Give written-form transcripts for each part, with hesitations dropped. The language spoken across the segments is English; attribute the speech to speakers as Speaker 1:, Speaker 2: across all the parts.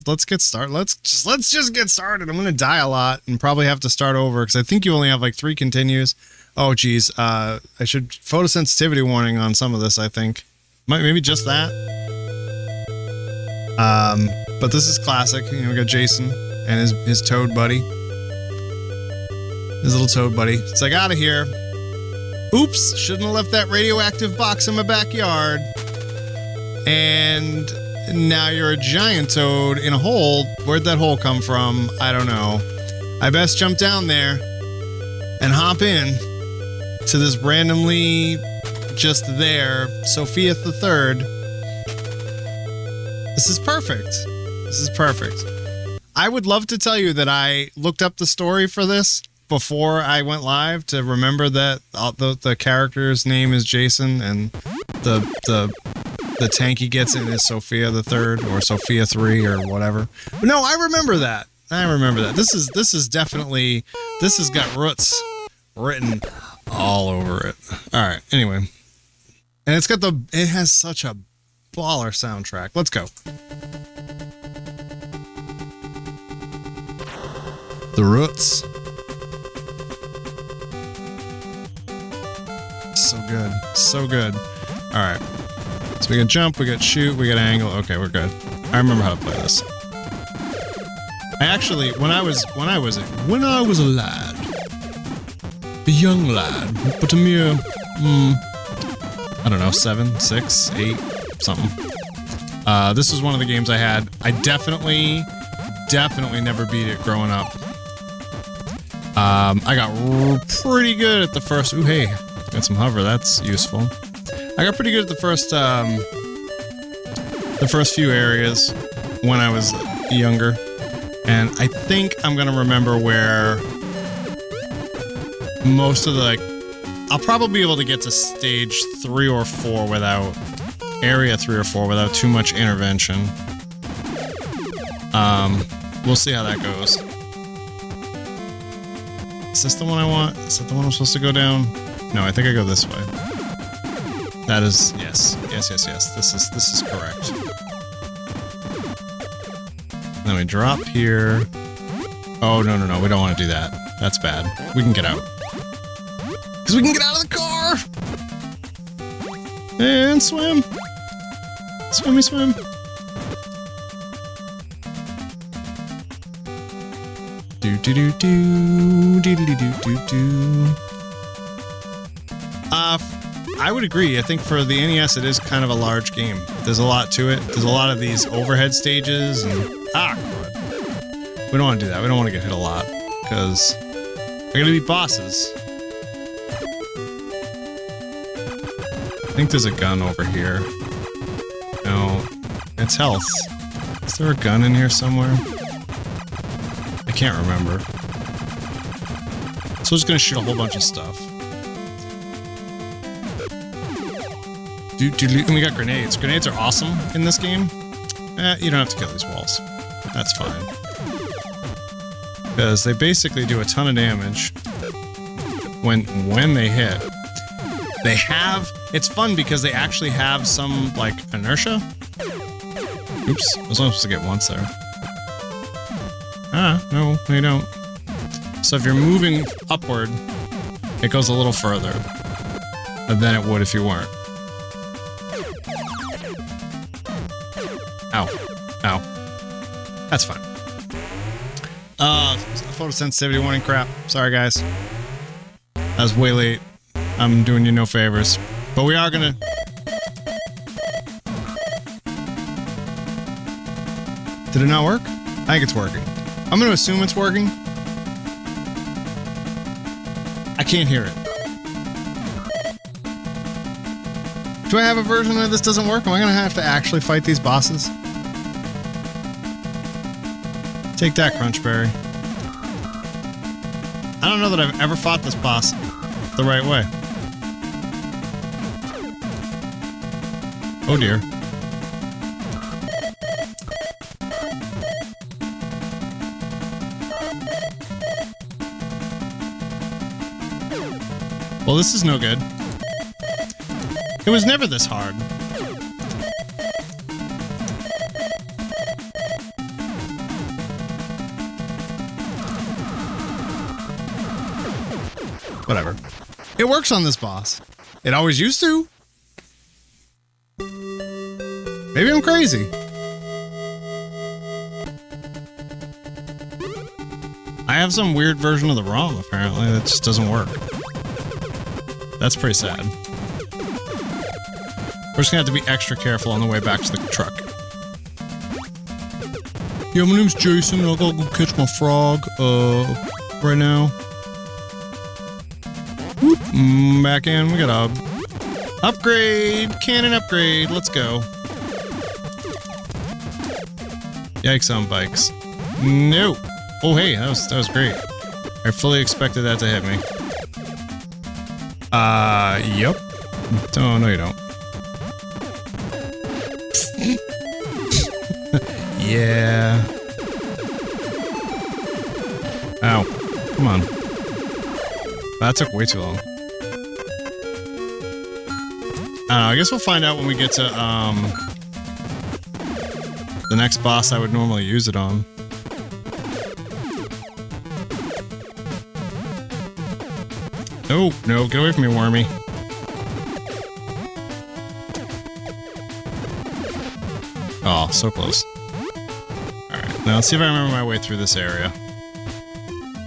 Speaker 1: let's get started. Let's just get started. I'm gonna die a lot and probably have to start over because I think you only have like 3 continues. Oh geez, I should photosensitivity warning on some of this. I think maybe just that. But this is classic. You know, we got Jason and his toad buddy, his little toad buddy. It's like, out of here. Oops, shouldn't have left that radioactive box in my backyard. And now you're a giant toad in a hole. Where'd that hole come from? I don't know. I best jump down there and hop in to this randomly just there Sophia the Third. This is perfect. This is perfect. I would love to tell you that I looked up the story for this before I went live to remember that the character's name is Jason and the tank he gets in is Sophia the Third or Sophia 3 or whatever. But no, I remember that. This is definitely, this has got roots written all over it. All right. Anyway, and it has such a baller soundtrack. Let's go. The Roots. So good. So good. All right. So we got jump, we got shoot, we got angle. Okay, we're good. I remember how to play this. I actually, when I was a lad, a young lad, but a mere, I don't know, 7, 6, 8, something. This was one of the games I had. I definitely never beat it growing up. I got pretty good at the first. Ooh, hey, got some hover. That's useful. I got pretty good at the first few areas when I was younger, and I think I'm gonna remember where most of the, I'll probably be able to get to stage 3 or 4 without, area 3 or 4 without too much intervention. We'll see how that goes. Is this the one I want? Is that the one I'm supposed to go down? No, I think I go this way. That is, yes. This is correct. Then we drop here. Oh, no. We don't want to do that. That's bad. We can get out. Because we can get out of the car! And swim. Swimmy swim. I would agree. I think for the NES, it is kind of a large game. There's a lot to it. There's a lot of these overhead stages and... we don't want to do that. We don't want to get hit a lot, because they're going to be bosses. I think there's a gun over here. No, it's health. Is there a gun in here somewhere? I can't remember. So I'm just going to shoot a whole bunch of stuff. And we got grenades. Grenades are awesome in this game. You don't have to kill these walls. That's fine. Because they basically do a ton of damage when they hit. They have... It's fun because they actually have some, like, inertia. Oops. I was only supposed to get once there. No, they don't. So if you're moving upward, it goes a little further than it would if you weren't. Ow. That's fine. Photosensitivity warning crap. Sorry, guys. That was way late. I'm doing you no favors. But we are gonna... Did it not work? I think it's working. I'm gonna assume it's working. I can't hear it. Do I have a version of this doesn't work? Am I gonna have to actually fight these bosses? Take that, Crunchberry. I don't know that I've ever fought this boss the right way. Oh dear. Well, this is no good. It was never this hard. Whatever. It works on this boss. It always used to. Maybe I'm crazy. I have some weird version of the ROM, apparently, that just doesn't work. That's pretty sad. We're just gonna have to be extra careful on the way back to the truck. Yeah, my name's Jason, and I gotta go catch my frog, right now. Whoop, back in, we got a upgrade, cannon upgrade, let's go. Yikes on bikes. Nope. Oh, hey, that was great. I fully expected that to hit me. Yep. Oh, no you don't. Yeah. Ow. Come on. That took way too long. I don't know, I guess we'll find out when we get to, the next boss I would normally use it on. No, no, get away from me, Wormy. Oh, so close. Alright, now let's see if I remember my way through this area.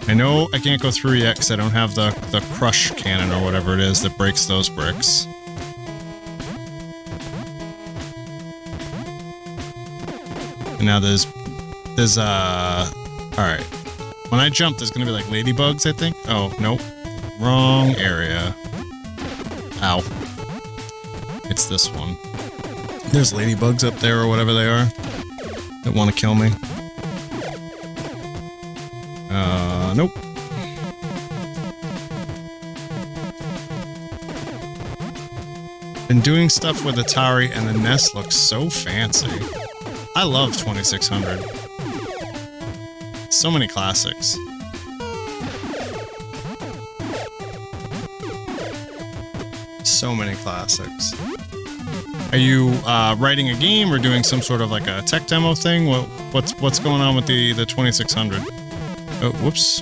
Speaker 1: I know I can't go through yet because I don't have the crush cannon or whatever it is that breaks those bricks. And now there's alright. When I jump, there's gonna be like ladybugs, I think. Oh, nope. Wrong area. Ow. It's this one. There's ladybugs up there or whatever they are that want to kill me. Nope. Been doing stuff with Atari and the NES looks so fancy. I love 2600. So many classics. So many classics. Are you writing a game or doing some sort of like a tech demo thing? What's going on with the 2600? Oh, whoops.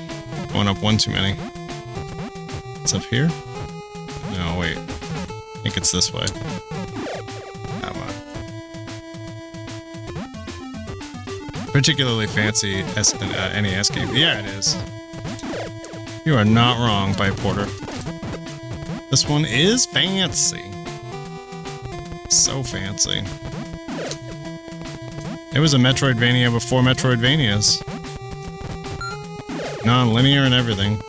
Speaker 1: Going up one too many. It's up here? No, wait. I think it's this way. Come on. Particularly fancy NES game. Yeah, it is. You are not wrong, Bite Porter. This one is fancy. So fancy. It was a Metroidvania before Metroidvanias. Non-linear and everything.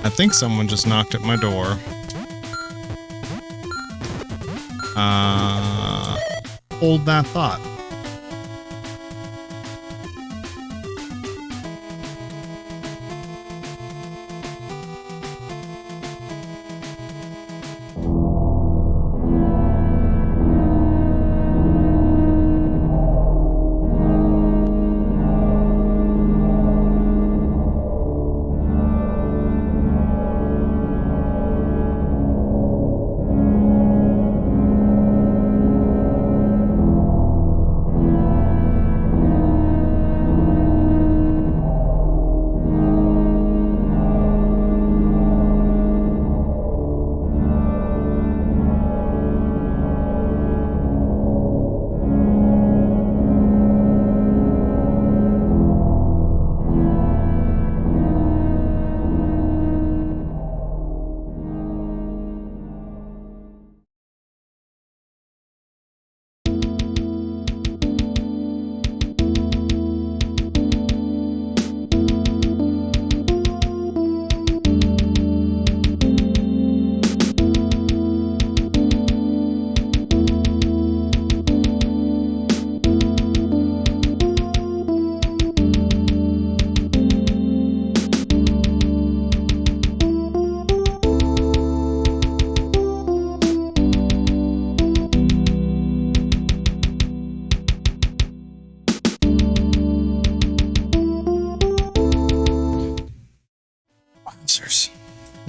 Speaker 1: I think someone just knocked at my door. Hold that thought.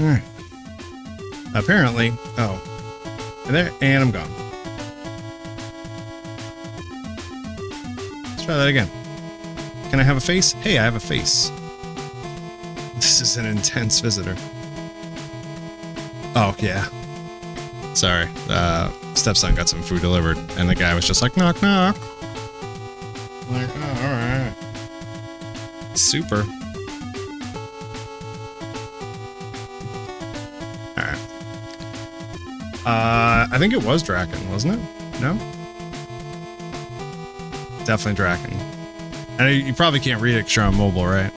Speaker 1: Alright. Apparently. Oh. There, and I'm gone. Let's try that again. Can I have a face? Hey, I have a face. This is an intense visitor. Oh, yeah. Sorry. Stepson got some food delivered, and the guy was just like, knock, knock. I'm like, oh, alright. Super. Alright. I think it was Draken, wasn't it? No? Definitely Draken. And you probably can't read it because you're on mobile, right?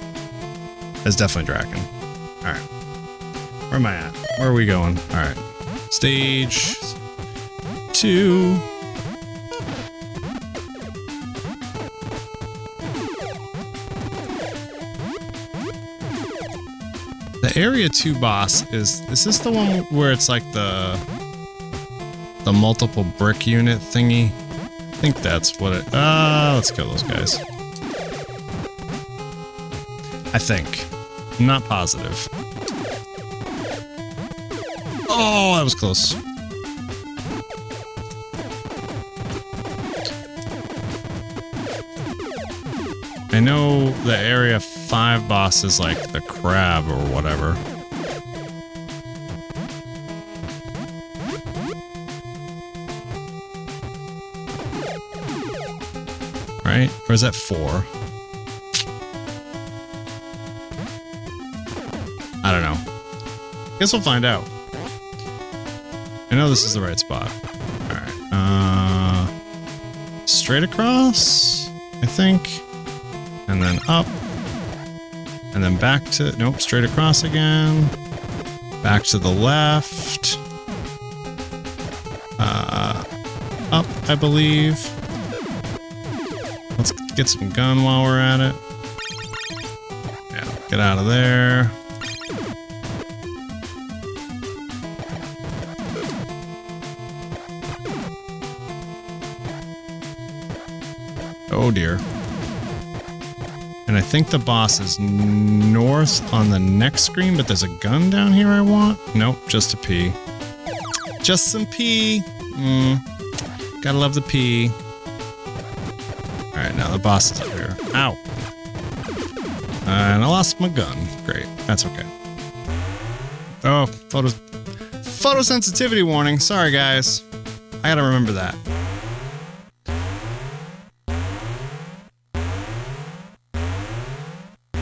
Speaker 1: It's definitely Draken. Alright. Where am I at? Where are we going? Alright. Stage 2. The Area 2 boss is this the one where it's like the multiple brick unit thingy? I think that's what it... let's kill those guys. I think. I'm not positive. Oh, that was close. I know the Area 5 boss is like the crab or whatever. Right? Or is that 4? I don't know. Guess we'll find out. I know this is the right spot. Alright. Straight across, I think. And then up. And then back to... Nope, straight across again. Back to the left. Up, I believe. Let's get some gun while we're at it. Yeah, get out of there. Oh dear. And I think the boss is north on the next screen, but there's a gun down here I want? Nope, just a P. Just some P. Gotta love the P. Alright, now the boss is up here. Ow. And I lost my gun. Great. That's okay. Oh, photosensitivity warning. Sorry, guys. I gotta remember that.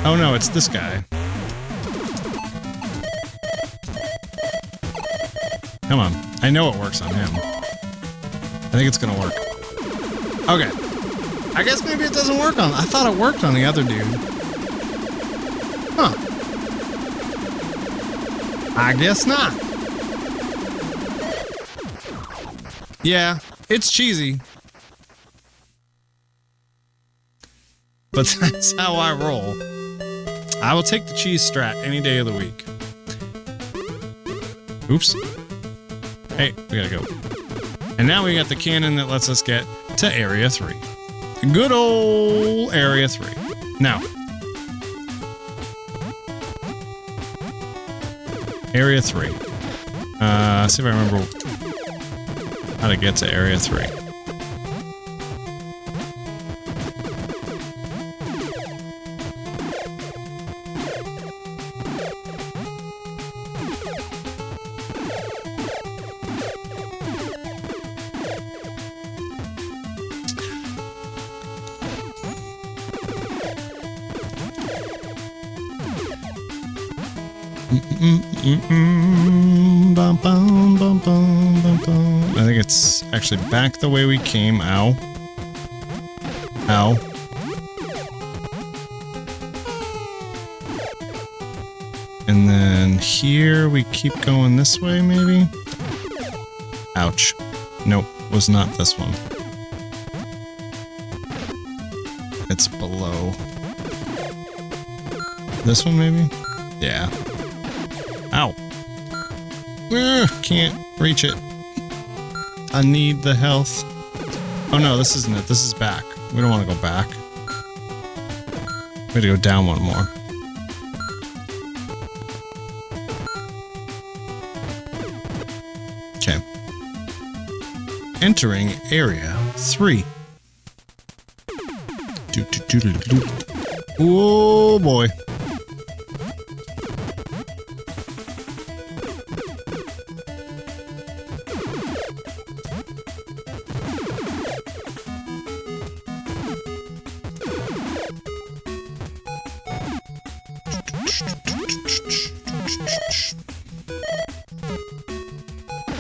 Speaker 1: Oh no, it's this guy. Come on. I know it works on him. I think it's gonna work. Okay. I guess maybe it doesn't work on... I thought it worked on the other dude. Huh. I guess not. Yeah, it's cheesy. But that's how I roll. I will take the cheese strat any day of the week. Oops. Hey, we gotta go. And now we got the cannon that lets us get to Area 3. Good old Area 3. Now. Area 3. Let's see if I remember how to get to Area 3. I think it's actually back the way we came. Ow. Ow. And then here we keep going this way, maybe? Ouch. Nope, was not this one. It's below. This one, maybe? Yeah. Ow. Can't reach it. I need the health. Oh no, this isn't it. This is back. We don't want to go back. We have to go down one more. Okay. Entering Area 3. Oh boy.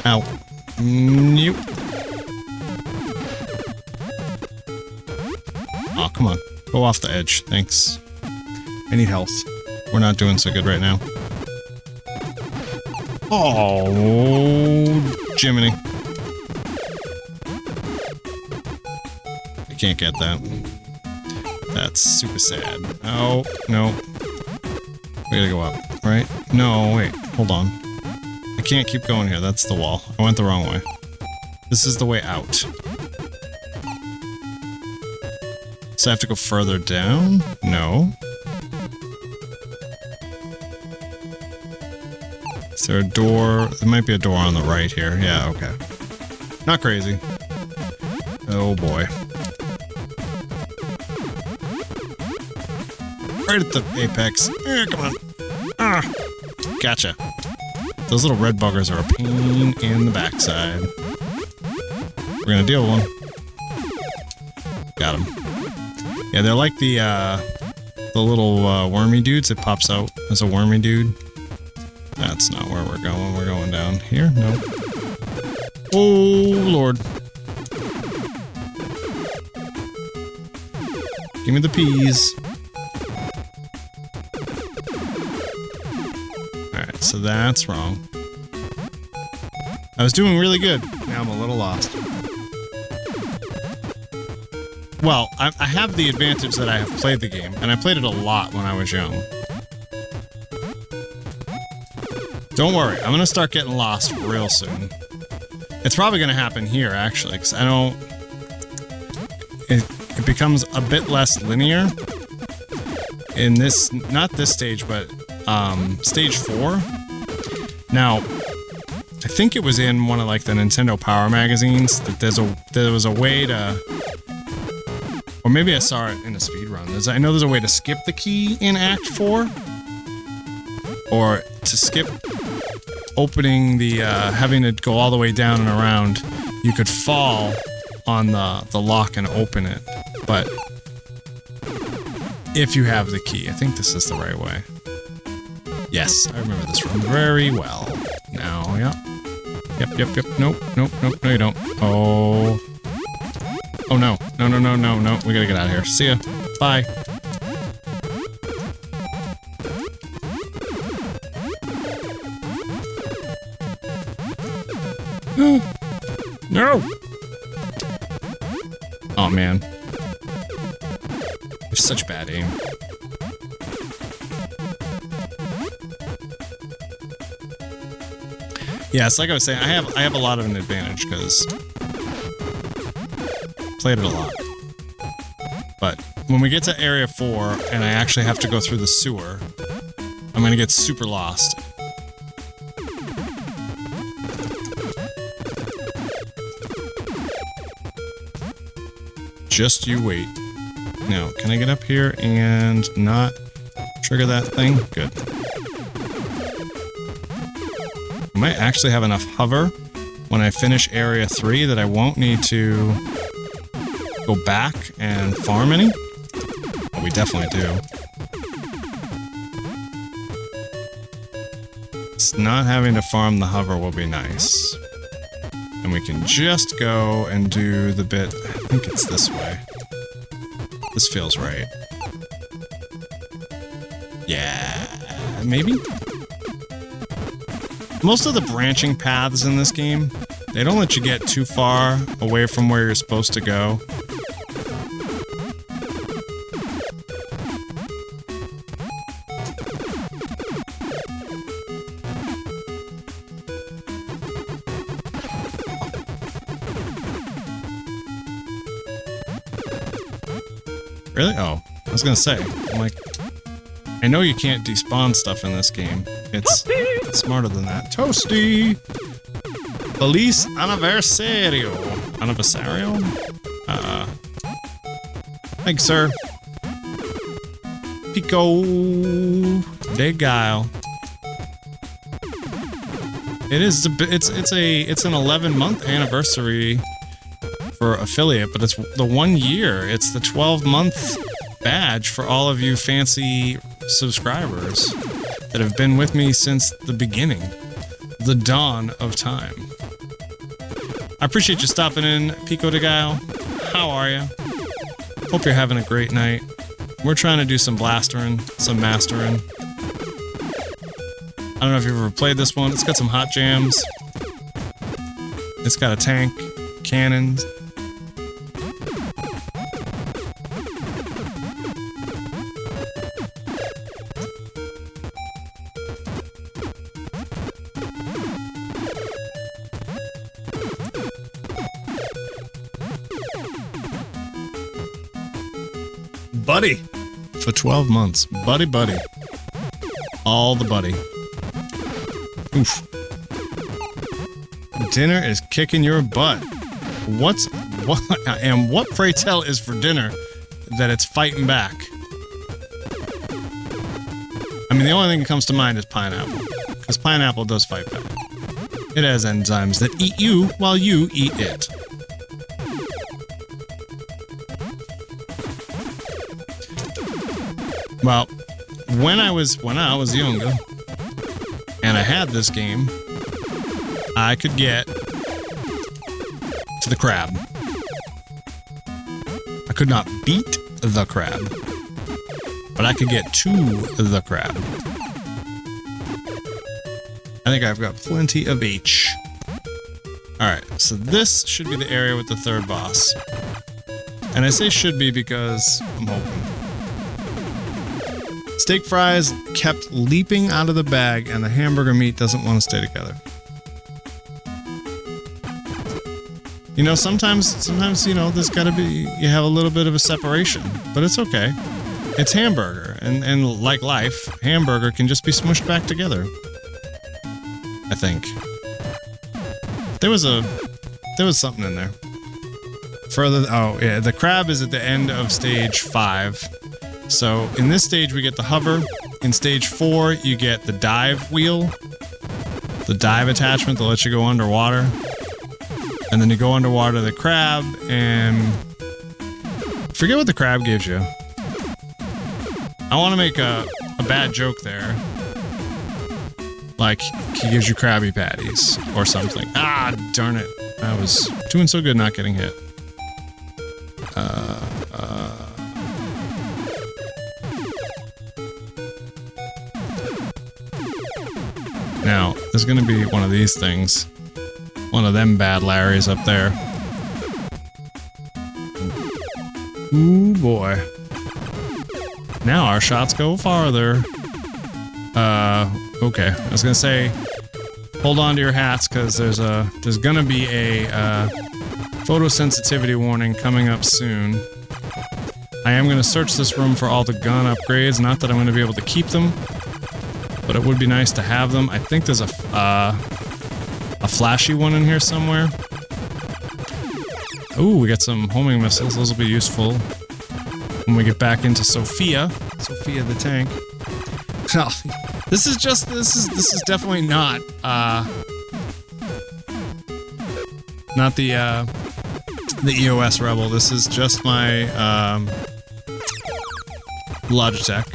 Speaker 1: Ow. Nope. Oh, come on. Go off the edge. Thanks. I need health. We're not doing so good right now. Oh, Jiminy. I can't get that. That's super sad. Oh, no. We gotta go up, right? No, wait. Hold on. I can't keep going here. That's the wall. I went the wrong way. This is the way out. So I have to go further down? No. Is there a door? There might be a door on the right here. Yeah, okay. Not crazy. Oh boy. Right at the apex. Come on. Ah, gotcha. Those little red buggers are a pain in the backside. We're gonna deal with one. Got him. Yeah, they're like the little wormy dudes. It pops out as a wormy dude. That's not where we're going. We're going down here. No. Oh Lord. Give me the peas. Alright, so that's wrong. I was doing really good. Now I'm a little lost. Well, I have the advantage that I have played the game, and I played it a lot when I was young. Don't worry, I'm gonna start getting lost real soon. It's probably gonna happen here, actually, because I don't... It becomes a bit less linear in this... Not this stage, but stage 4. Now, I think it was in one of like the Nintendo Power magazines that there was a way to... Or maybe I saw it in a speedrun. I know there's a way to skip the key in Act 4. Or to skip opening the, having to go all the way down and around. You could fall on the lock and open it. But if you have the key, I think this is the right way. Yes, I remember this room very well. Now, yeah. Yep. Nope. No, you don't. Oh. Oh, no. No. We gotta get out of here. See ya. Bye. No! Oh, man. There's such bad aim. Yeah, it's like I was saying, I have a lot of an advantage, because played it a lot. But when we get to Area 4, and I actually have to go through the sewer, I'm gonna get super lost. Just you wait. Now, can I get up here and not trigger that thing? Good. I might actually have enough hover when I finish Area 3 that I won't need to go back and farm any. Oh, we definitely do. It's not having to farm the hover will be nice. And we can just go and do the bit... I think it's this way. This feels right. Yeah... maybe? Most of the branching paths in this game, they don't let you get too far away from where you're supposed to go. Really? Oh, I was gonna say, I'm like, I know you can't despawn stuff in this game. It's smarter than that. Toasty! Feliz Anniversario! Anniversario? Thanks, sir. Pico de Guile. It is it's an 11-month anniversary for affiliate, but it's the 1 year. It's the 12-month badge for all of you fancy subscribers that have been with me since the beginning, the dawn of time. I appreciate you stopping in, Pico de Gallo. How are you? Hope you're having a great night. We're trying to do some blastering, some mastering. I don't know if you've ever played this one. It's got some hot jams. It's got a tank, cannons. Buddy. For 12 months. Buddy. All the buddy. Oof. Dinner is kicking your butt. What, and what pray tell is for dinner that it's fighting back? I mean, the only thing that comes to mind is pineapple. Because pineapple does fight back. It has enzymes that eat you while you eat it. Well, when I was younger, and I had this game, I could get to the crab. I could not beat the crab, but I could get to the crab. I think I've got plenty of H. Alright, so this should be the area with the third boss. And I say should be because I'm hoping. Steak fries kept leaping out of the bag, and the hamburger meat doesn't want to stay together. You know, sometimes, you know, there's gotta be, you have a little bit of a separation, but it's okay. It's hamburger, and like life, hamburger can just be smushed back together. I think. There was something in there. Further, oh yeah, the crab is at the end of stage 5. So in this stage we get the hover. In stage 4 you get the dive wheel, the dive attachment that lets you go underwater, and then you go underwater to the crab, and forget what the crab gives you. I want to make a bad joke there, like he gives you Krabby Patties or something. Ah, darn it! I was doing so good not getting hit. Now, there's gonna be one of these things. One of them bad Larrys up there. Ooh boy. Now our shots go farther. Okay. I was gonna say, hold on to your hats, because there's gonna be a photosensitivity warning coming up soon. I am gonna search this room for all the gun upgrades. Not that I'm gonna be able to keep them, but it would be nice to have them. I think there's a flashy one in here somewhere. Ooh, we got some homing missiles. Those will be useful when we get back into Sophia. Sophia the tank. Oh, this is definitely not the EOS Rebel. This is just my Logitech.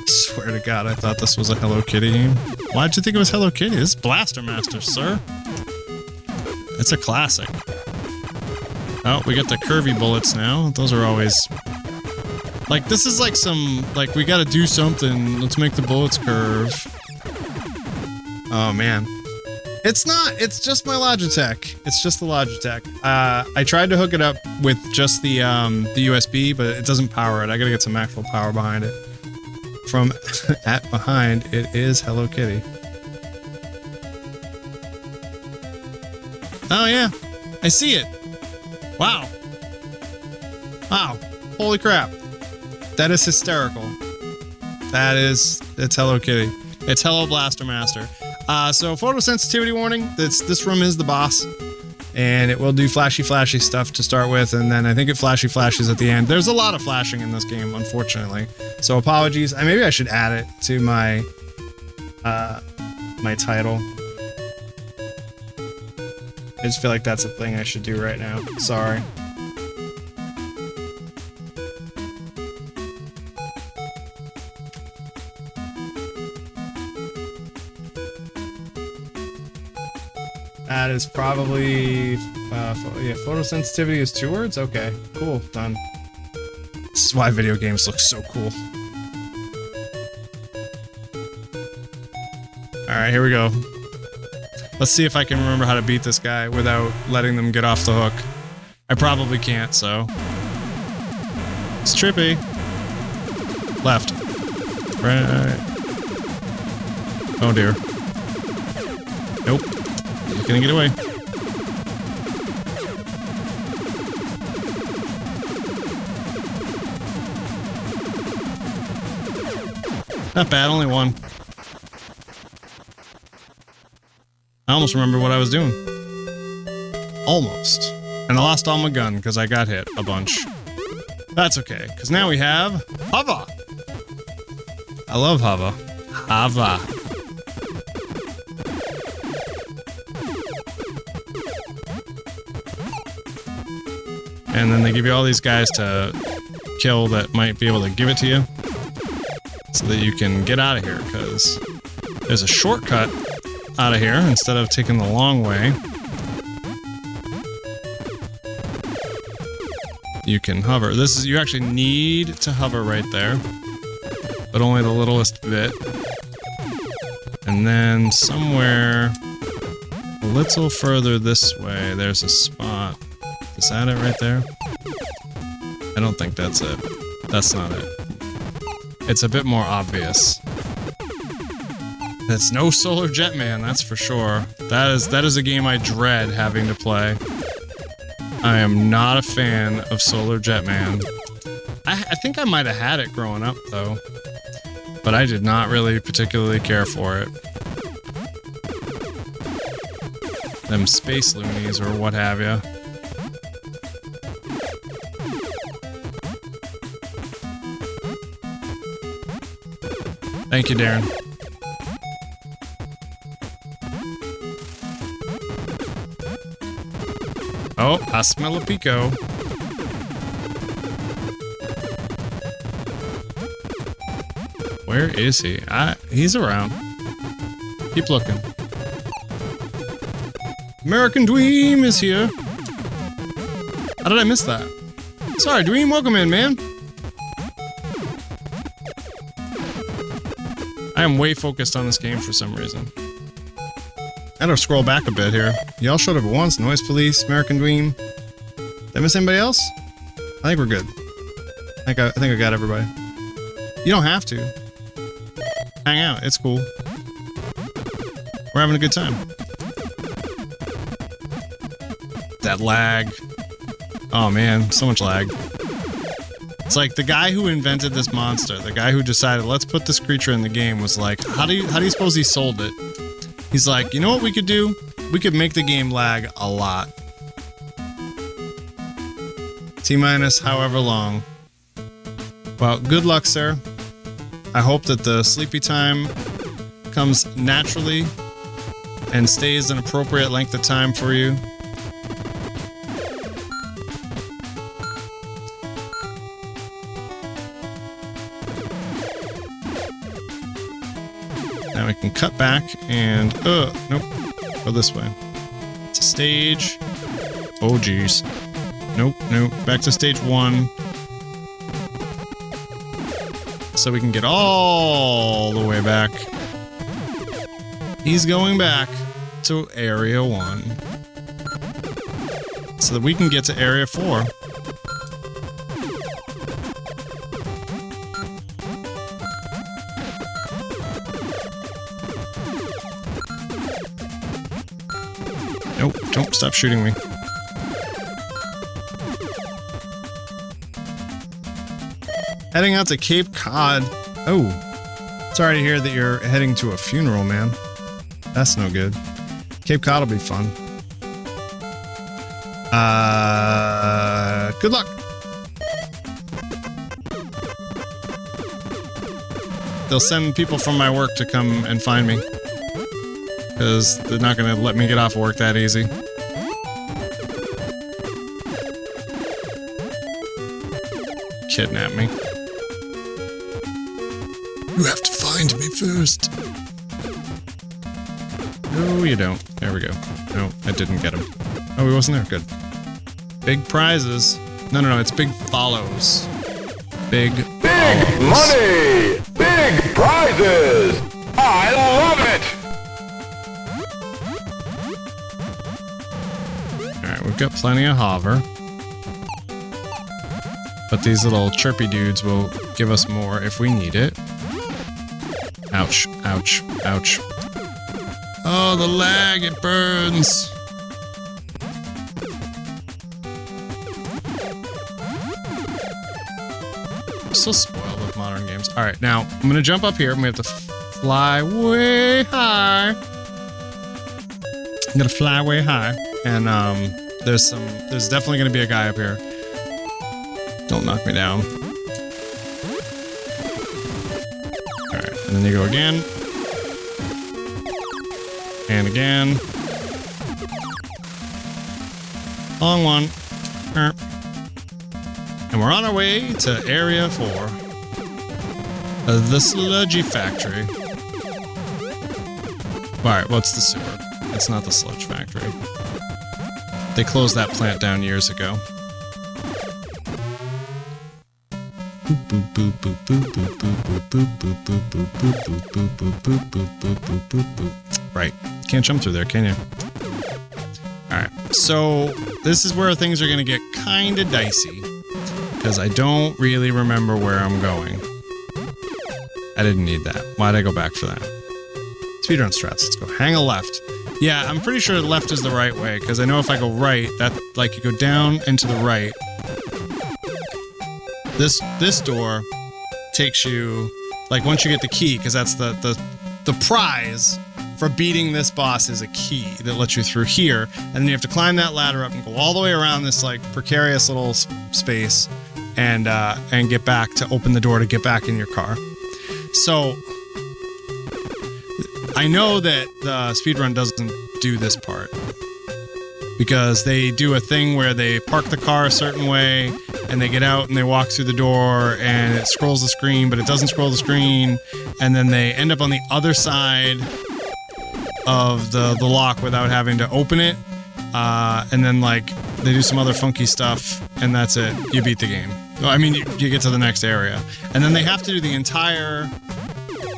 Speaker 1: Swear to God, I thought this was a Hello Kitty game. Why'd you think it was Hello Kitty? This is Blaster Master, sir. It's a classic. Oh, we got the curvy bullets now. Those are always... Like, this is like some... Like, we gotta do something. Let's make the bullets curve. Oh, man. It's not. It's just my Logitech. It's just the Logitech. I tried to hook it up with just the USB, but it doesn't power it. I gotta get some actual power behind it. From behind, it is Hello Kitty. Oh yeah, I see it. Wow. Wow. Holy crap. That is hysterical. It's Hello Kitty. It's Hello Blaster Master. So photosensitivity warning. This room is the boss. And it will do flashy stuff to start with, and then I think it flashes at the end. There's a lot of flashing in this game, unfortunately. So apologies. Maybe I should add it to my my title. I just feel like that's a thing I should do right now. Sorry. That is probably, yeah, photosensitivity is 2 words? Okay, cool, done. This is why video games look so cool. Alright, here we go. Let's see if I can remember how to beat this guy without letting them get off the hook. I probably can't, so... It's trippy. Left. Right. Oh dear. Nope. He's gonna get away. Not bad, only one. I almost remember what I was doing. Almost. And I lost all my gun because I got hit a bunch. That's okay, because now we have Hava. I love Hava. Hava. And then they give you all these guys to kill that might be able to give it to you. So that you can get out of here, because there's a shortcut out of here instead of taking the long way. You can hover. This is, you actually need to hover right there, but only the littlest bit. And then somewhere a little further this way, there's a spot. Is that it right there? I don't think that's it. That's not it. It's a bit more obvious. It's no Solar Jetman, that's for sure. That is a game I dread having to play. I am not a fan of Solar Jetman. I think I might have had it growing up, though. But I did not really particularly care for it. Them space loonies or what have you. Thank you, Darren. Oh, I smell a Pico. Where is he? He's around. Keep looking. American Dweem is here. How did I miss that? Sorry, Dweem, welcome in, man. I am way focused on this game for some reason. I gotta scroll back a bit here. Y'all showed up at once. Noise Police, American Dweem. Did I miss anybody else? I think we're good. I think I got everybody. You don't have to. Hang out. It's cool. We're having a good time. That lag. Oh man, so much lag. It's like the guy who invented this monster, the guy who decided, let's put this creature in the game, was like, how do you suppose he sold it? He's like, you know what we could do? We could make the game lag a lot. T-minus however long. Well, good luck, sir. I hope that the sleepy time comes naturally and stays an appropriate length of time for you. Now we can cut back and... nope. Go this way. It's a stage. Oh, geez. Nope, nope. Back to stage 1. So we can get all the way back. He's going back to Area 1. So that we can get to Area 4. Nope, don't stop shooting me. Heading out to Cape Cod. Oh, sorry to hear that you're heading to a funeral, man. That's no good. Cape Cod will be fun. Good luck. They'll send people from my work to come and find me. Because they're not going to let me get off work that easy. Kidnap me. You have to find me first. No, you don't. There we go. No, I didn't get him. Oh, he wasn't there. Good. Big prizes. No, it's big follows. Big
Speaker 2: money! Big prizes! I love it!
Speaker 1: Alright, we've got plenty of hover. But these little chirpy dudes will give us more if we need it. Ouch, ouch, ouch. Oh, the lag, it burns! I'm so spoiled with modern games. Alright, now, I'm gonna jump up here, and we have to fly way high. I'm gonna fly way high, and, there's definitely gonna be a guy up here. Don't knock me down. Alright, and then you go again. And again. Long one. And we're on our way to Area 4. The Sludgy Factory. Alright, what's the sewer? It's not the Sludge Factory. They closed that plant down years ago. Right. Can't jump through there, can you? Alright, so this is where things are going to get kind of dicey. Because I don't really remember where I'm going. I didn't need that. Why'd I go back for that? Speedrun strats, let's go. Hang a left. Yeah, I'm pretty sure left is the right way, because I know if I go right, that, like, you go down and to the right. This door takes you, like, once you get the key, because that's the prize for beating this boss is a key that lets you through here, and then you have to climb that ladder up and go all the way around this, like, precarious little space, and get back to open the door to get back in your car. So, I know that the speedrun doesn't do this part, because they do a thing where they park the car a certain way, and they get out and they walk through the door, and it scrolls the screen, but it doesn't scroll the screen, and then they end up on the other side of the lock without having to open it, and then, like, they do some other funky stuff, and that's it. You beat the game. I mean, you get to the next area. And then they have to do the entire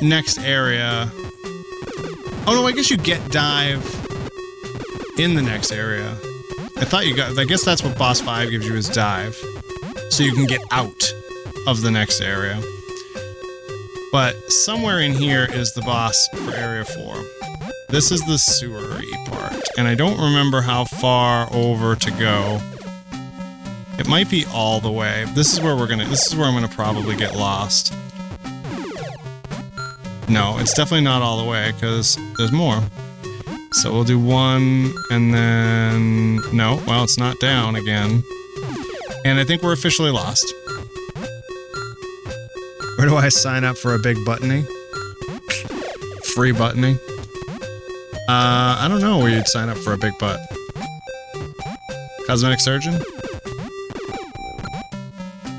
Speaker 1: next area. Oh, no, I guess you get dive in the next area. I thought you got... I guess that's what Boss 5 gives you is dive. So you can get out of the next area. But somewhere in here is the boss for Area 4. This is the sewery part. And I don't remember how far over to go. It might be all the way. This is where I'm gonna probably get lost. No, it's definitely not all the way, because there's more. So we'll do one, and then... No, well, it's not down again. And I think we're officially lost. Where do I sign up for a big buttony? Free buttony? I don't know where you'd sign up for a big butt. Cosmetic surgeon?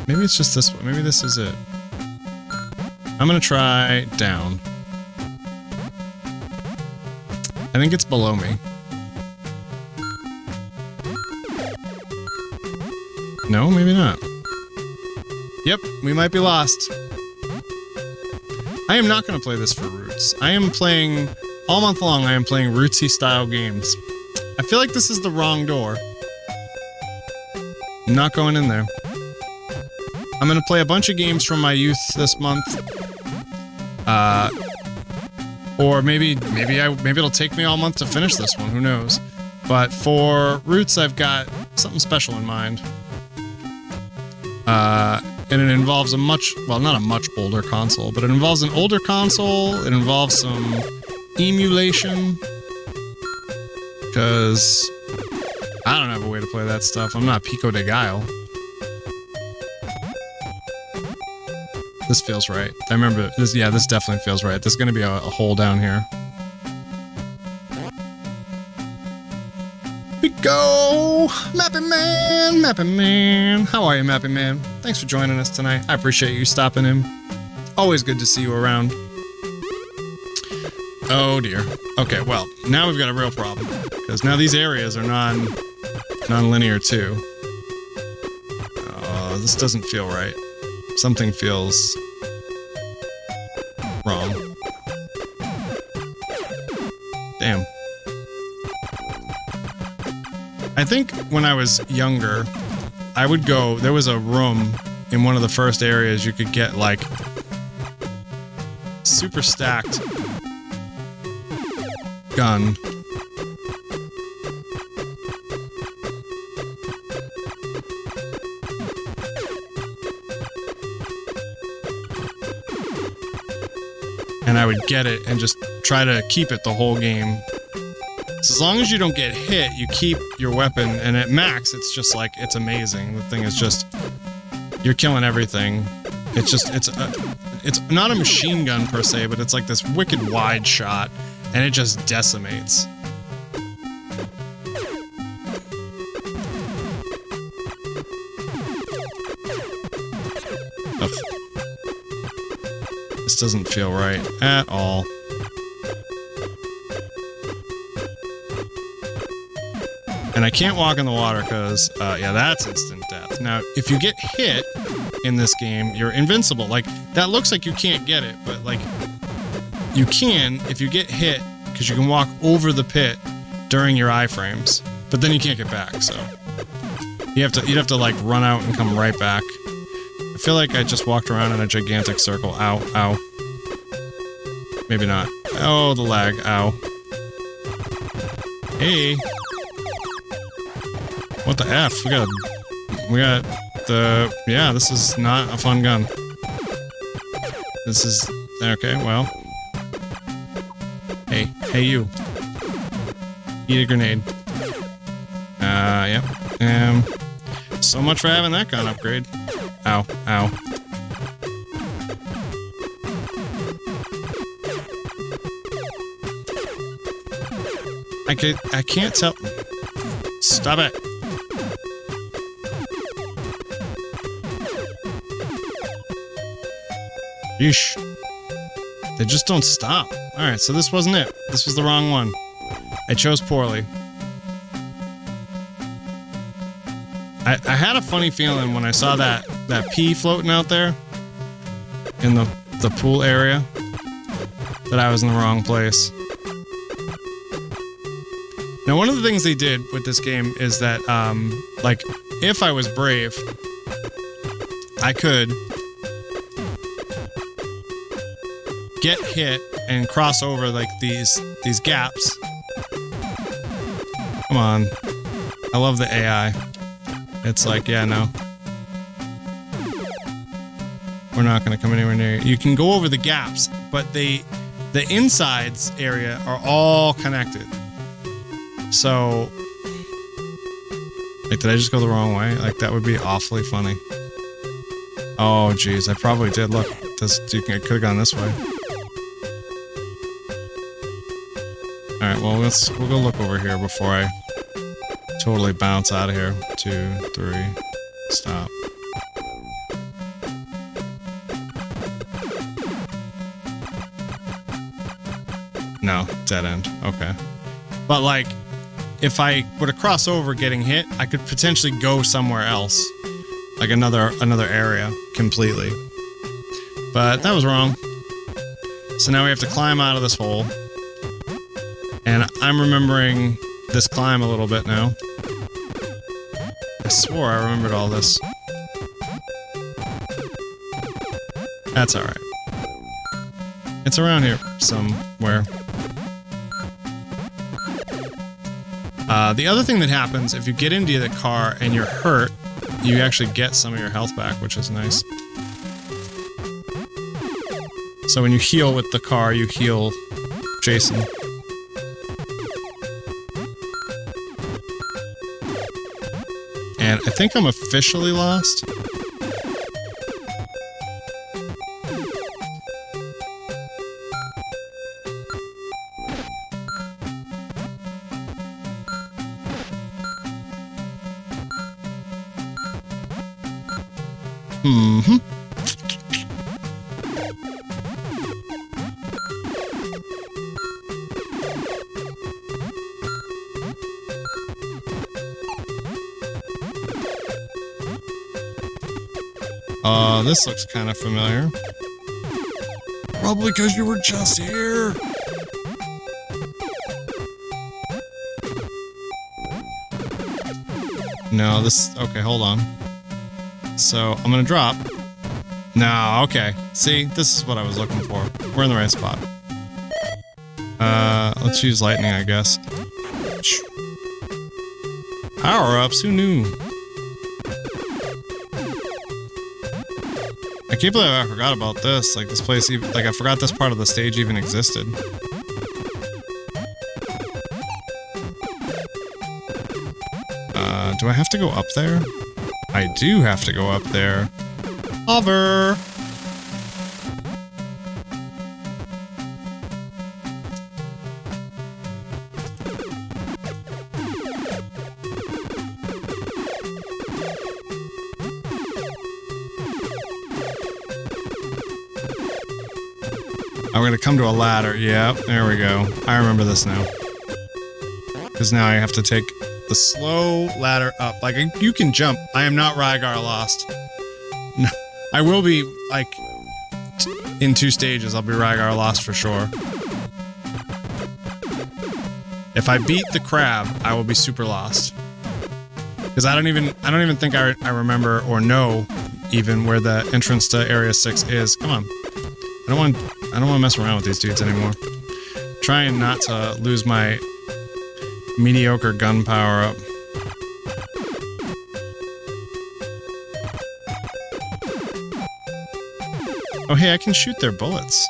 Speaker 1: Maybe it's just this one. Maybe this is it. I'm gonna try down. I think it's below me. No, maybe not. Yep, we might be lost. I am not gonna play this for Roots. I am playing... All month long, I am playing Rootsy-style games. I feel like this is the wrong door. I'm not going in there. I'm gonna play a bunch of games from my youth this month. Or maybe it'll take me all month to finish this one, who knows. But for Roots, I've got something special in mind. And it involves not a much older console, but it involves an older console, it involves some emulation, because I don't have a way to play that stuff. I'm not Pico de Gallo. This feels right. I remember this. Yeah, this definitely feels right. There's going to be a hole down here. We go! Mapping Man! Mapping Man! How are you, Mapping Man? Thanks for joining us tonight. I appreciate you stopping in. Always good to see you around. Oh dear. Okay, well, now we've got a real problem. Because now these areas are non-linear too. Oh, this doesn't feel right. Something feels wrong. Damn. I think when I was younger, I would go, there was a room in one of the first areas you could get like super stacked gun. And I would get it and just try to keep it the whole game. So as long as you don't get hit, you keep your weapon, and at max, it's just like, it's amazing. The thing is just, you're killing everything. It's just, it's not a machine gun per se, but it's like this wicked wide shot, and it just decimates. Ugh. This doesn't feel right at all. And I can't walk in the water because, yeah, that's instant death. Now, if you get hit in this game, you're invincible. Like, that looks like you can't get it, but, like, you can if you get hit because you can walk over the pit during your iframes. But then you can't get back, so you'd have to, like, run out and come right back. I feel like I just walked around in a gigantic circle. Ow, ow. Maybe not. Oh, the lag. Ow. Hey. What the F? We got the, yeah, this is not a fun gun. This is, okay, well. Hey you. Eat a grenade. Yep. So much for having that gun upgrade. Ow, ow. I can't tell. Stop it. Yeesh. They just don't stop. Alright, so this wasn't it. This was the wrong one. I chose poorly. I had a funny feeling when I saw that pea floating out there in the pool area that I was in the wrong place. Now, one of the things they did with this game is that, like, if I was brave, I could get hit and cross over, like, these gaps. Come on. I love the AI. It's like, yeah, no. We're not going to come anywhere near you. You can go over the gaps, but the insides area are all connected. So, like, did I just go the wrong way? Like, that would be awfully funny. Oh, jeez, I probably did. Look, I could have gone this way. Alright, well, we'll go look over here before I totally bounce out of here. 2, 3, stop. No, dead end. Okay. But, like, if I were to cross over getting hit, I could potentially go somewhere else. Like another area completely. But that was wrong. So now we have to climb out of this hole. And I'm remembering this climb a little bit now. I swore I remembered all this. That's alright. It's around here somewhere. The other thing that happens, if you get into the car and you're hurt, you actually get some of your health back, which is nice. So when you heal with the car, you heal Jason. And I think I'm officially lost. Mm-hmm. This looks kind of familiar. Probably because you were just here. No, this... Okay, hold on. So, I'm gonna drop. No, okay. See, this is what I was looking for. We're in the right spot. Let's use lightning, I guess. Power-ups, who knew? I can't believe I forgot about this. Like, this place even... Like, I forgot this part of the stage even existed. Do I have to go up there? I do have to go up there. Hover! I'm gonna come to a ladder. Yep, there we go. I remember this now. Because now I have to take the slow ladder up. Like, you can jump. I am not Rygar lost. No, I will be, like, in 2 stages, I'll be Rygar lost for sure. If I beat the crab, I will be super lost. Because I don't even think I remember or know even where the entrance to Area 6 is. Come on. I don't want to mess around with these dudes anymore. Trying not to lose my mediocre gun power up. Oh hey, I can shoot their bullets.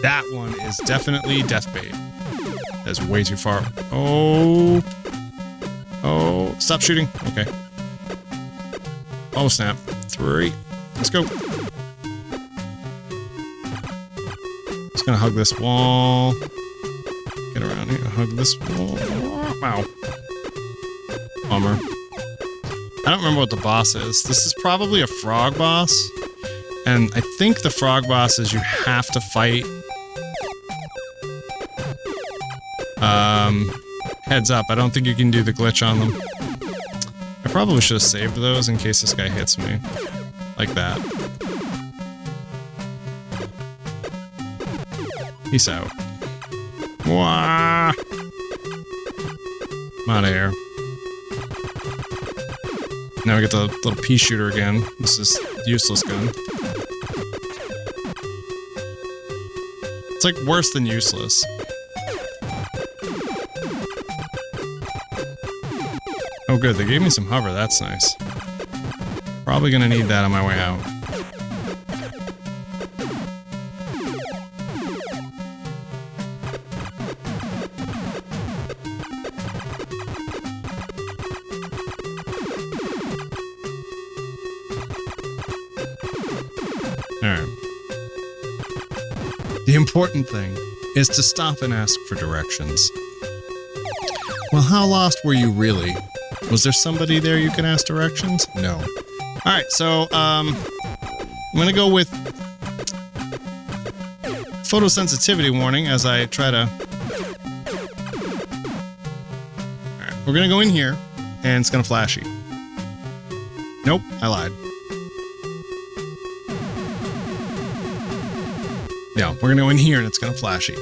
Speaker 1: That one is definitely death bait. That's way too far. Oh. Oh, stop shooting. Okay. Oh snap. 3. Let's go. Just gonna hug this wall. Get around here, hug this wall. Wow. Bummer. I don't remember what the boss is. This is probably a frog boss. And I think the frog boss is you have to fight. Heads up, I don't think you can do the glitch on them. I probably should have saved those in case this guy hits me. Like that. Peace out. Wah! I'm out of here. Now we get the little pea shooter again. This is useless gun. It's like worse than useless. Oh good, they gave me some hover, that's nice. Probably gonna need that on my way out. Alright. The important thing is to stop and ask for directions. Well, how lost were you really? Was there somebody there you can ask directions? No. Alright, so, I'm gonna go with photosensitivity warning as I try to... Alright, we're gonna go in here, and it's gonna flashy. Nope, I lied. Yeah, we're gonna go in here and it's gonna flashy.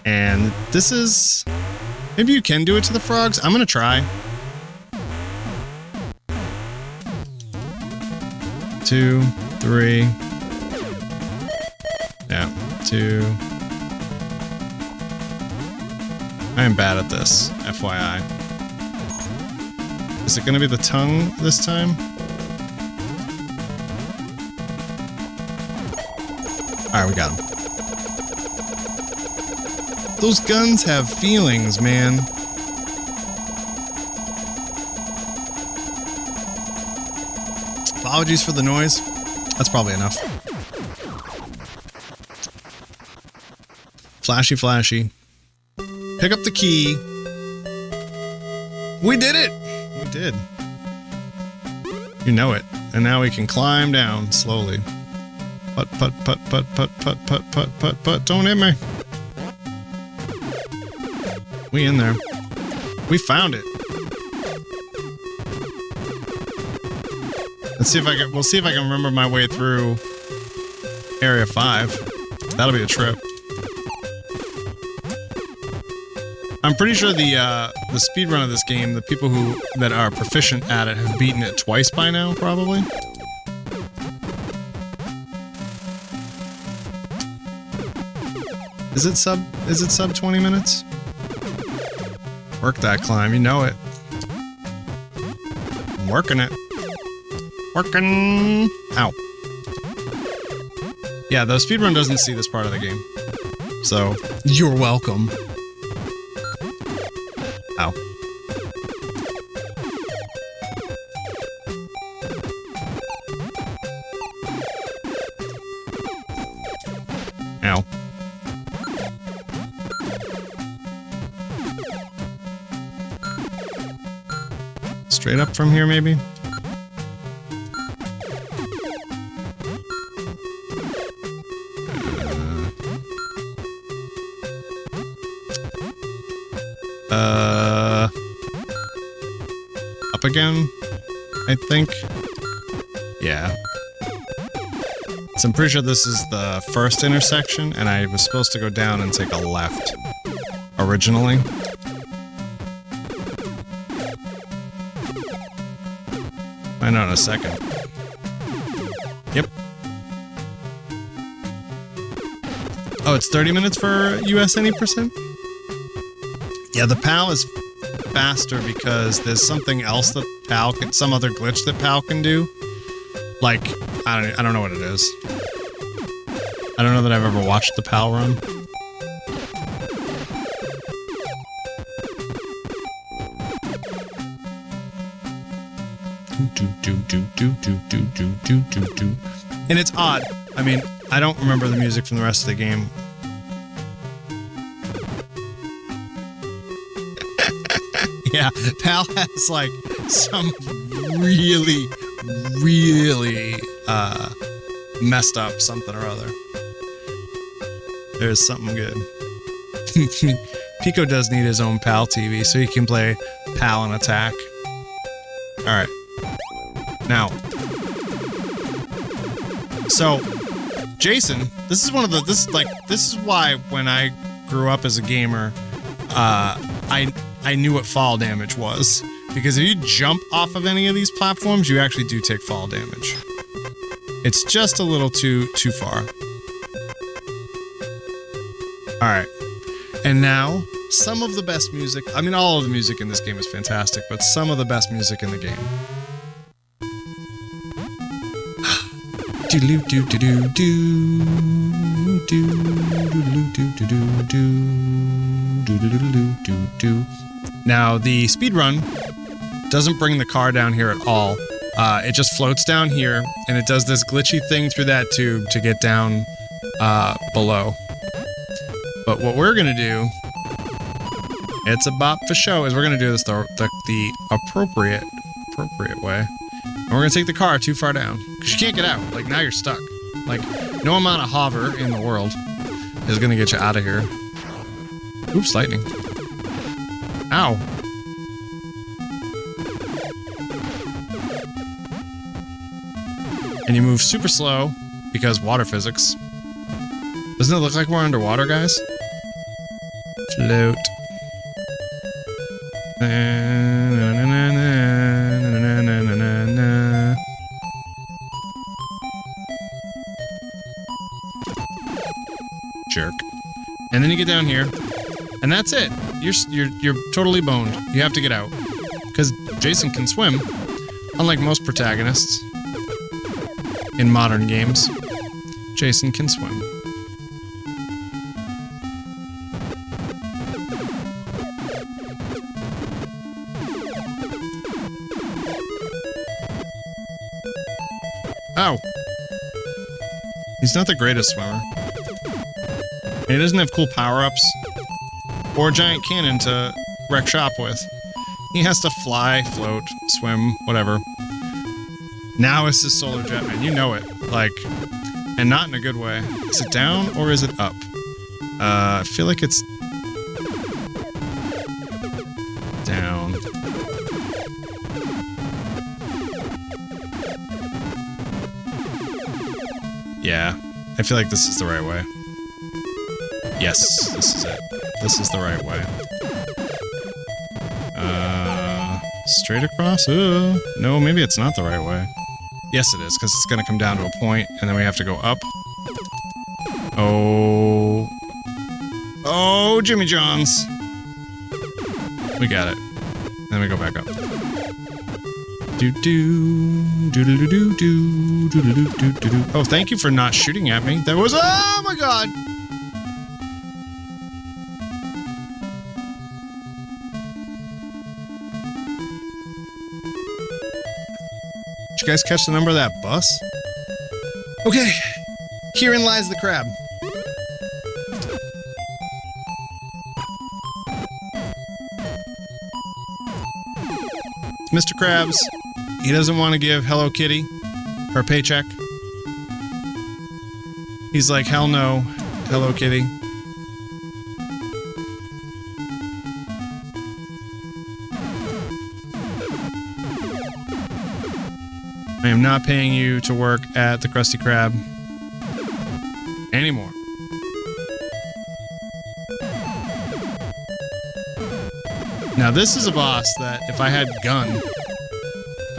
Speaker 1: And this is... Maybe you can do it to the frogs? I'm gonna try. 2, 3. Yeah, 2. I am bad at this, FYI. Is it gonna be the tongue this time? Alright, we got him. Those guns have feelings, man. Apologies for the noise. That's probably enough. Flashy, flashy. Pick up the key. We did it! We did. You know it. And now we can climb down slowly. Put. Don't hit me. We in there. We found it. Let's see if I can. We'll see if I can remember my way through Area 5. That'll be a trip. I'm pretty sure the speedrun of this game, the people that are proficient at it have beaten it twice by now, probably. Is it sub 20 minutes? Work that climb, you know it. I'm working it. Working. Ow. Yeah, the speedrun doesn't see this part of the game. So, you're welcome. Ow. Ow. Straight up from here, maybe? Up again, I think. Yeah. So I'm pretty sure this is the first intersection, and I was supposed to go down and take a left originally. I know in a second. Yep. Oh, it's 30 minutes for US any percent? Yeah, the PAL is faster because there's something else that PAL can, some other glitch that PAL can do. Like, I don't know what it is. I don't know that I've ever watched the PAL run. And it's odd. I mean, I don't remember the music from the rest of the game. Yeah, PAL has like some really messed up something or other. There's something good. Pico does need his own PAL TV so he can play PAL and Attack. Alright. Now. So, Jason, this is why when I grew up as a gamer, I knew what fall damage was. Because if you jump off of any of these platforms, you actually do take fall damage. It's just a little too far. Alright. And now, some of the best music. I mean, all of the music in this game is fantastic, but some of the best music in the game. Now, the speedrun doesn't bring the car down here at all. It just floats down here, and it does this glitchy thing through that tube to get down below. But what we're gonna do, it's a bop for show, is we're gonna do this the appropriate way. And we're gonna take the car too far down. Because you can't get out. Like, now you're stuck. Like, no amount of hover in the world is gonna get you out of here. Oops, lightning. Ow. And you move super slow because water physics. Doesn't it look like we're underwater, guys? Float. Jerk. And then you get down here, and that's it. You're totally boned. You have to get out. Because Jason can swim, unlike most protagonists in modern games. Jason can swim. Ow! He's not the greatest swimmer. And he doesn't have cool power-ups or a giant cannon to wreck shop with. He has to fly, float, swim, whatever. Now it's the solar jet, man. You know it. Like, and not in a good way. Is it down or is it up? I feel like it's down. Yeah, I feel like this is the right way. Yes, this is it. This is the right way. Straight across? No, maybe it's not the right way. Yes, it is, because it's going to come down to a point, and then we have to go up. Oh. Oh, Jimmy Johns. We got it. Then we go back up. Oh, thank you for not shooting at me. That was... Oh, my God! Did you guys catch the number of that bus? Okay. Herein lies the crab. Mr. Krabs. He doesn't want to give Hello Kitty her paycheck. He's like, hell no, Hello Kitty. I am not paying you to work at the Krusty Krab anymore. Now this is a boss that if I had gun,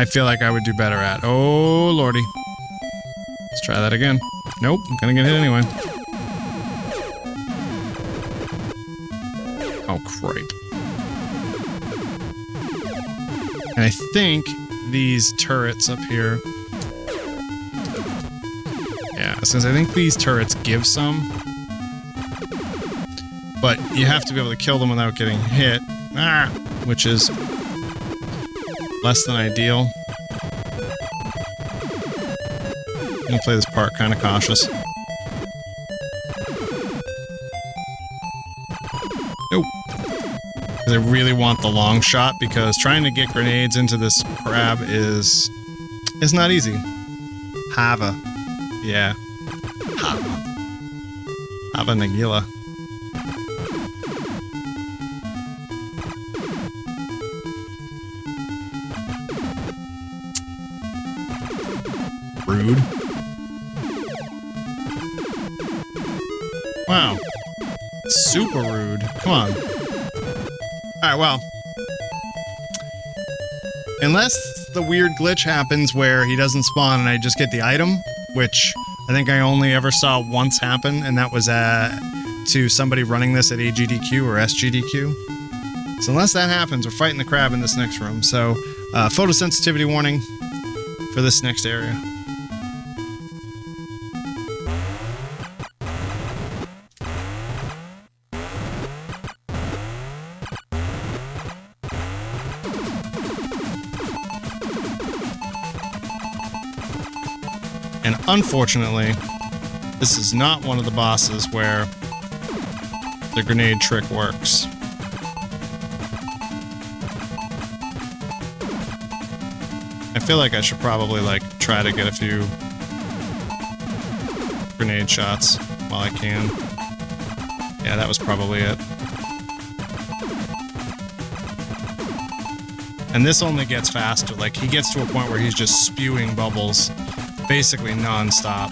Speaker 1: I feel like I would do better at. Oh lordy. Let's try that again. Nope, I'm gonna get hit anyway. Oh cripe. And I think these turrets up here. Yeah, since I think these turrets give some. But you have to be able to kill them without getting hit. Ah, which is less than ideal. I'm gonna play this part kind of cautious. Nope. Because I really want the long shot, because trying to get grenades into this crab is not easy. Hava. Yeah. Hava. Hava Nagila. Rude. Wow. Super rude. Come on. Alright, well. Unless the weird glitch happens where he doesn't spawn and I just get the item, which I think I only ever saw once happen, and that was to somebody running this at AGDQ or SGDQ. So unless that happens, we're fighting the crab in this next room. So, photosensitivity warning for this next area. And unfortunately, this is not one of the bosses where the grenade trick works. I feel like I should probably, try to get a few grenade shots while I can. Yeah, that was probably it. And this only gets faster. He gets to a point where he's just spewing bubbles basically non-stop.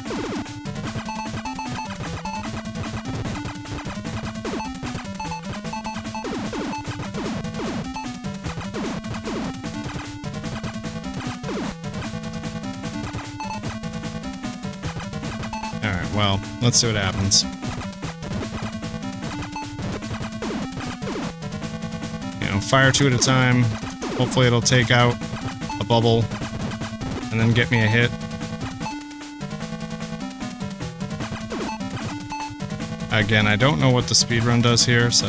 Speaker 1: Alright, well, let's see what happens. Fire two at a time. Hopefully it'll take out a bubble and then get me a hit. Again, I don't know what the speedrun does here, so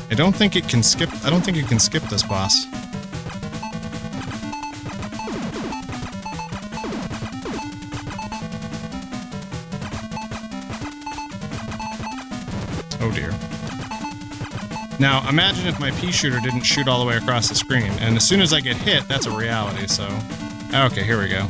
Speaker 1: I don't think it can skip this boss. Oh dear. Now, imagine if my pea shooter didn't shoot all the way across the screen, and as soon as I get hit, that's a reality, so... Okay, here we go.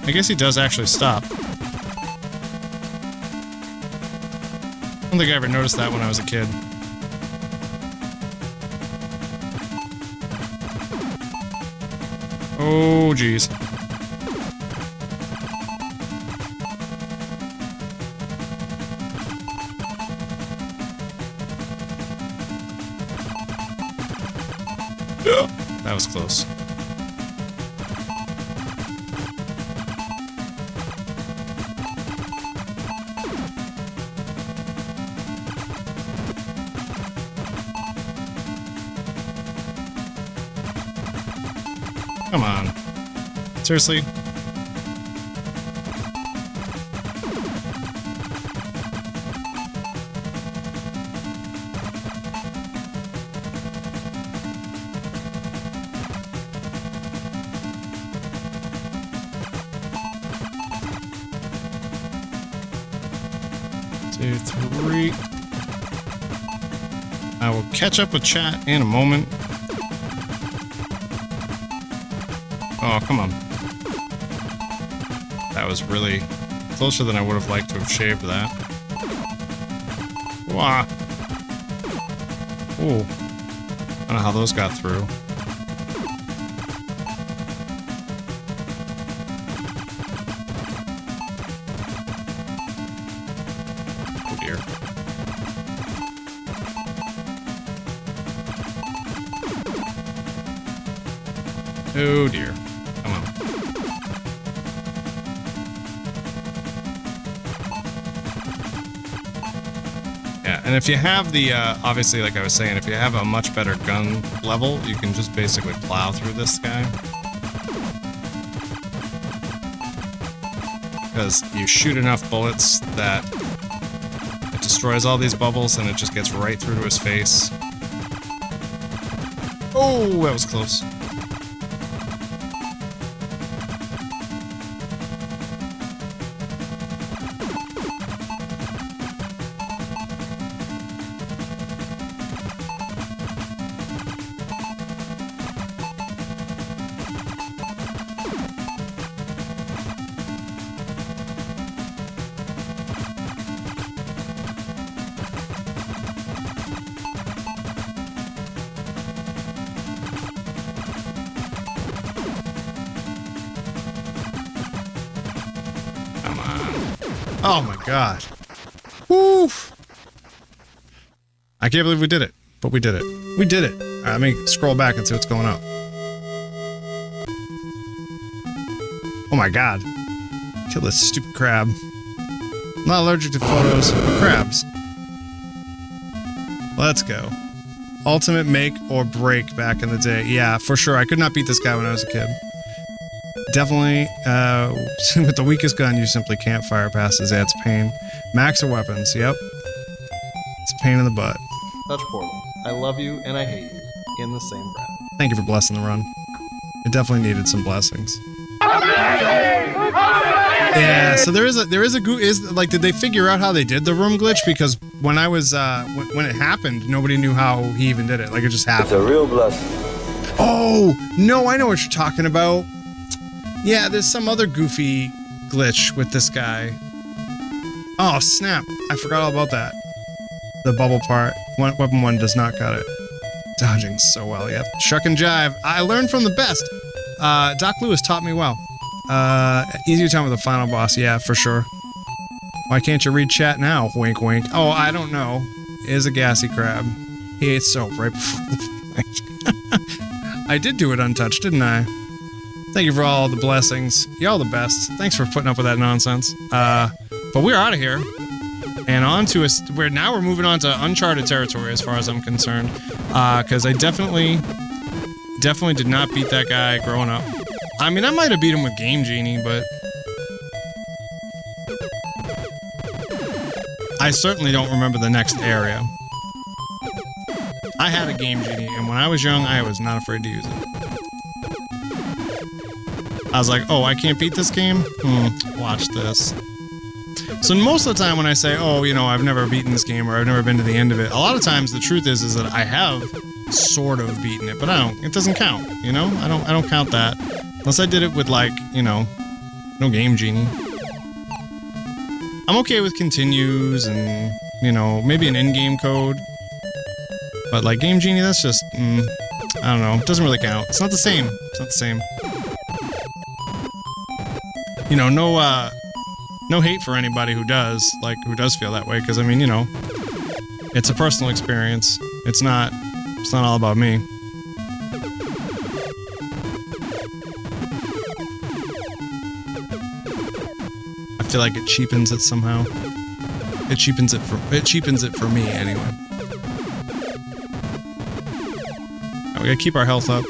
Speaker 1: I guess he does actually stop. I don't think I ever noticed that when I was a kid. Oh, geez. That was close. Come on. Seriously? Two, three. I will catch up with chat in a moment. Oh, come on. That was really closer than I would have liked to have shaved that. Wah. Ooh. I don't know how those got through. Oh dear. Oh dear. Come on. Yeah, and if you have the, obviously, like I was saying, if you have a much better gun level, you can just basically plow through this guy. Because you shoot enough bullets that it destroys all these bubbles and it just gets right through to his face. Oh, that was close. Oh my god. Woo! I can't believe we did it, but we did it. We did it. Let me scroll back and see what's going up. Oh my god. Kill this stupid crab. I'm not allergic to photos of crabs. Let's go. Ultimate make or break back in the day. Yeah, for sure. I could not beat this guy when I was a kid. Definitely, with the weakest gun, you simply can't fire past his adds pain. Max of weapons, yep. It's a pain in the butt.
Speaker 3: Touch Portal. I love you and I hate you in the same breath.
Speaker 1: Thank you for blessing the run. It definitely needed some blessings. Yeah, so there is a like, did they figure out how they did the room glitch? Because when I was when it happened, nobody knew how he even did it. Like, it just happened.
Speaker 2: It's a real blessing.
Speaker 1: Oh no, I know what you're talking about. Yeah, there's some other goofy glitch with this guy. Oh, snap. I forgot all about that. The bubble part. Weapon 1 does not cut it. Dodging so well, yep. Shuck and jive. I learned from the best. Doc Lewis taught me well. Easier time with the final boss, yeah, for sure. Why can't you read chat now? Wink, wink. Oh, I don't know. It is a gassy crab. He ate soap right before the fight. I did do it untouched, didn't I? Thank you for all the blessings. Y'all the best. Thanks for putting up with that nonsense. But we're out of here. And on to we're moving on to Uncharted Territory as far as I'm concerned. Because I definitely did not beat that guy growing up. I mean, I might have beat him with Game Genie, but I certainly don't remember the next area. I had a Game Genie, and when I was young, I was not afraid to use it. I was like, oh, I can't beat this game? Watch this. So most of the time when I say, oh, you know, I've never beaten this game or I've never been to the end of it, a lot of times the truth is that I have sort of beaten it, but it doesn't count, you know? I don't count that. Unless I did it with, like, you know, No Game Genie. I'm okay with continues and, you know, maybe an in-game code. But, like, Game Genie, that's just, I don't know. It doesn't really count. It's not the same. It's not the same. You know, no hate for anybody who does feel that way, because, I mean, you know, it's a personal experience. It's not all about me. I feel like it cheapens it somehow. It cheapens it for me anyway. Oh, we gotta keep our health up.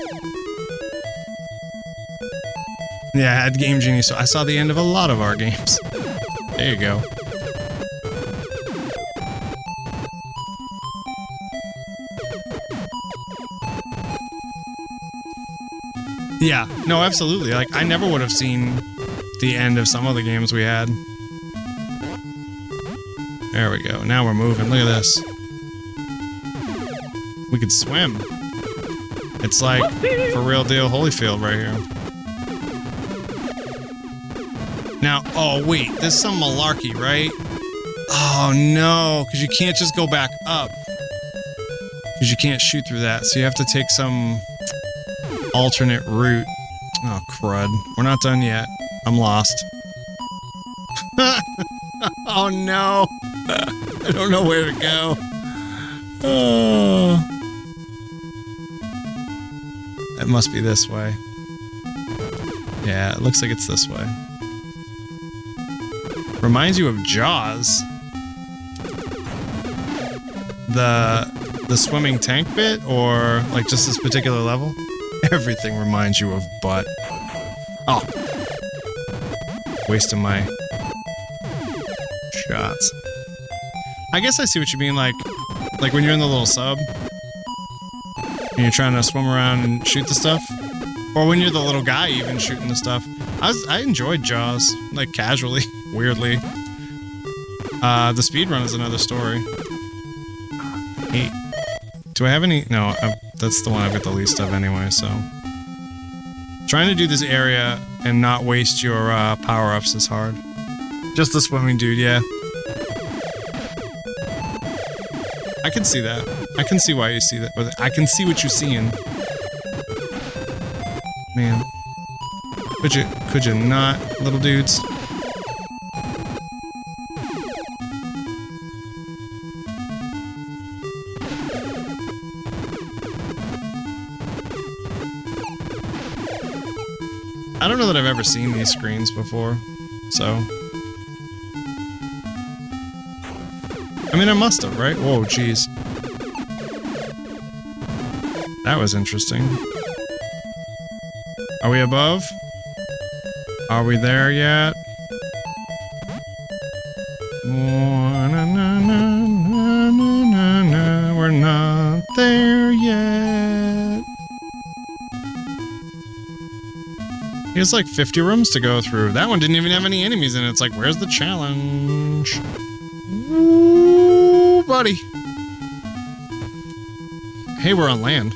Speaker 1: Yeah, I had Game Genie, so I saw the end of a lot of our games. There you go. Yeah, no, absolutely. Like, I never would have seen the end of some of the games we had. There we go. Now we're moving. Look at this. We could swim. It's like, for real deal, Holyfield right here. Now, oh wait, there's some malarkey, right? Oh no, because you can't just go back up. Because you can't shoot through that, so you have to take some alternate route. Oh, crud. We're not done yet. I'm lost. Oh no. I don't know where to go. Oh. It must be this way. Yeah, it looks like it's this way. Reminds you of Jaws. The swimming tank bit, or like just this particular level? Everything reminds you of butt. Oh. Wasting my shots. I guess I see what you mean, like when you're in the little sub and you're trying to swim around and shoot the stuff, or when you're the little guy even shooting the stuff. I enjoyed Jaws, like casually, weirdly. The speedrun is another story. Hey, do I have any? No, that's the one I've got the least of anyway, so. Trying to do this area and not waste your power-ups is hard. Just the swimming dude, yeah. I can see that. I can see why you see that. I can see what you're seeing. Man. Could you not, little dudes? I don't know that I've ever seen these screens before, so... I mean, I must have, right? Whoa, jeez. That was interesting. Are we above? Are we there yet? We're not there yet. He has like 50 rooms to go through. That one didn't even have any enemies in it. It's like, where's the challenge? Ooh, buddy. Hey, we're on land.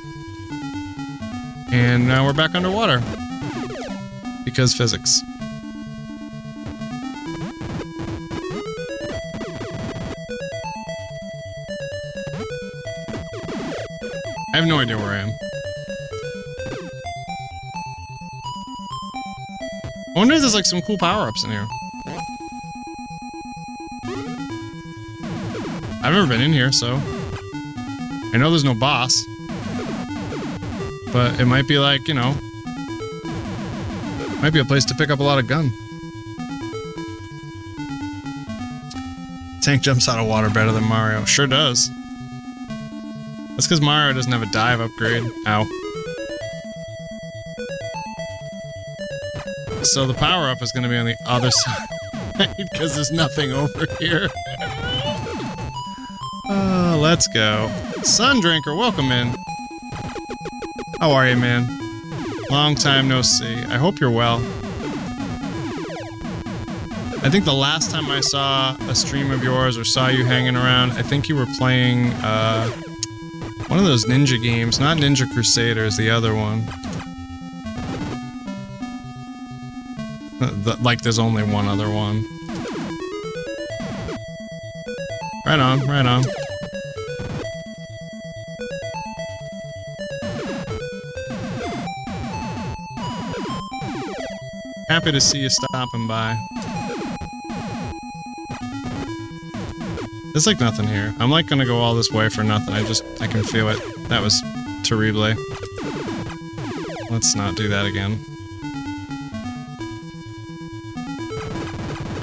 Speaker 1: And now we're back underwater. Because physics. I have no idea where I am. I wonder if there's like some cool power-ups in here. I've never been in here, so... I know there's no boss. But it might be like, you know... Might be a place to pick up a lot of gun. Tank jumps out of water better than Mario. Sure does. That's because Mario doesn't have a dive upgrade. Ow. So the power-up is going to be on the other side. Because there's nothing over here. Let's go. Sun Drinker, welcome in. How are you, man? Long time no see. I hope you're well. I think the last time I saw a stream of yours or saw you hanging around, I think you were playing one of those ninja games. Not Ninja Crusaders, the other one. Like there's only one other one. Right on, right on. Happy to see you stopping by. There's like nothing here. I'm like gonna go all this way for nothing. I can feel it. That was terrible. Let's not do that again.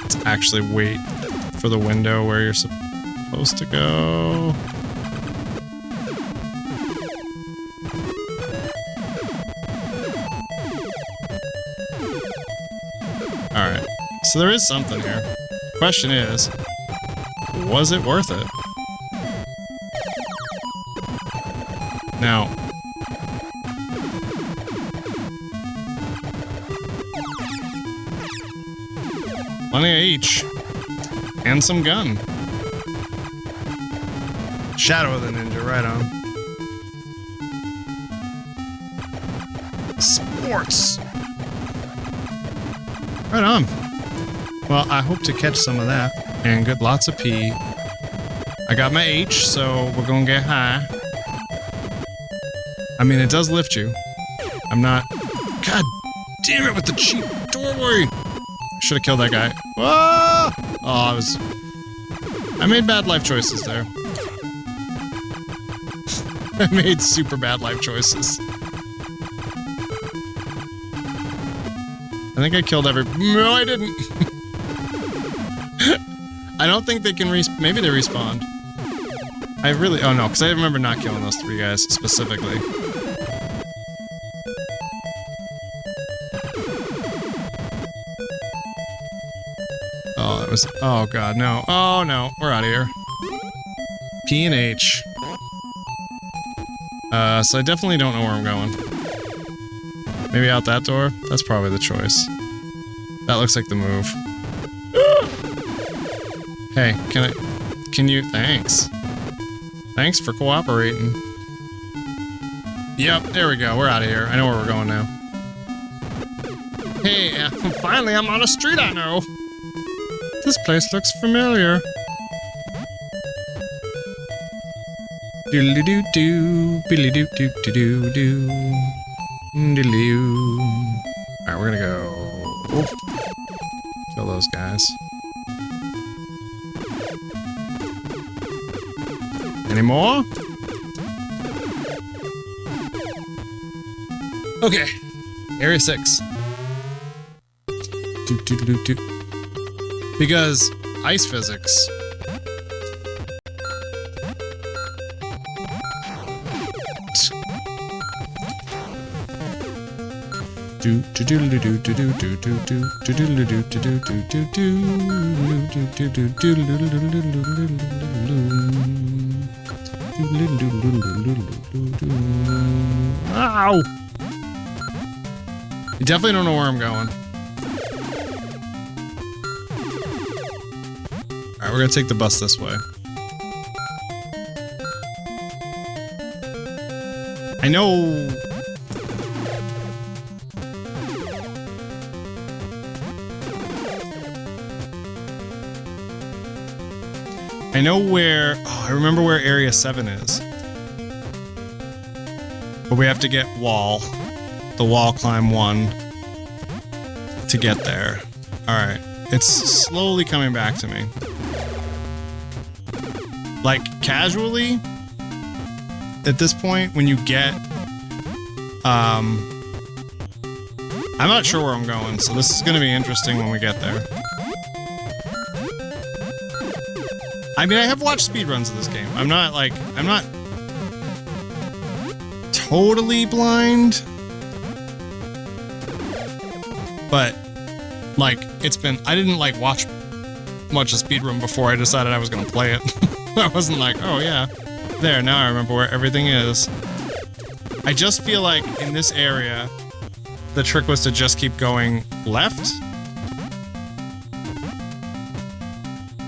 Speaker 1: Let's actually wait for the window where you're supposed to go. Alright. So there is something here. Question is, was it worth it? Now, plenty of H. And some gun. Shadow of the Ninja, right on. Sports! Right on. Well, I hope to catch some of that. And get lots of P. I got my H, so we're gonna get high. I mean, it does lift you. I'm not... God damn it with the cheap doorway! Should have killed that guy. Whoa! Oh, I made bad life choices there. I made super bad life choices. I think I killed No, I didn't. I don't think they can maybe they respawned. Oh no, because I remember not killing those 3 guys specifically. Oh, that was... Oh god, no. Oh no, we're out of here. P and H. So I definitely don't know where I'm going. Maybe out that door? That's probably the choice. That looks like the move. Hey, can you... Thanks. Thanks for cooperating. Yep, there we go. We're out of here. I know where we're going now. Hey, finally I'm on a street I know. This place looks familiar. Doodly-doo-doo, billy-doo-doo-doo-doo-doo. Diddly-doo. Alright, we're gonna go... Oh. Kill those guys. Any more? Okay. Area 6. Because ice physics. Ow! You definitely don't know where I'm going. Alright, we're gonna take the bus this way. I know... I know where... Oh, I remember where Area 7 is. But we have to get wall. The wall climb 1 to get there. Alright. It's slowly coming back to me. Like, casually, at this point, when you get... I'm not sure where I'm going, so this is going to be interesting when we get there. I mean, I have watched speedruns of this game. I'm not totally blind. But, like, I didn't, like, watch much of speedrun before I decided I was gonna play it. I wasn't like, oh yeah, there, now I remember where everything is. I just feel like in this area, the trick was to just keep going left.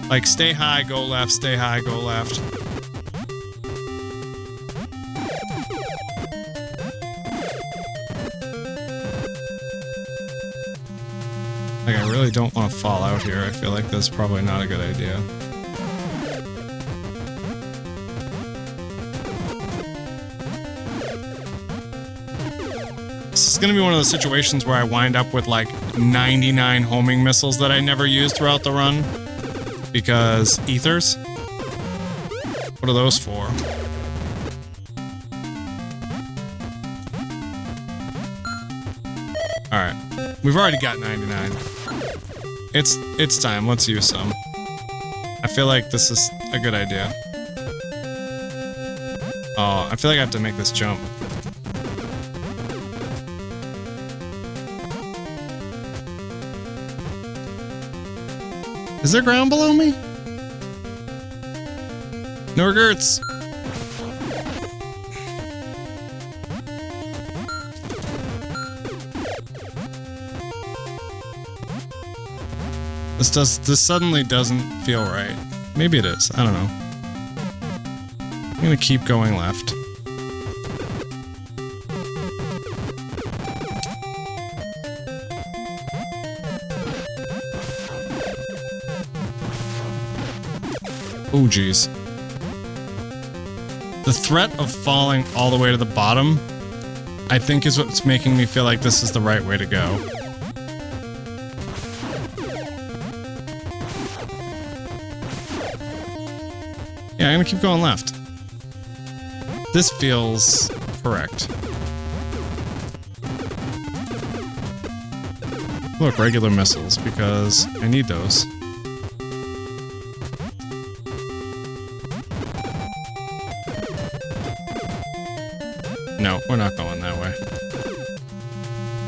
Speaker 1: Like, stay high, go left, stay high, go left. Like, I really don't want to fall out here. I feel like that's probably not a good idea. This is going to be one of those situations where I wind up with like 99 homing missiles that I never use throughout the run. Because ethers? What are those for? Alright. We've already got 99. It's time. Let's use some. I feel like this is a good idea. Oh, I feel like I have to make this jump. Is there ground below me? No regrets. This suddenly doesn't feel right. Maybe it is. I don't know. I'm gonna keep going left. Oh, geez. The threat of falling all the way to the bottom, I think, is what's making me feel like this is the right way to go. Yeah, I'm gonna keep going left. This feels correct. Look, regular missiles, because I need those. No, we're not going that way.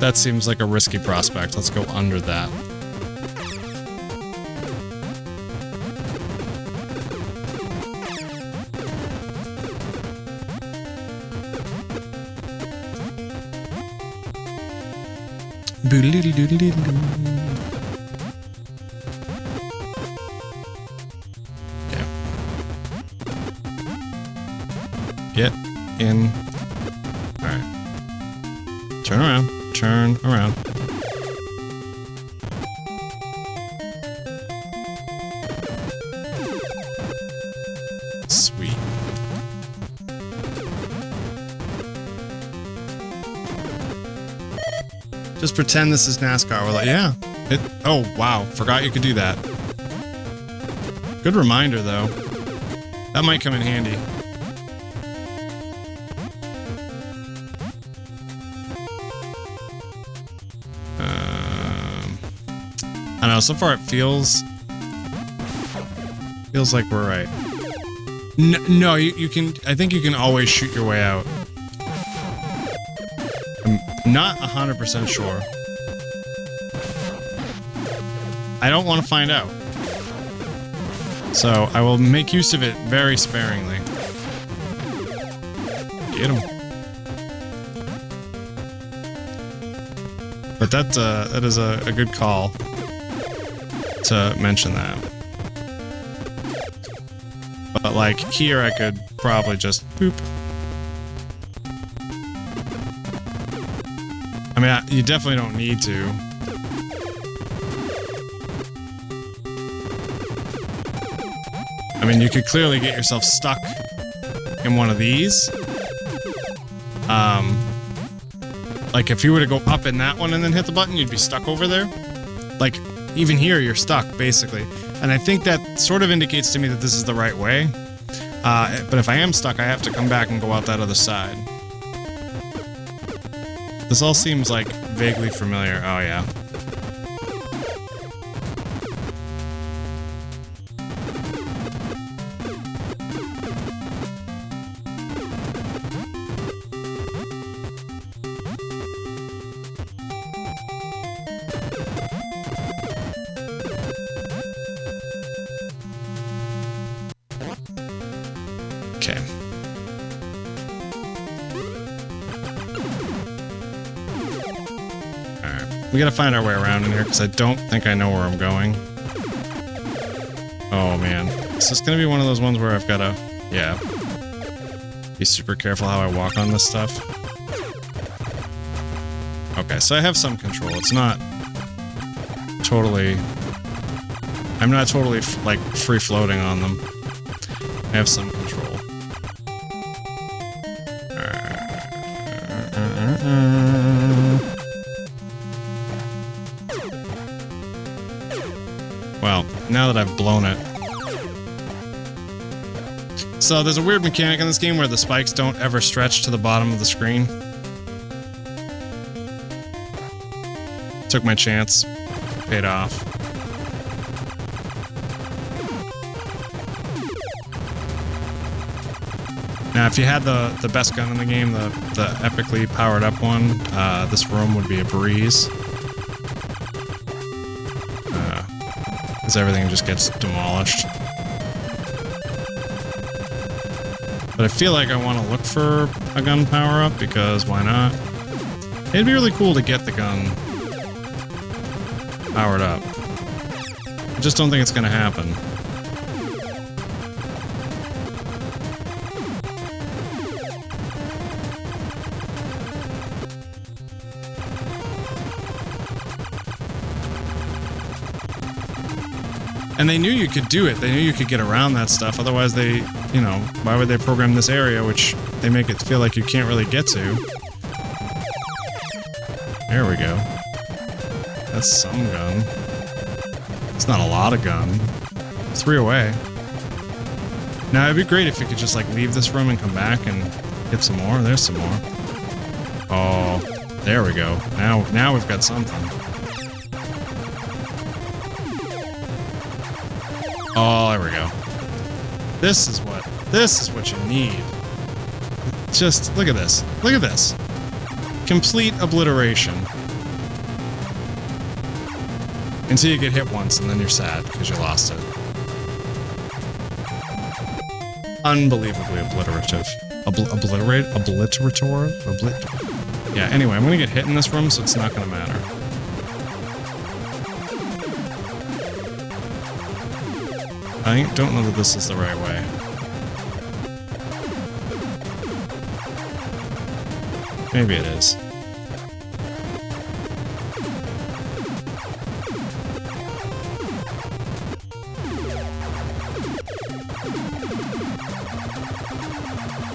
Speaker 1: That seems like a risky prospect. Let's go under that. Yeah. Get in. Alright. Turn around. Turn around. Sweet. Just pretend this is NASCAR. We're like, yeah. Oh, wow. Forgot you could do that. Good reminder, though. That might come in handy. I don't know. So far, it feels like we're right. No, you can. I think you can always shoot your way out. I'm not 100% sure. I don't want to find out. So I will make use of it very sparingly. Get him. But that is a good call to mention that. But like here I could probably just boop. I mean, you definitely don't need to. I mean, you could clearly get yourself stuck in one of these. Like if you were to go up in that one and then hit the button, you'd be stuck over there. Like even here, you're stuck basically. And I think that sort of indicates to me that this is the right way. But if I am stuck, I have to come back and go out that other side. This all seems like vaguely familiar. Oh yeah. Okay. Alright. We gotta find our way around in here because I don't think I know where I'm going. Oh man. This is gonna be one of those ones where I've gotta... Yeah. Be super careful how I walk on this stuff. Okay, so I have some control. It's not totally like free floating on them. I have some control. Well, now that I've blown it. So there's a weird mechanic in this game where the spikes don't ever stretch to the bottom of the screen. Took my chance. Paid off. Now, if you had the best gun in the game, the epically powered up one, this room would be a breeze. Because everything just gets demolished. But I feel like I want to look for a gun power-up, because why not? It'd be really cool to get the gun powered up. I just don't think it's going to happen. And they knew you could do it. They knew you could get around that stuff. Otherwise, they, you know, why would they program this area, which they make it feel like you can't really get to? There we go. That's some gun. It's not a lot of gun. 3 away. Now, it'd be great if you could just, like, leave this room and come back and get some more. There's some more. Oh, there we go. Now we've got something. Oh, there we go. This is what you need. Just look at this. Look at this. Complete obliteration. Until you get hit once and then you're sad because you lost it. Unbelievably obliterative. Obliterative? Yeah, anyway, I'm gonna get hit in this room, so it's not gonna matter. I don't know that this is the right way. Maybe it is.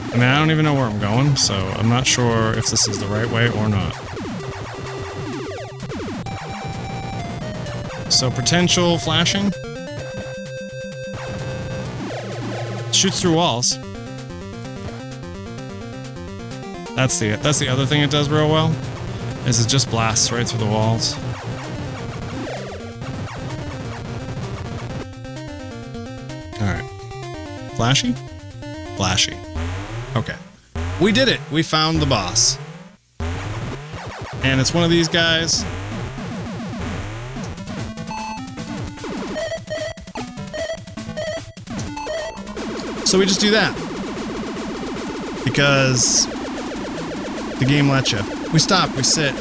Speaker 1: I mean, I don't even know where I'm going, so I'm not sure if this is the right way or not. So, potential flashing. Shoots through walls. That's the other thing it does real well, is it just blasts right through the walls. Alright. Flashy? Flashy. Okay. We did it! We found the boss. And it's one of these guys. So we just do that. Because the game lets you. We stop, we sit,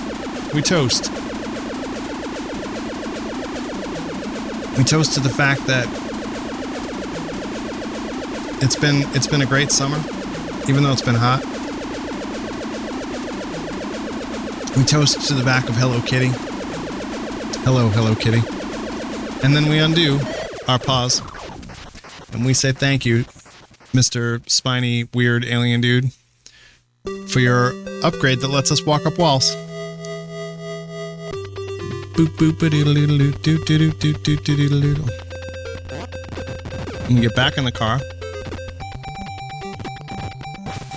Speaker 1: we toast. We toast to the fact that it's been a great summer, even though it's been hot. We toast to the back of Hello Kitty. Hello, Hello Kitty. And then we undo our pause. And we say thank you, Mr. Spiny, weird alien dude, for your upgrade that lets us walk up walls. Boop boop a doodle doodle doo doo doo doo doo doo doo doodle. And we get back in the car.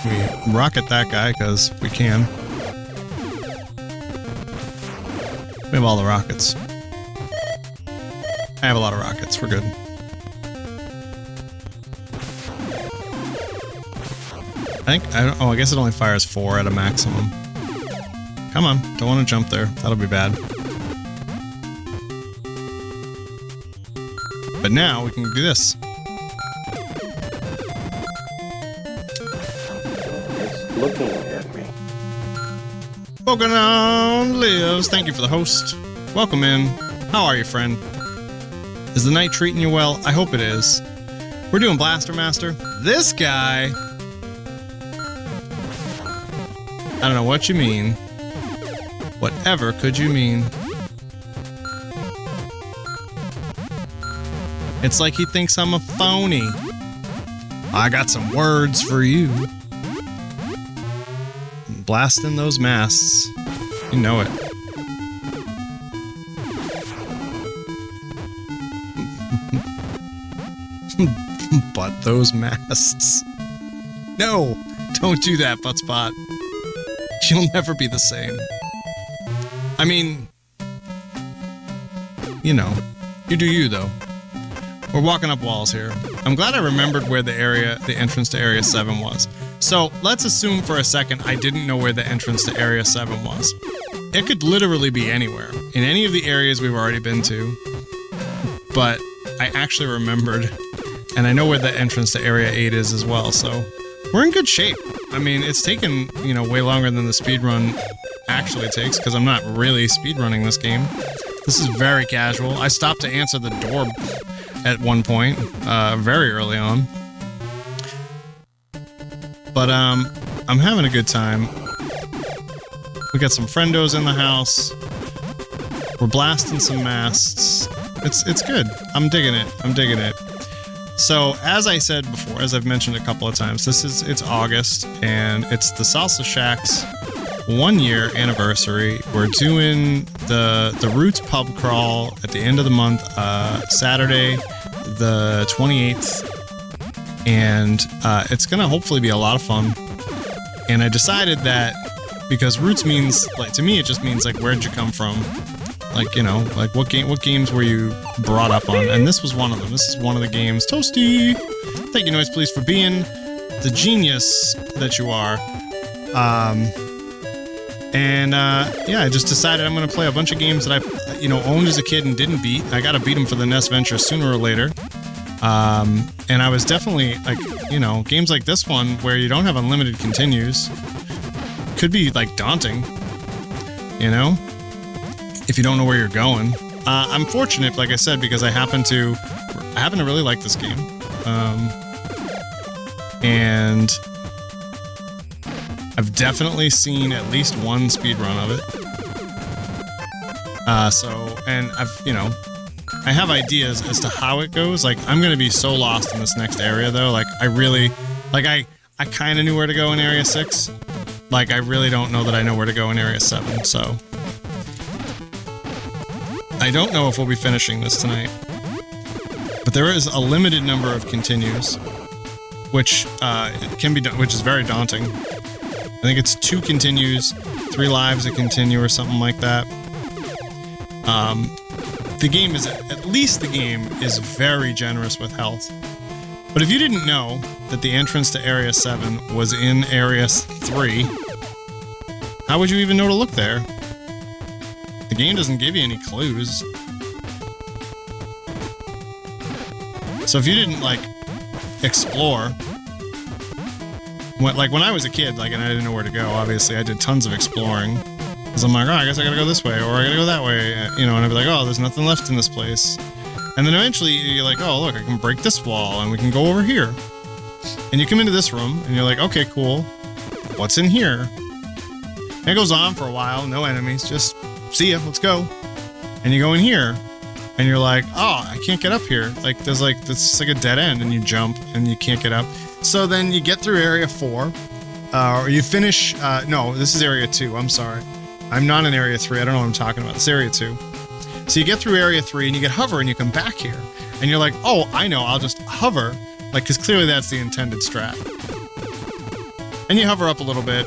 Speaker 1: We rocket that guy because we can. We have all the rockets. I have a lot of rockets. We're good. I guess it only fires 4 at a maximum. Come on, don't want to jump there. That'll be bad. But now we can do this.
Speaker 2: It's looking at me.
Speaker 1: Pokemon lives. Thank you for the host. Welcome in. How are you, friend? Is the night treating you well? I hope it is. We're doing Blaster Master. This guy... I don't know what you mean. Whatever could you mean? It's like he thinks I'm a phony. I got some words for you. Blasting those masts. You know it. But those masts. No! Don't do that, Buttspot. You'll never be the same. I mean, you know, you do you, though. We're walking up walls here. I'm glad I remembered where the entrance to Area 7 was. So, let's assume for a second I didn't know where the entrance to Area 7 was. It could literally be anywhere, in any of the areas we've already been to. But I actually remembered, and I know where the entrance to Area 8 is as well, so we're in good shape. I mean, it's taken, you know, way longer than the speedrun actually takes, because I'm not really speedrunning this game. This is very casual. I stopped to answer the door at one point, very early on. But, I'm having a good time. We got some friendos in the house. We're blasting some masts. It's good. I'm digging it. So, as I said before, as I've mentioned a couple of times, it's August, and it's the Salsa Shack's 1-year anniversary. We're doing the Roots pub crawl at the end of the month, Saturday, the 28th, and it's gonna hopefully be a lot of fun. And I decided that because Roots means, like, to me, it just means, like, where'd you come from? Like, you know, like, what games were you brought up on? And this was one of them. This is one of the games. Toasty! Thank you, Noise Police, for being the genius that you are. Yeah, I just decided I'm going to play a bunch of games that I, you know, owned as a kid and didn't beat. I got to beat them for the NESVenture sooner or later. And I was definitely, like, you know, games like this one where you don't have unlimited continues could be, like, daunting, you know, if you don't know where you're going. I'm fortunate, like I said, because I happen to really like this game. And I've definitely seen at least one speedrun of it. And I've, you know, I have ideas as to how it goes. Like, I'm going to be so lost in this next area, though. Like, I really, like, I kind of knew where to go in Area 6. Like, I really don't know that I know where to go in Area 7, so I don't know if we'll be finishing this tonight. But there is a limited number of continues, which can be done, which is very daunting. I think it's 2 continues, 3 lives a continue, or something like that. The game is, at least the game is very generous with health. But if you didn't know that the entrance to Area 7 was in Area 3, how would you even know to look there? The game doesn't give you any clues. So if you didn't, like, explore, when I was a kid, like, and I didn't know where to go, obviously, I did tons of exploring. Because I'm like, oh, I guess I gotta go this way, or I gotta go that way, you know, and I'd be like, oh, there's nothing left in this place. And then eventually you're like, oh, look, I can break this wall, and we can go over here. And you come into this room, and you're like, okay, cool. What's in here? And it goes on for a while, no enemies, just see ya, let's go. And you go in here, and you're like, oh, I can't get up here. Like, there's like, it's like a dead end, and you jump, and you can't get up. So then you get through Area 4, or you finish, no, this is Area 2, I'm sorry. I'm not in Area 3, I don't know what I'm talking about, it's Area 2. So you get through Area 3, and you get hover, and you come back here. And you're like, oh, I know, I'll just hover, like, because clearly that's the intended strat. And you hover up a little bit,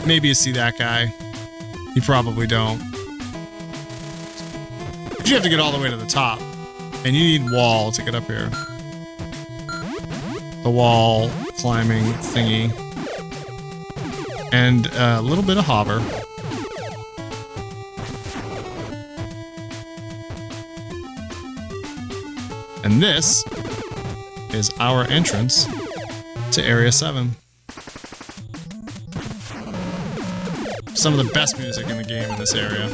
Speaker 1: maybe you see that guy, you probably don't. But you have to get all the way to the top, and you need wall to get up here. The wall climbing thingy. And a little bit of hover. And this is our entrance to Area 7. Some of the best music in the game in this area.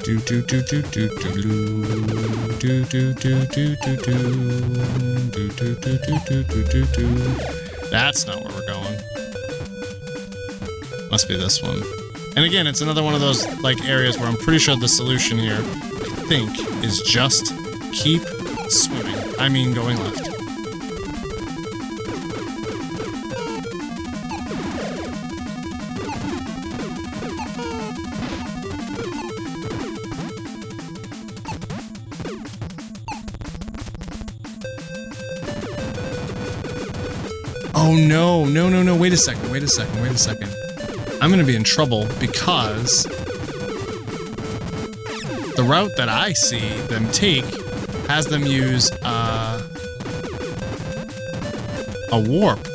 Speaker 1: Do do do do do do do do do do do do do do do do do do. That's not where we're going. Must be this one. And again, it's another one of those like areas where I'm pretty sure the solution here, I think, is just keep swimming. I mean going left. Oh no, no, wait a second. I'm gonna be in trouble because the route that I see them take has them use a warp.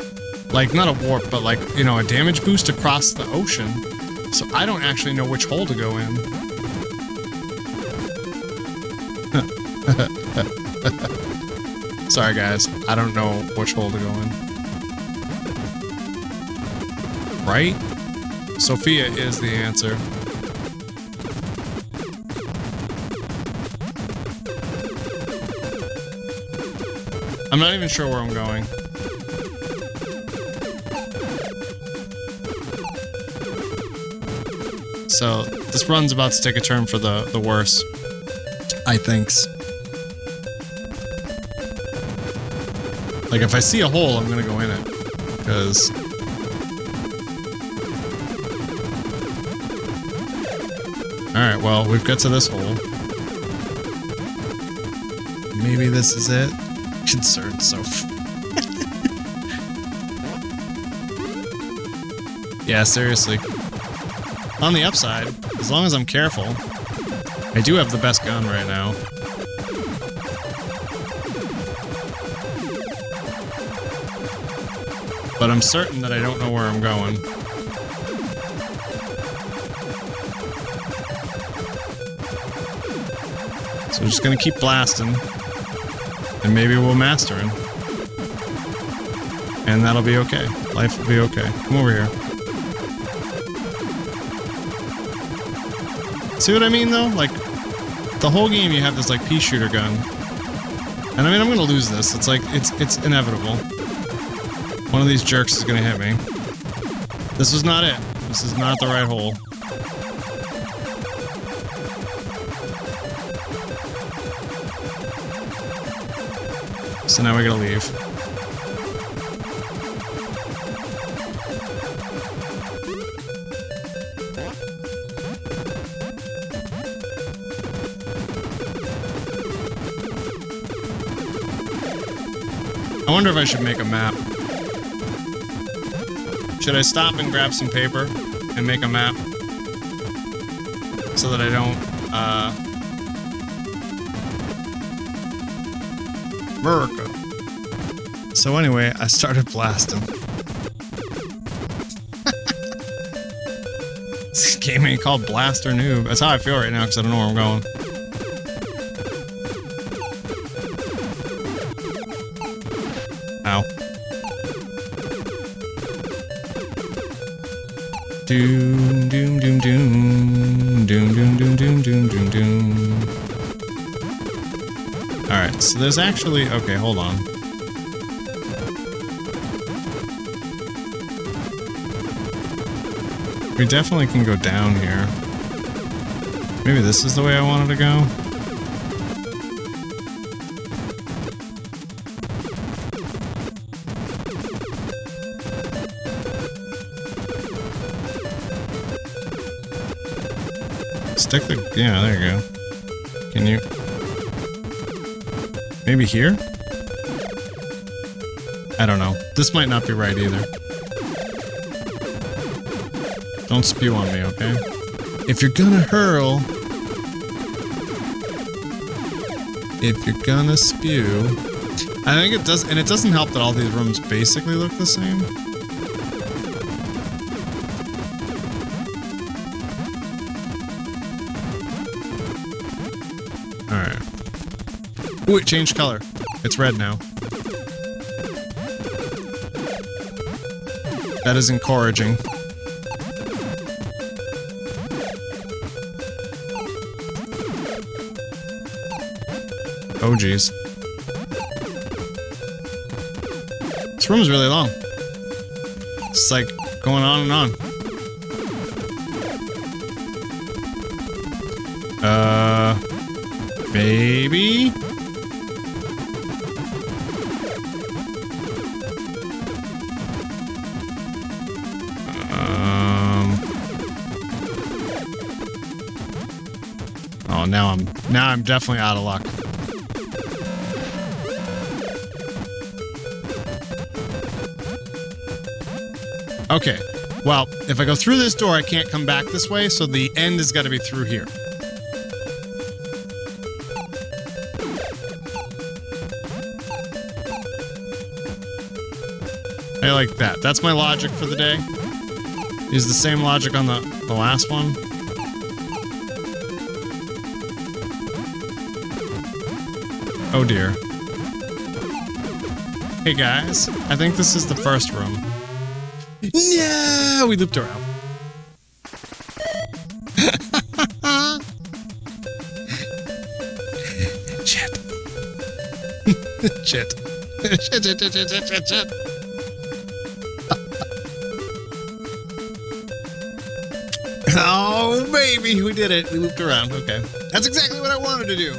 Speaker 1: Like, not a warp, but like, you know, a damage boost across the ocean. So I don't actually know which hole to go in. Sorry guys, I don't know which hole to go in. Right? Sophia is the answer. I'm not even sure where I'm going. So, this run's about to take a turn for the worse. I thinks. Like, if I see a hole, I'm gonna go in it. Because... Alright, well, we've got to this hole. Maybe this is it? Concerned, so... Yeah, seriously. On the upside, as long as I'm careful, I do have the best gun right now. But I'm certain that I don't know where I'm going. So I'm just gonna keep blasting. And maybe we'll master him. And that'll be okay. Life will be okay. Come over here. See what I mean, though? Like, the whole game you have this, like, pea shooter gun. And I mean, I'm gonna lose this. It's like, it's inevitable. One of these jerks is gonna hit me. This was not it. This is not the right hole. So now we gotta leave. I wonder if I should make a map. Should I stop and grab some paper and make a map? So that I don't, America. So anyway, I started blasting. This game ain't called Blast or Noob. That's how I feel right now because I don't know where I'm going. Ow. Doom, doom, doom, doom. Doom, doom, doom, doom, doom, doom, doom. Alright, so there's actually... Okay, hold on. We definitely can go down here. Maybe this is the way I wanted to go? Stick the... Yeah, there you go. Can you... Maybe here? I don't know. This might not be right either. Don't spew on me, okay? If you're gonna hurl... If you're gonna spew... I think it does... And it doesn't help that all these rooms basically look the same. Alright. Ooh, it changed color. It's red now. That is encouraging. Oh, geez. This room is really long. It's like going on and on. Maybe? Oh, now I'm definitely out of luck. Okay, well, if I go through this door, I can't come back this way, so the end has got to be through here. I like that. That's my logic for the day. Use the same logic on the last one. Oh dear. Hey guys, I think this is the first room. Yeah, we looped around. Shit. Shit. Shit. Oh, baby, we did it. We looped around. Okay. That's exactly what I wanted to do.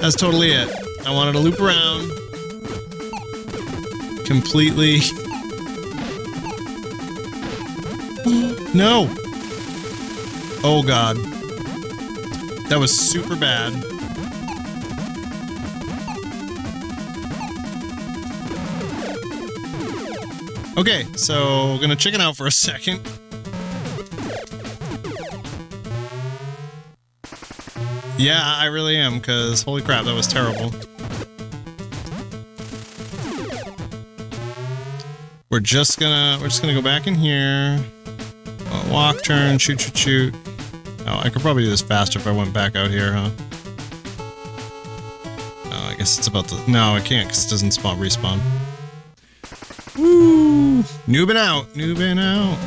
Speaker 1: That's totally it. I wanted to loop around. Completely. No! Oh, God. That was super bad. Okay, so gonna chicken out for a second. Yeah, I really am, because holy crap, that was terrible. We're just gonna go back in here. Walk, turn, shoot, shoot, shoot. Oh, I could probably do this faster if I went back out here, huh? Oh, I guess it's about the... No, I can't, because it doesn't respawn. Woo! Noobin' out, noobin' out.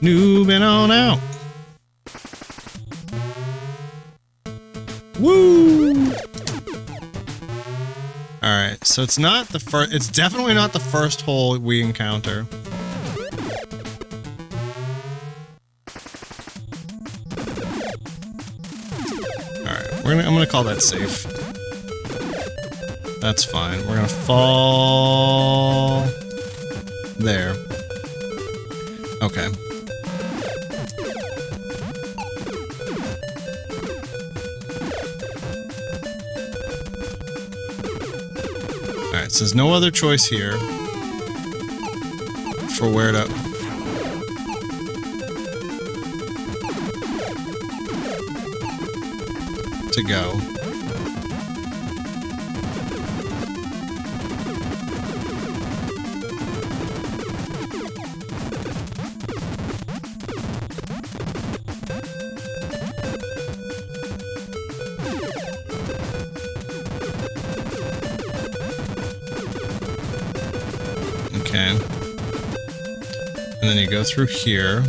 Speaker 1: Noobin' on out. Woo! Alright, so it's not the first... It's definitely not the first hole we encounter. Alright, I'm gonna call that safe. That's fine. We're gonna fall... there. Okay. Alright, so there's no other choice here for where to... go. Okay. And then you go through here.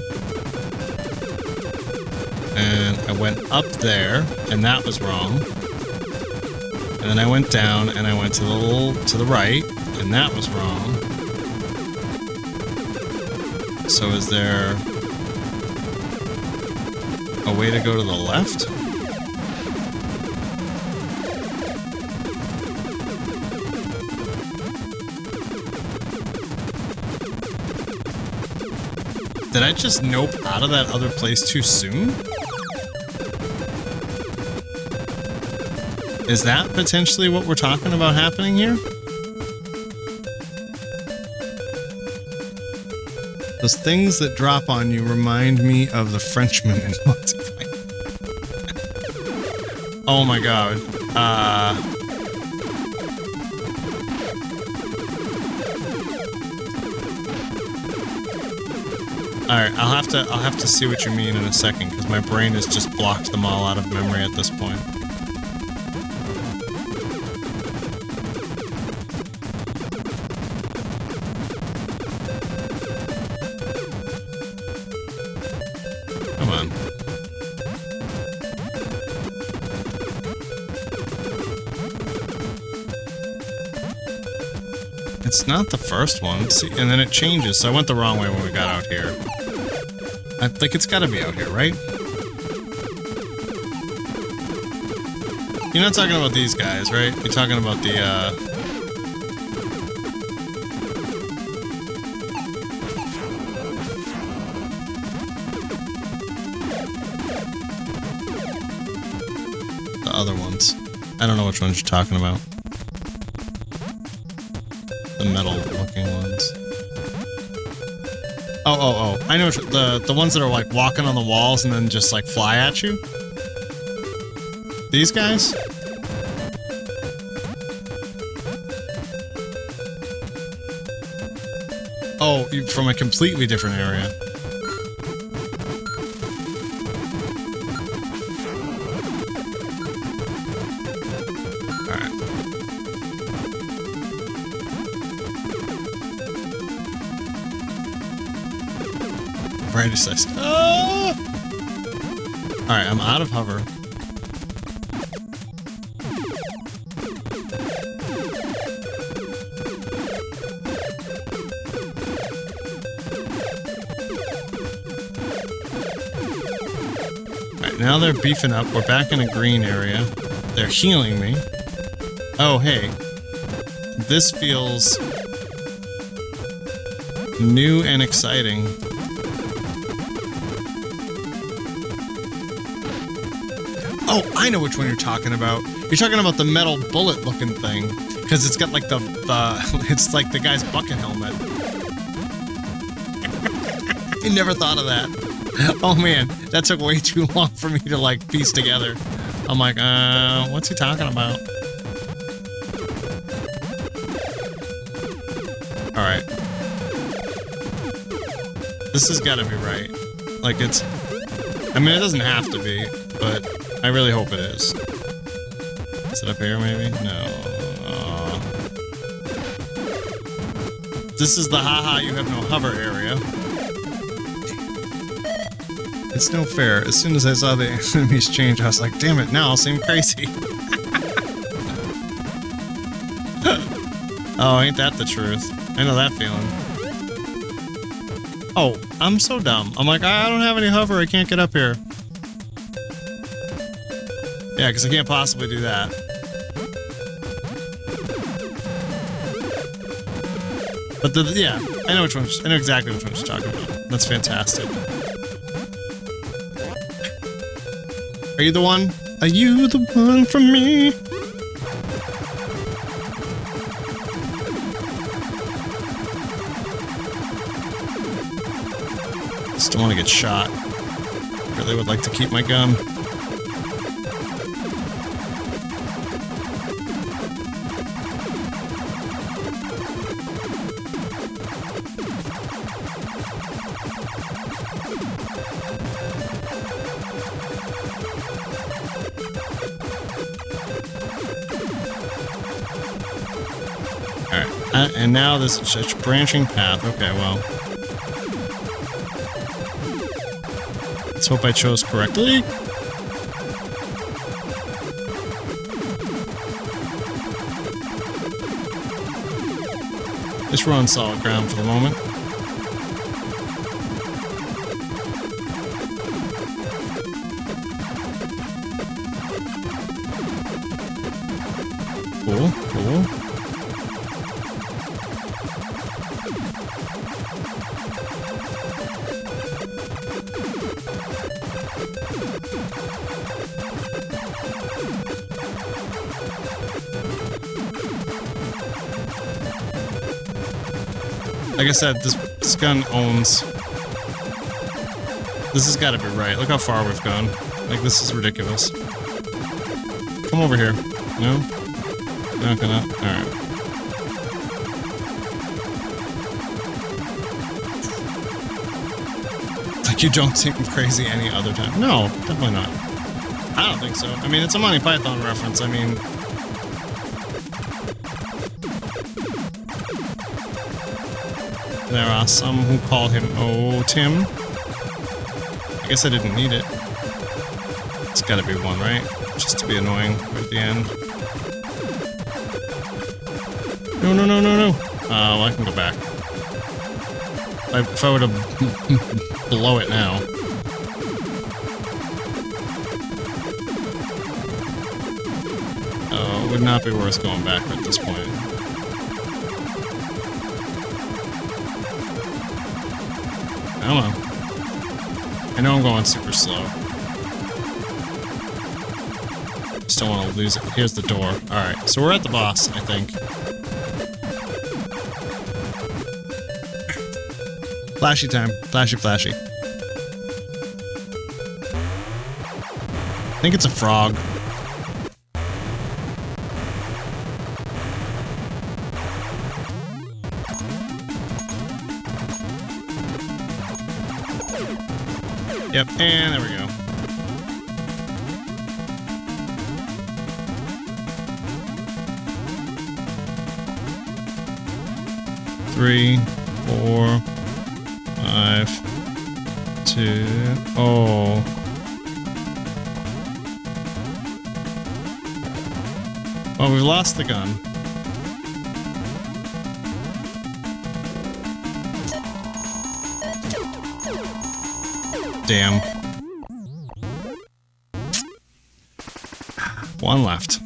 Speaker 1: And I went up there, and that was wrong. And then I went down, and I went to the right, and that was wrong. So is there a way to go to the left? Did I just nope out of that other place too soon? Is that potentially what we're talking about happening here? Those things that drop on you remind me of the Frenchman in Monty Python. Oh my god. Alright, I'll have to see what you mean in a second, because my brain has just blocked them all out of memory at this point. Come on. It's not the first one. See, and then it changes, so I went the wrong way when we got out here. I think it's gotta be out here, right? You're not talking about these guys, right? You're talking about the, the other ones. I don't know which ones you're talking about. The metal-looking ones. Oh. I know the ones that are like walking on the walls and then just like fly at you. These guys? Oh, from a completely different area. Alright. Right assist. Ah! Alright, I'm out of hover. Now they're beefing up. We're back in a green area. They're healing me. Oh, hey. This feels new and exciting. Oh, I know which one you're talking about. You're talking about the metal bullet looking thing. Because it's got like the it's like the guy's bucket helmet. I never thought of that. Oh man, that took way too long for me to like piece together. I'm like, what's he talking about? Alright. This has gotta be right. Like it's... I mean, it doesn't have to be, but I really hope it is. Is it up here maybe? No. This is the haha you have no hover area. It's no fair. As soon as I saw the enemies change, I was like, damn it, now I'll seem crazy. Oh, ain't that the truth? I know that feeling. Oh, I'm so dumb. I'm like, I don't have any hover, I can't get up here. Yeah, because I can't possibly do that. But yeah, I know which one. I know exactly which one you're talking about. That's fantastic. Are you the one? Are you the one for me? Just don't want to get shot. Really would like to keep my gun. And now this is such branching path. Okay, well. Let's hope I chose correctly. At least we're on solid ground for the moment. Cool, cool. Like I said, this gun owns... This has got to be right. Look how far we've gone. Like, this is ridiculous. Come over here. No? Not gonna... Alright. Like, you don't seem crazy any other time. No, definitely not. I don't think so. I mean, it's a Monty Python reference. I mean... There are some who call him Tim. I guess I didn't need it. It's gotta be one, right? Just to be annoying at the end. No, no, no, no, no. Well, I can go back. If I were to blow it now. it would not be worth going back at this point. I don't know. I know I'm going super slow. Just don't want to lose it. Here's the door. Alright, so we're at the boss, I think. Flashy time. Flashy, flashy. I think it's a frog. Yep, and there we go. Three, 4, 5, 2. Oh. Oh, we've lost the gun. Damn. One left.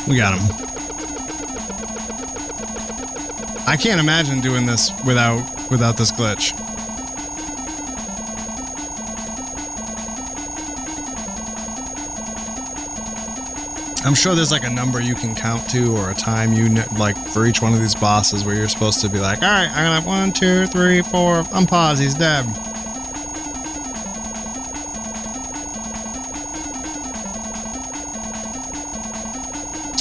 Speaker 1: We got him. I can't imagine doing this without this glitch. I'm sure there's like a number you can count to or a time like for each one of these bosses where you're supposed to be like, all right, I'm gonna have 1, 2, 3, 4. Unpause. He's dead.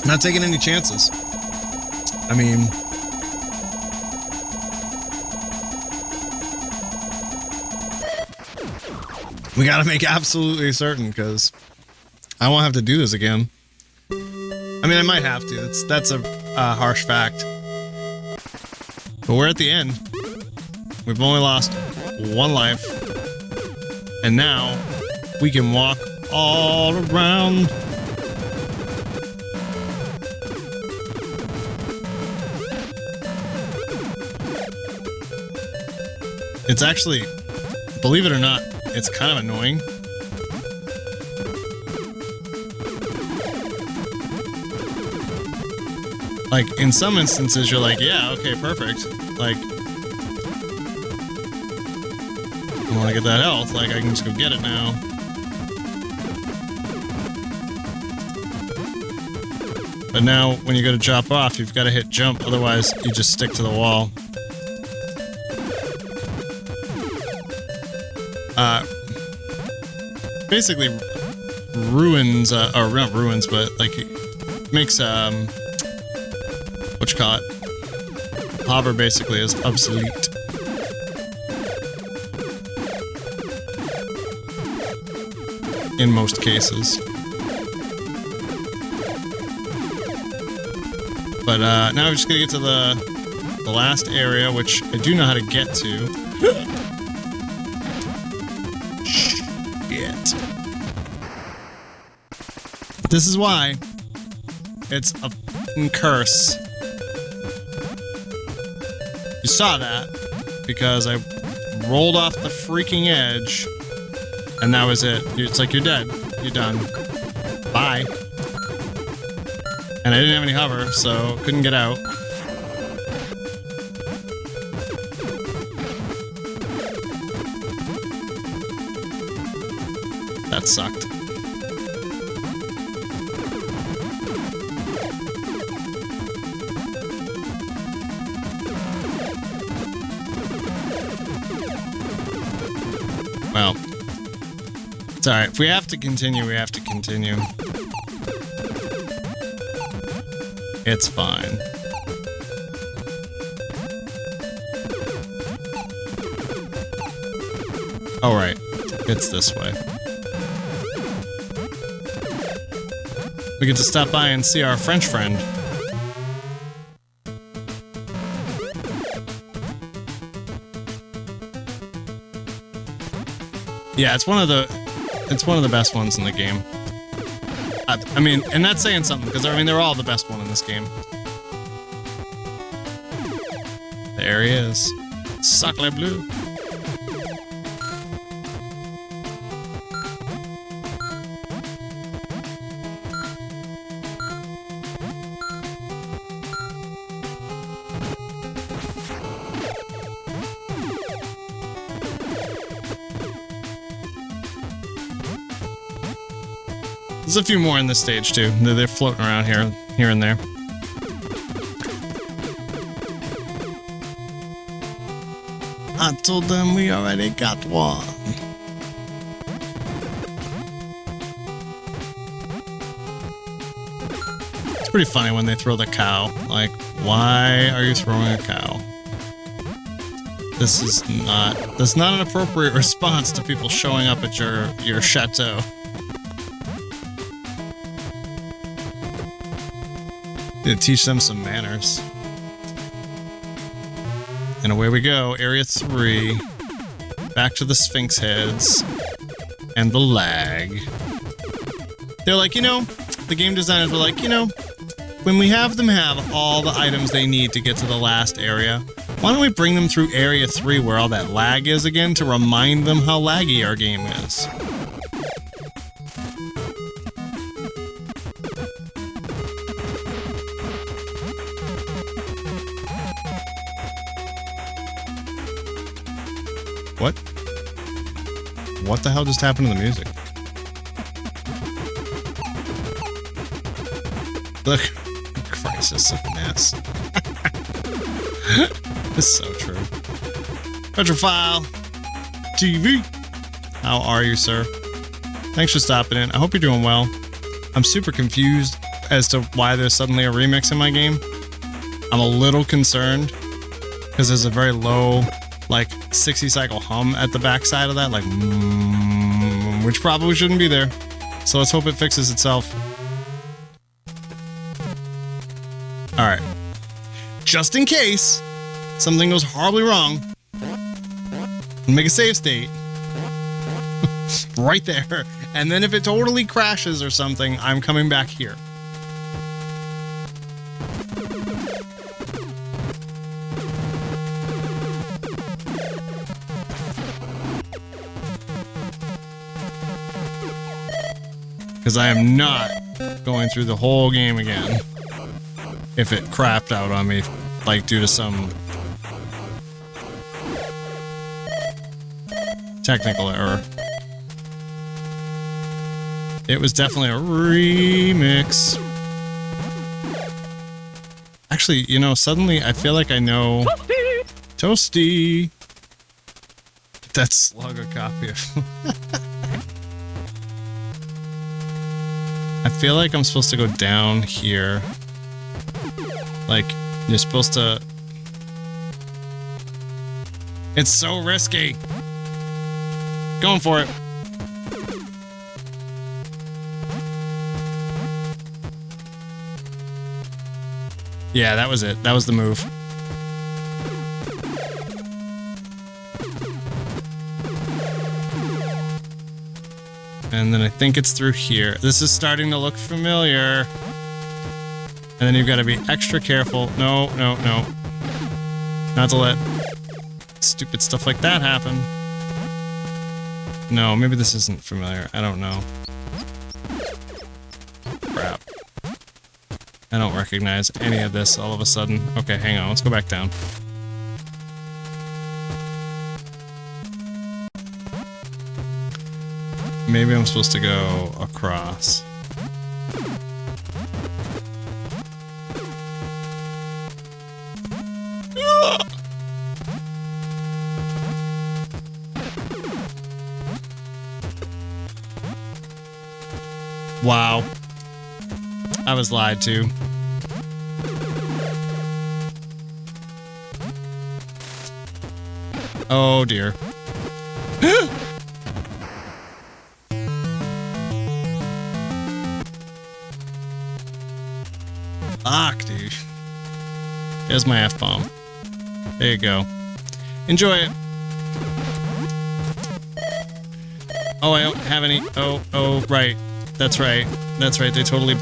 Speaker 1: Not taking any chances. I mean, we gotta make absolutely certain because I won't have to do this again. I mean, I might have to. That's a harsh fact. But we're at the end. We've only lost 1 life, and now we can walk all around. It's actually, believe it or not, it's kind of annoying. Like, in some instances, you're like, yeah, okay, perfect. Like, I want to get that health, like, I can just go get it now. But now, when you go to drop off, you've got to hit jump, otherwise you just stick to the wall. Basically ruins, or not ruins, but like makes what you call it, hover basically is obsolete. In most cases. But now we're just gonna get to the last area, which I do know how to get to. This is why it's a f***ing curse. You saw that because I rolled off the freaking edge and that was it. It's like, you're dead. You're done. Bye. And I didn't have any hover, so couldn't get out. That sucked. Well, it's alright. If we have to continue, we have to continue. It's fine. Alright, it's this way. We get to stop by and see our French friend. Yeah, it's one of the best ones in the game. I mean, and that's saying something, because I mean, they're all the best one in this game. There he is. Sacre bleu. There's a few more in this stage too. They're floating around here and there. I told them we already got one. It's pretty funny when they throw the cow. Like, why are you throwing a cow? That's not an appropriate response to people showing up at your chateau. To teach them some manners. And away we go, Area 3. Back to the Sphinx heads. And the lag. They're like, the game designers were like, when we have them have all the items they need to get to the last area, why don't we bring them through Area 3 where all that lag is again to remind them how laggy our game is. What the hell just happened to the music? Look, crisis of mess. It's so true. Petrophile TV. How are you, sir? Thanks for stopping in. I hope you're doing well. I'm super confused as to why there's suddenly a remix in my game. I'm a little concerned because there's a very low, like 60 cycle hum at the backside of that, like which probably shouldn't be there. So let's hope it fixes itself. All right, just in case something goes horribly wrong, make a save state right there, and then if it totally crashes or something, I'm coming back here. Because I am not going through the whole game again if it crapped out on me, like due to some technical error. It was definitely a remix. Actually, suddenly I feel like I know... Toasty! That's Slug a copy of... I feel like I'm supposed to go down here. Like, you're supposed to... It's so risky! Going for it. Yeah, that was it. That was the move. And then I think it's through here. This is starting to look familiar. And then you've got to be extra careful. No. Not to let stupid stuff like that happen. No, maybe this isn't familiar. I don't know. Crap. I don't recognize any of this all of a sudden. Okay, hang on. Let's go back down. Maybe I'm supposed to go across. Wow. I was lied to. Oh dear. Fuck, dude. There's my F-bomb. There you go. Enjoy it. Oh, I don't have any. Oh, right. That's right. That's right. They totally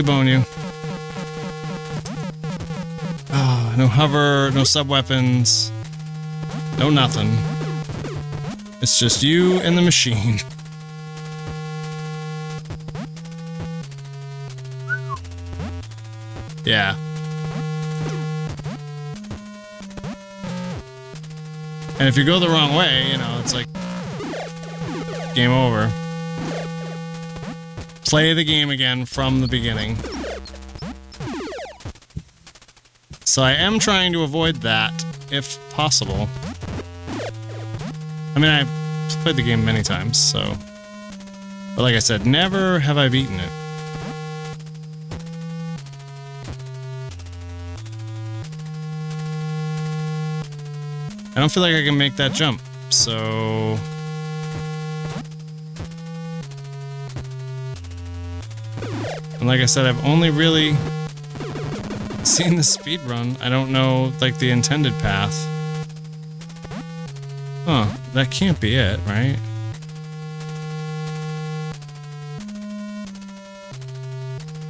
Speaker 1: bone you. Oh, no hover, no sub-weapons, no nothing. It's just you and the machine. Yeah. And if you go the wrong way, you know, it's like game over. Play the game again from the beginning. So I am trying to avoid that, if possible. I mean, I've played the game many times, so... But like I said, never have I beaten it. I don't feel like I can make that jump, so... And like I said, I've only really seen the speed run. I don't know, like, the intended path. Huh, that can't be it, right?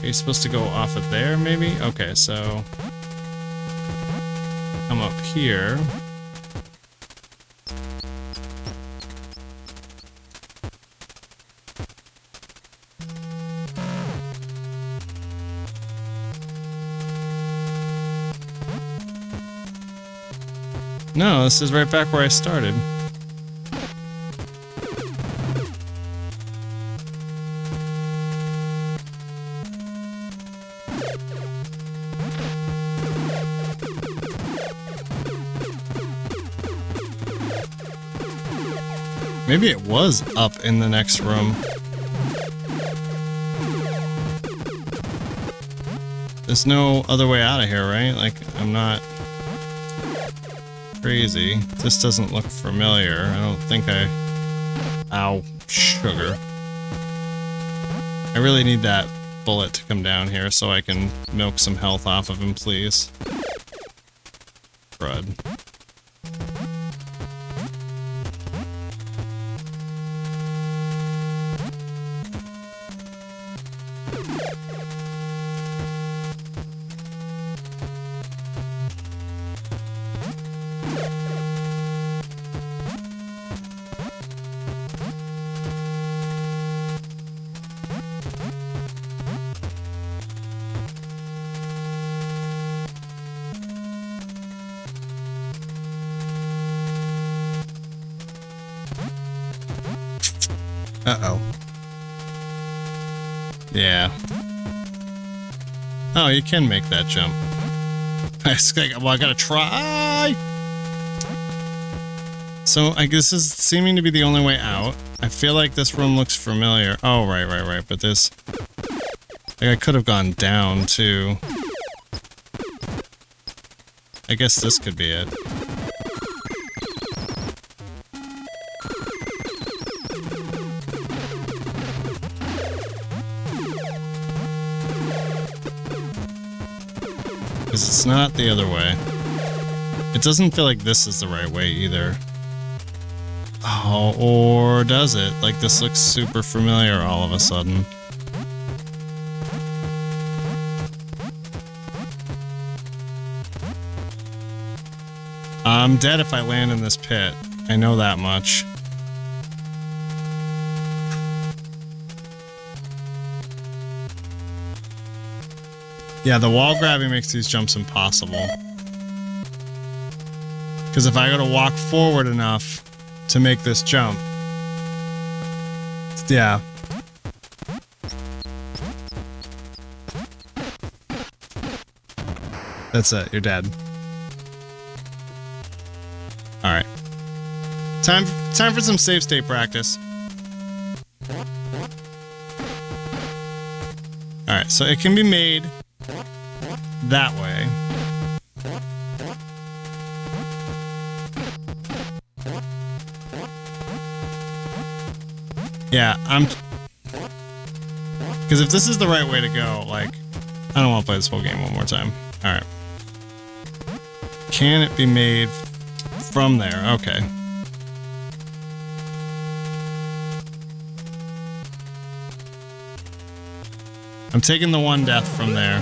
Speaker 1: Are you supposed to go off of there, maybe? Okay, so... Come up here. No, this is right back where I started. Maybe it was up in the next room. There's no other way out of here, right? Like, I'm not... crazy. This doesn't look familiar. I don't think I... Ow. Sugar. I really need that bullet to come down here so I can milk some health off of him, please. Crud. Uh-oh. Yeah. Oh, you can make that jump. Well, I gotta try! So, I guess this is seeming to be the only way out. I feel like this room looks familiar. Oh, right. But this... Like, I could have gone down, too. I guess this could be it. Because it's not the other way. It doesn't feel like this is the right way either. Oh, or does it? Like, this looks super familiar all of a sudden. I'm dead if I land in this pit. I know that much. Yeah, the wall grabbing makes these jumps impossible. Because if I go to walk forward enough to make this jump... Yeah. That's it, you're dead. Alright. Time for some save state practice. Alright, so it can be made that way. Yeah, because if this is the right way to go, like, I don't want to play this whole game one more time. Alright. Can it be made from there? Okay. I'm taking the one death from there.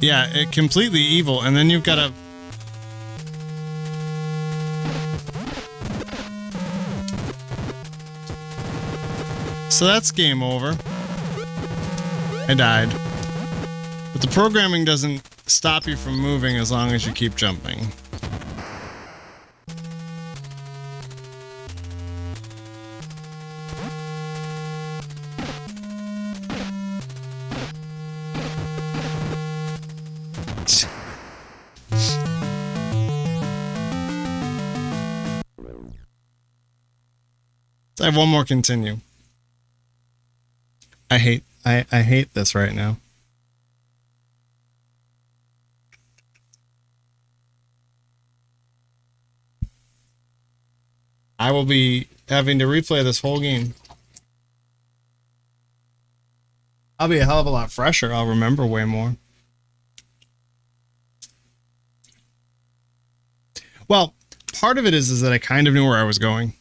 Speaker 1: Yeah, it completely evil, and then you've got to... So that's game over. I died. But the programming doesn't stop you from moving as long as you keep jumping. I have one more continue. I hate this right now. I will be having to replay this whole game. I'll be a hell of a lot fresher. I'll remember way more. Well, part of it is that I kind of knew where I was going.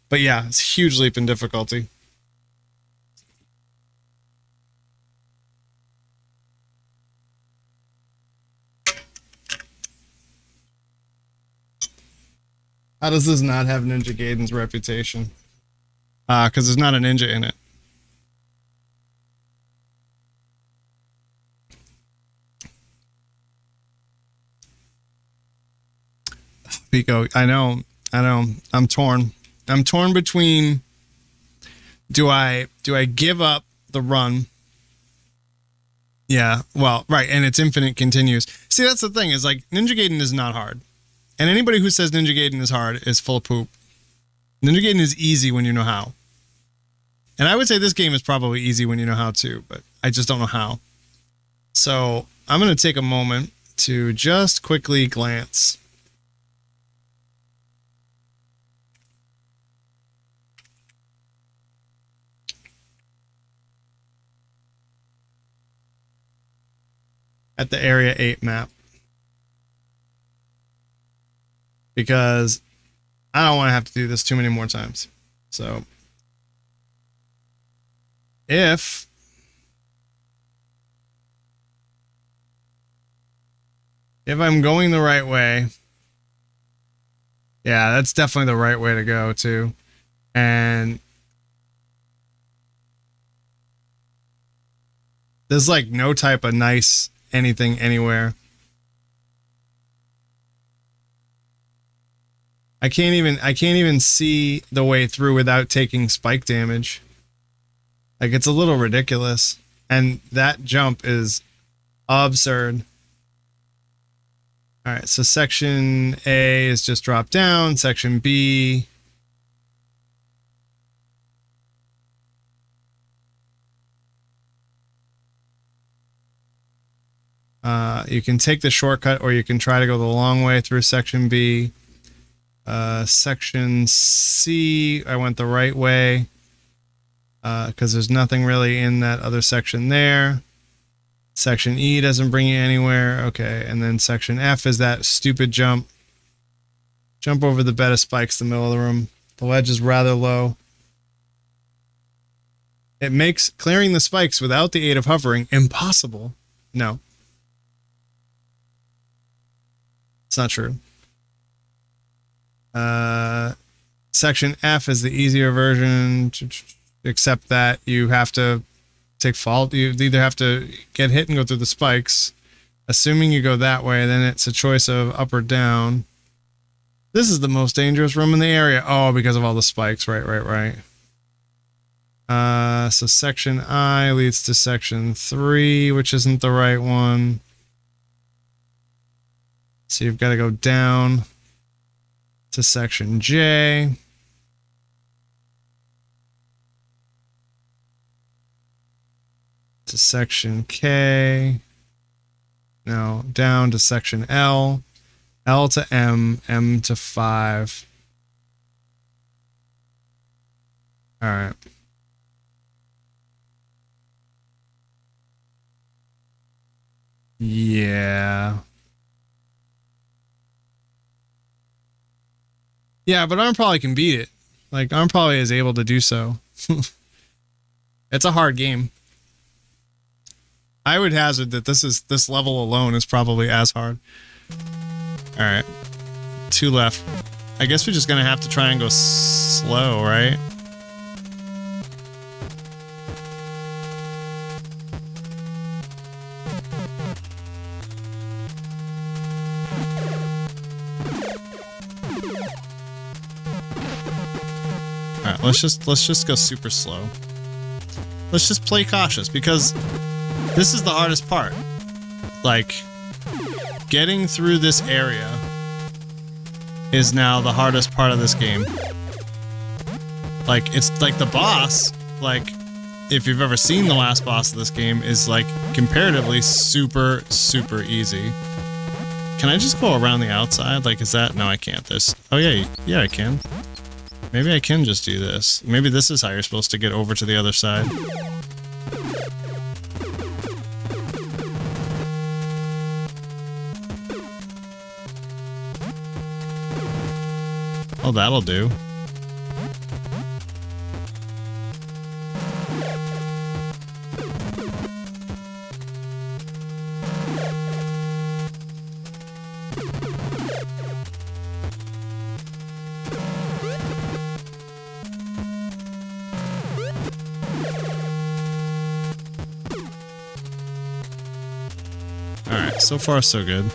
Speaker 1: But yeah, it's a huge leap in difficulty. How does this not have Ninja Gaiden's reputation? Because there's not a ninja in it. Pico, I know. I'm torn. I'm torn between do I give up the run? Yeah, well, right, and it's infinite continues. See, that's the thing, is like Ninja Gaiden is not hard. And anybody who says Ninja Gaiden is hard is full of poop. Ninja Gaiden is easy when you know how. And I would say this game is probably easy when you know how too, but I just don't know how. So I'm going to take a moment to just quickly glance. At the Area 8 map. Because I don't want to have to do this too many more times. So if I'm going the right way, yeah, that's definitely the right way to go too. And there's like no type of nice anything anywhere. I can't even see the way through without taking spike damage. Like, it's a little ridiculous. And that jump is absurd. All right, so section A is just dropped down. Section B. You can take the shortcut, or you can try to go the long way through section B. Section C, I went the right way because there's nothing really in that other section there. Section E doesn't bring you anywhere. Okay, and then section F is that stupid jump. Jump over the bed of spikes in the middle of the room. The ledge is rather low. It makes clearing the spikes without the aid of hovering impossible. No. It's not true. Section F is the easier version, except that you have to take fault. You either have to get hit and go through the spikes. Assuming you go that way, then it's a choice of up or down. This is the most dangerous room in the area. Oh, because of all the spikes. Right. So section I leads to section 3, which isn't the right one. So you've got to go down to section J. To section K. No, down to section L. L to M. M to 5. All right. Yeah. Yeah, but I probably can beat it. like, I'm probably as able to do so. It's a hard game. I would hazard that this level alone is probably as hard. All right, 2 left. I guess we're just gonna have to try and go slow, right? All right, let's just go super slow. Let's just play cautious because this is the hardest part. Like, getting through this area is now the hardest part of this game. Like, it's like the boss, like, if you've ever seen the last boss of this game, is like comparatively super, super easy. Can I just go around the outside? Like, is that? No, I can't. There's, oh yeah, yeah, I can. Maybe I can just do this. Maybe this is how you're supposed to get over to the other side. Oh, that'll do. Alright, so far so good.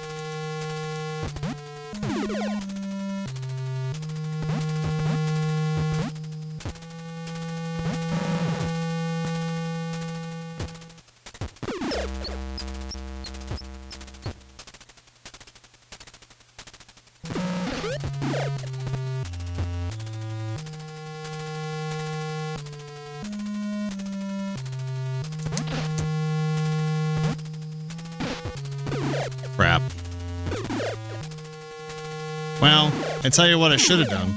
Speaker 1: Crap. Well, I tell you what I should have done.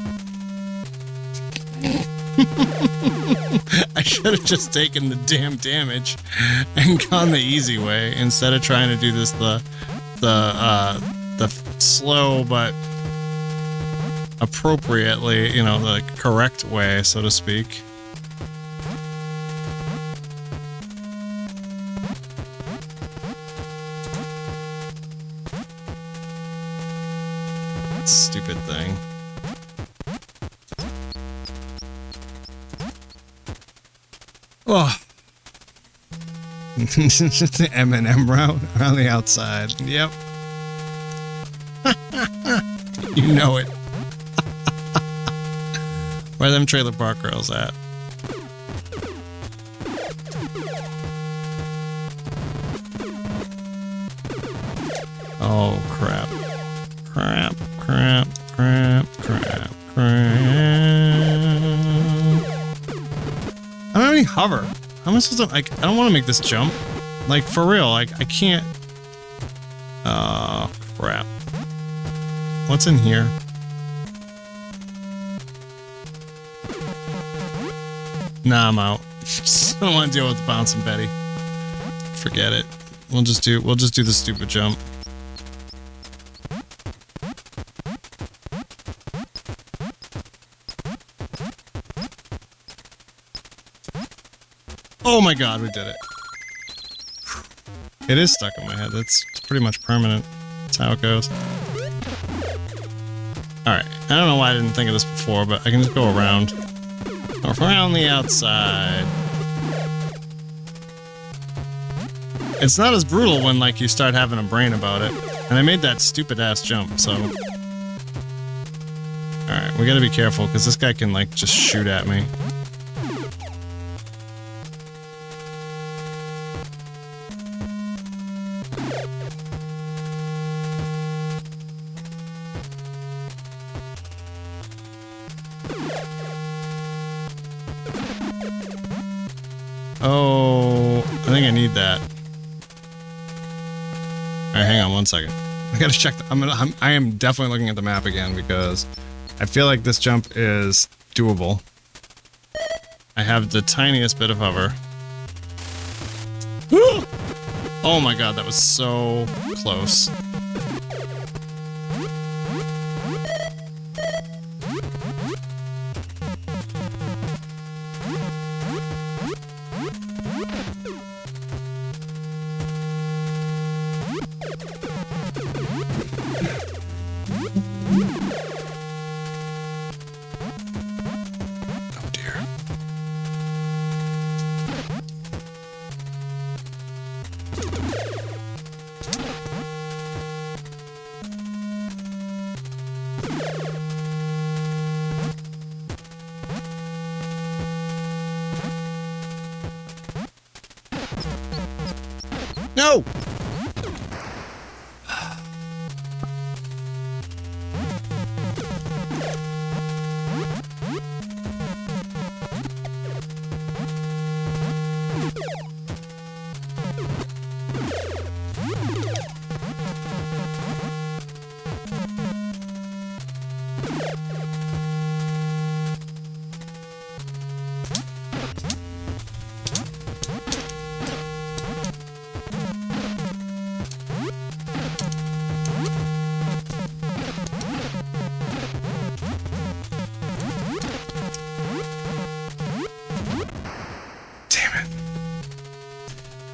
Speaker 1: I should have just taken the damn damage and gone the easy way instead of trying to do this the slow but appropriately, you know, the correct way, so to speak. Stupid thing. Oh. Just the M&M route around the outside. Yep. You know it. Where are them trailer park girls at? Oh, crap. Crap, crap, crap, crap, crap. I don't have any hover. How am I supposed to, like, I don't want to make this jump. Like, for real, like, I can't. Oh, crap. What's in here? Nah, I'm out. I don't want to deal with the bouncing Betty. Forget it. We'll just do the stupid jump. Oh my god, we did it. It is stuck in my head. That's pretty much permanent. That's how it goes. Alright, I don't know why I didn't think of this before, but I can just go around. Around the outside. It's not as brutal when, like, you start having a brain about it. And I made that stupid-ass jump, so... Alright, we gotta be careful, because this guy can, like, just shoot at me. Oh, I think I need that. Alright, hang on one second. I gotta check. I am definitely looking at the map again because I feel like this jump is doable. I have the tiniest bit of hover. Oh my god, that was so close. No!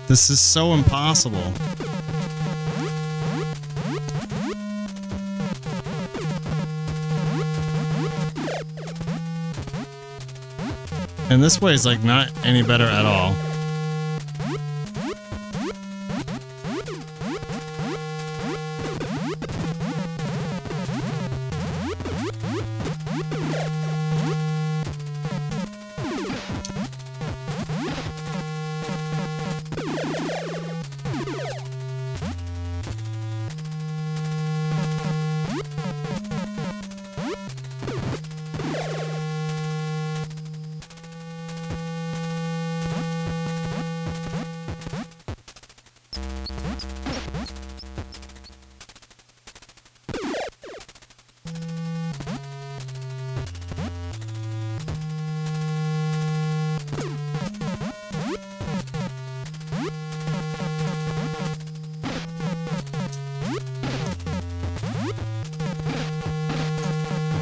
Speaker 1: This is so impossible. And this way is like not any better at all.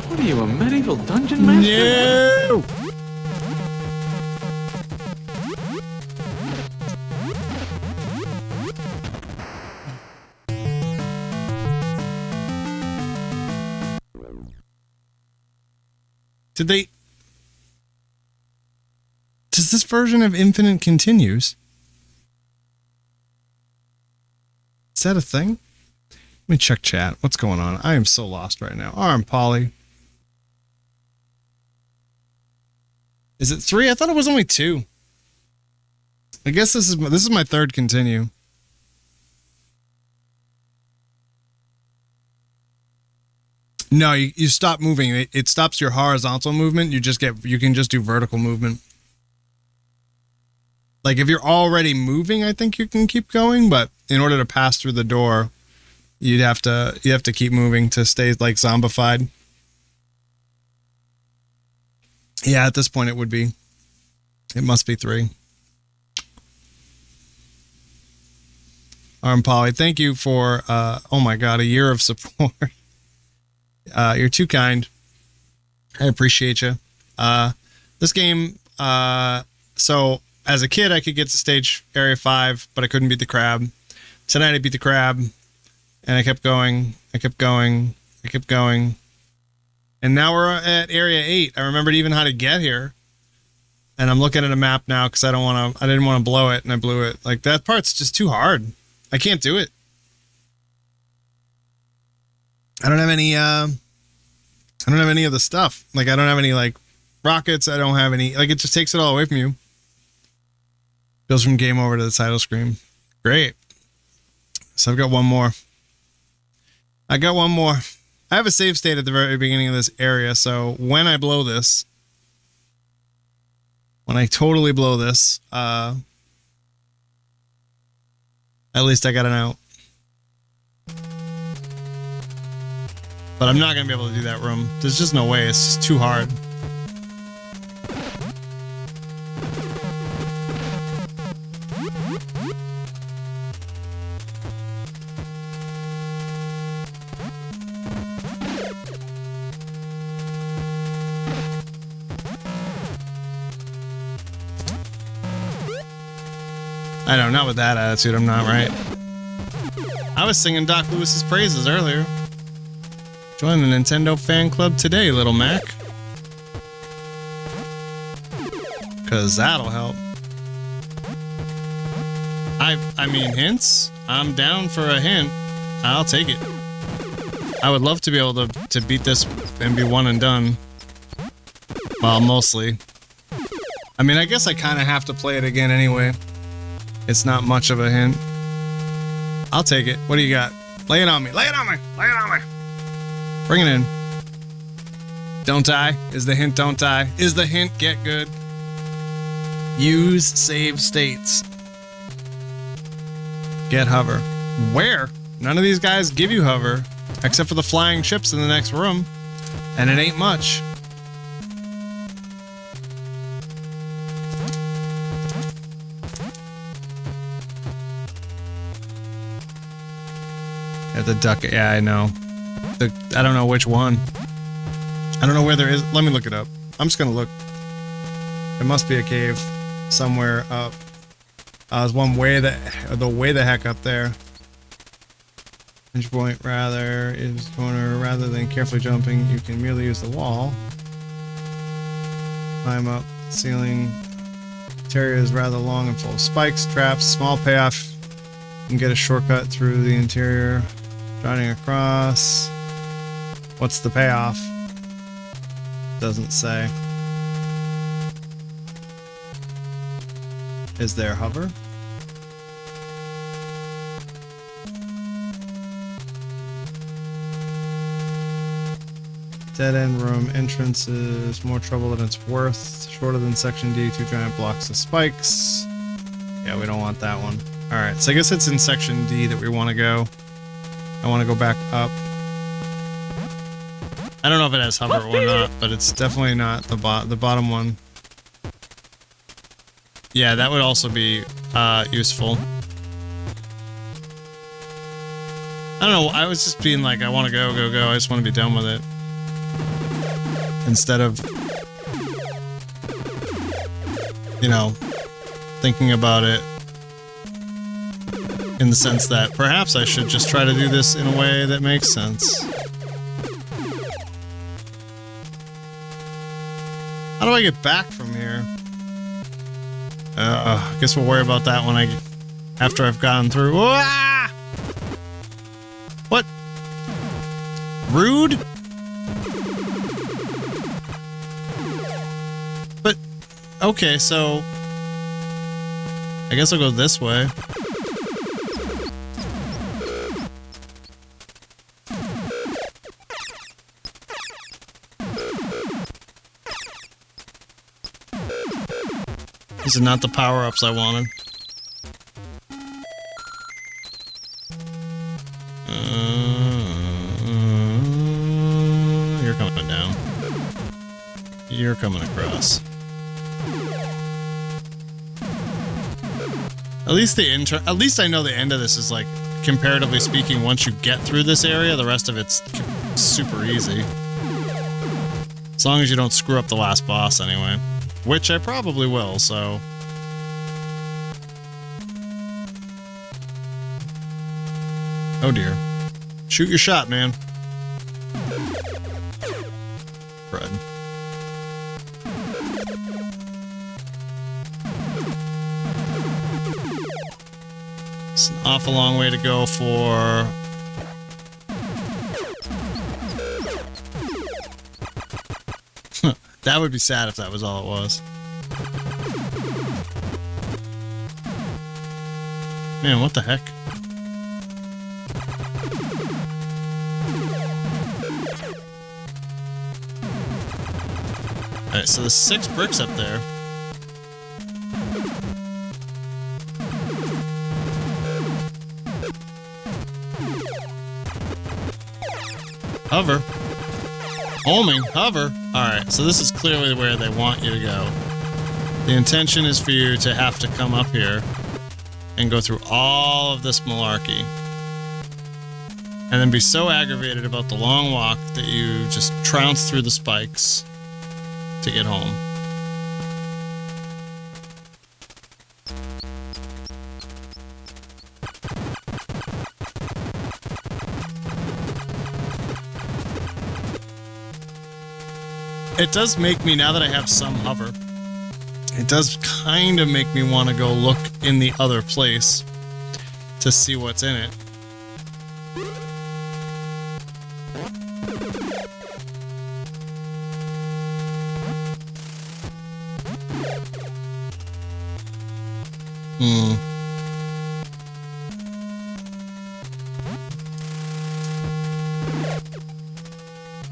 Speaker 2: What are you, a medieval dungeon master?
Speaker 1: No! Did they... Does this version of Infinite continues? Is that a thing? Let me check chat. What's going on? I am so lost right now. I'm Polly. Is it 3? I thought it was only 2. I guess this is my third continue. No, you stop moving. It stops your horizontal movement. You can just do vertical movement. Like if you're already moving, I think you can keep going, but in order to pass through the door, you have to keep moving to stay like zombified. Yeah, at this point it would be. It must be 3. Arm Polly, thank you for oh my god, a year of support. You're too kind. I appreciate you. This game, so as a kid I could get to stage area 5, but I couldn't beat the crab. Tonight I beat the crab, and I kept going. I kept going. And now we're at area 8. I remembered even how to get here. And I'm looking at a map now because I didn't want to blow it, and I blew it. Like that part's just too hard. I can't do it. I don't have any of the stuff. Like I don't have any like rockets. I don't have any, like it just takes it all away from you. Goes from game over to the title screen. Great. So I've got one more. I have a save state at the very beginning of this area, so when I blow this, when I totally blow this, at least I got an out. But I'm not going to be able to do that room. There's just no way. It's just too hard. I know, not with that attitude, I'm not, right? I was singing Doc Lewis's praises earlier. Join the Nintendo fan club today, little Mac. Cause that'll help. I mean, hints? I'm down for a hint. I'll take it. I would love to be able to beat this and be one and done. Well, mostly. I mean, I guess I kind of have to play it again anyway. It's not much of a hint. I'll take it. What do you got? Lay it on me. Lay it on me. Lay it on me. Bring it in. Don't die. Is the hint don't die? Is the hint get good? Use save states. Get hover. Where? None of these guys give you hover, except for the flying ships in the next room. And it ain't much. At the duck, yeah, I know. I don't know which one. I don't know where there is. Let me look it up. I'm just gonna look. There must be a cave somewhere up. There's one way the heck up there. Pinch point rather is corner rather than carefully jumping. You can merely use the wall. Climb up the ceiling. Interior is rather long and full of spikes, traps, small payoff. You can get a shortcut through the interior. Driving across. What's the payoff? Doesn't say. Is there hover? Dead end room entrance is more trouble than it's worth. Shorter than section D, 2 giant blocks of spikes. Yeah, we don't want that one. Alright, so I guess it's in section D that we want to go. I want to go back up. I don't know if it has hover or not, but it's definitely not the bottom one. Yeah, that would also be useful. I don't know, I was just being like, I want to go. I just want to be done with it. Instead of, you know, thinking about it in the sense that perhaps I should just try to do this in a way that makes sense. How do I get back from here? I guess we'll worry about that when after I've gone through. Ah! What? Rude? But, okay, so I guess I'll go this way. These are not the power-ups I wanted. You're coming down. You're coming across. At least I know the end of this is like, comparatively speaking, once you get through this area, the rest of it's super easy. As long as you don't screw up the last boss anyway. Which I probably will, so... Oh dear. Shoot your shot, man. Fred. It's an awful long way to go for... That would be sad if that was all it was. Man, what the heck? Alright, so there's 6 bricks up there. Hover. Homing, hover. Alright, so this is clearly where they want you to go. The intention is for you to have to come up here and go through all of this malarkey. And then be so aggravated about the long walk that you just trounce through the spikes to get home. It does make me, now that I have some hover, it does kind of make me want to go look in the other place. to see what's in it.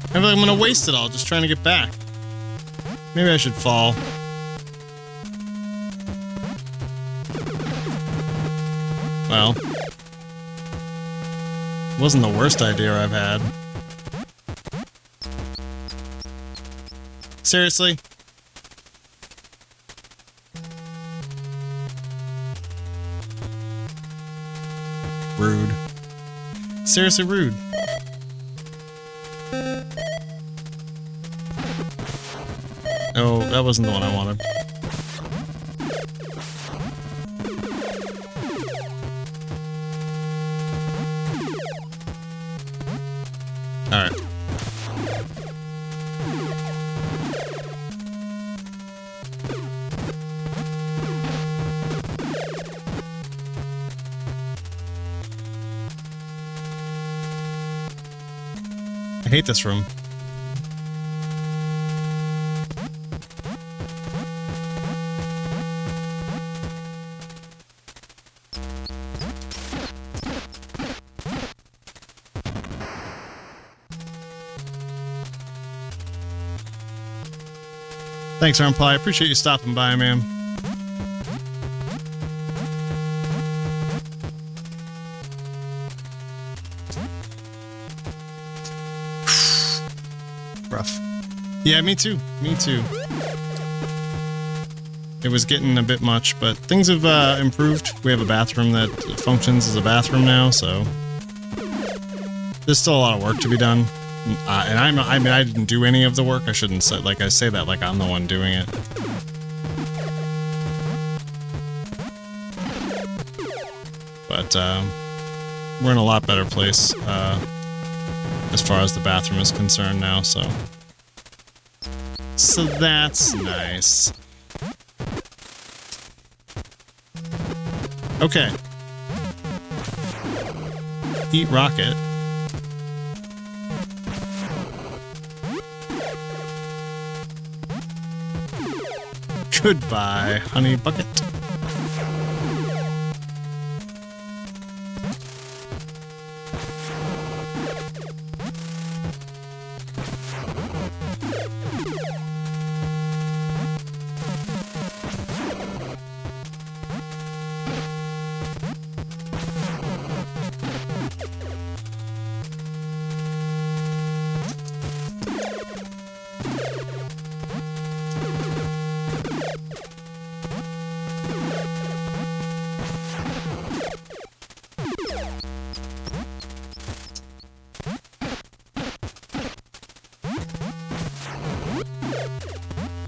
Speaker 1: I feel like I'm gonna waste it all just trying to get back. Maybe I should fall. Well, wasn't the worst idea I've had. Seriously? Rude. Seriously rude. Oh, that wasn't the one I wanted. Alright. I hate this room. Thanks, Armply. I appreciate you stopping by, man. Rough. Yeah, me too. Me too. It was getting a bit much, but things have improved. We have a bathroom that functions as a bathroom now, so there's still a lot of work to be done. And I mean, I didn't do any of the work. I shouldn't say, like, I say that like I'm the one doing it. But, we're in a lot better place, as far as the bathroom is concerned now, so. So that's nice. Okay. Eat rocket. Goodbye, honey bucket.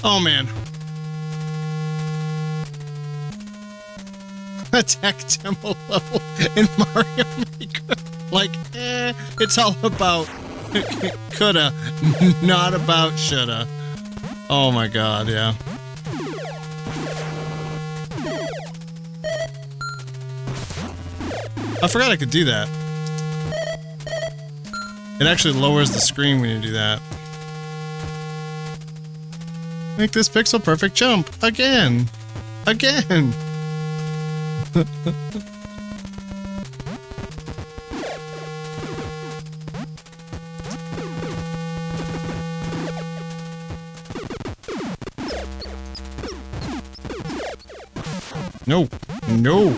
Speaker 1: Oh man. Attack demo level in Mario Maker. Like, it's all about coulda, not about shoulda. Oh my god, yeah. I forgot I could do that. It actually lowers the screen when you do that. Make this pixel perfect jump again. Again. No. No.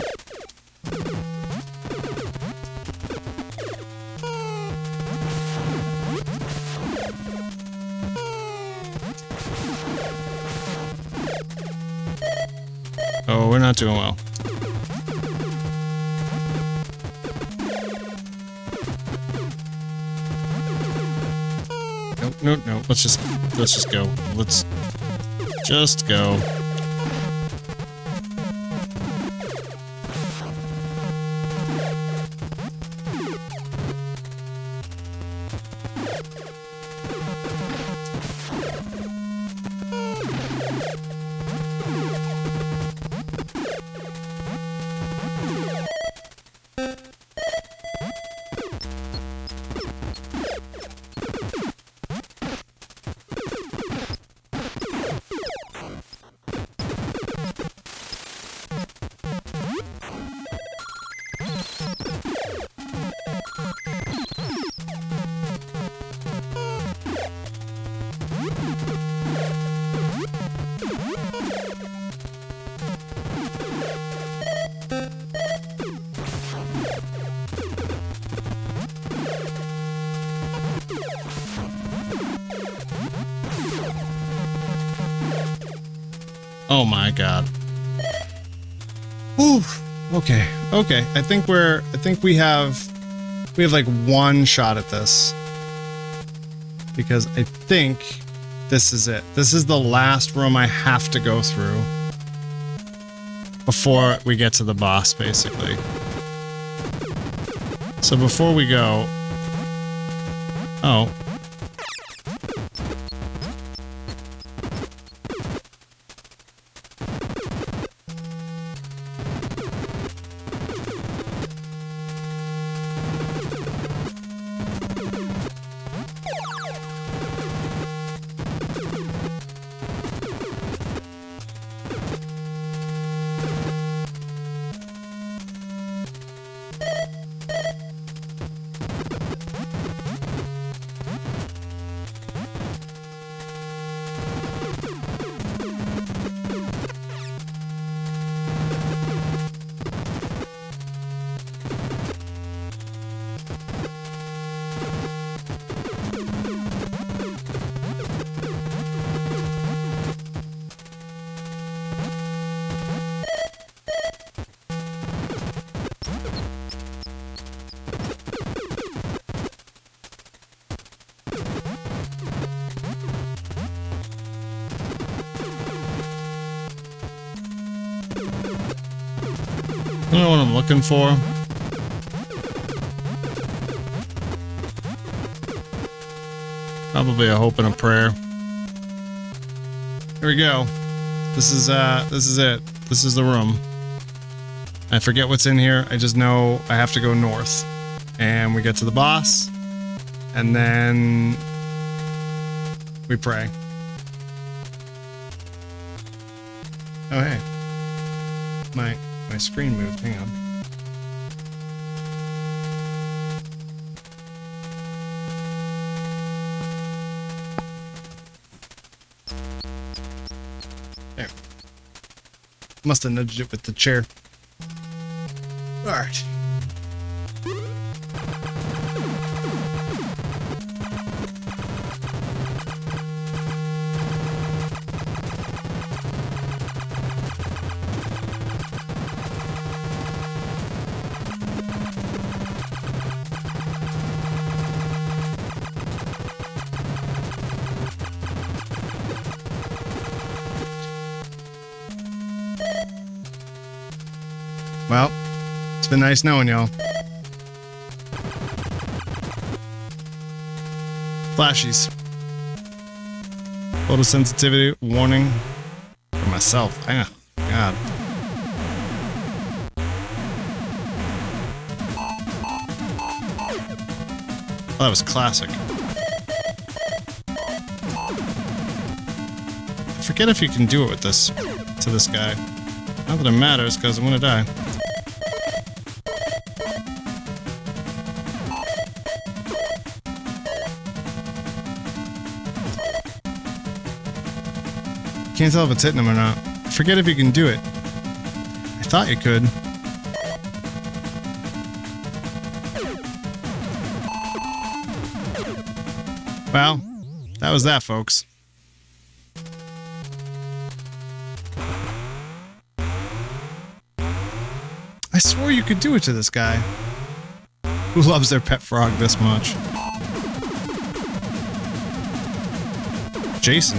Speaker 1: Oh, we're not doing well. Nope, nope, nope. Let's just go. Let's just go. Oh my god. Ooh. Okay. Okay. I think we have like one shot at this. Because I think this is it. This is the last room I have to go through before we get to the boss, basically. So before we go... Oh. I don't know what I'm looking for. Probably a hope and a prayer. Here we go. This is it. This is the room. I forget what's in here. I just know I have to go north. And we get to the boss. And then we pray. Oh hey. My screen moved. Hang on. There. Must have nudged it with the chair. Alright. Well, it's been nice knowing y'all. Flashies. Photosensitivity warning for myself. Ah, God. Oh, that was classic. I forget if you can do it with this to this guy. Not that it matters, because I'm gonna die. Can't tell if it's hitting him or not. Forget if you can do it. I thought you could. Well, that was that, folks. I swore you could do it to this guy. Who loves their pet frog this much? Jason.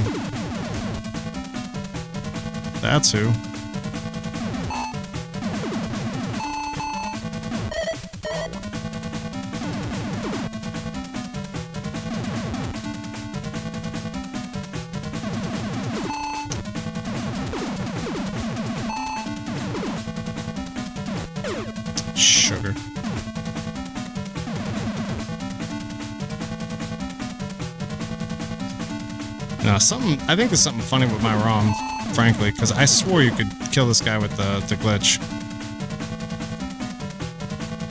Speaker 1: That's who. Sugar. No, I think there's something funny with my ROM, frankly, because I swore you could kill this guy with the glitch.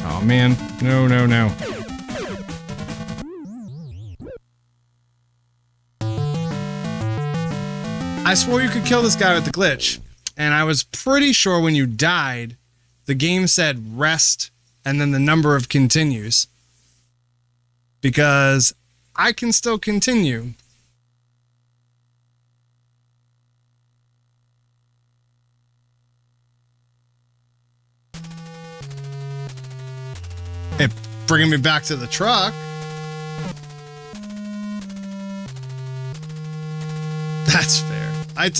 Speaker 1: Oh man, no, no, no. I swore you could kill this guy with the glitch, and I was pretty sure when you died, the game said rest and then the number of continues. Because I can still continue. I can still continue. it bringing me back to the truck. That's fair.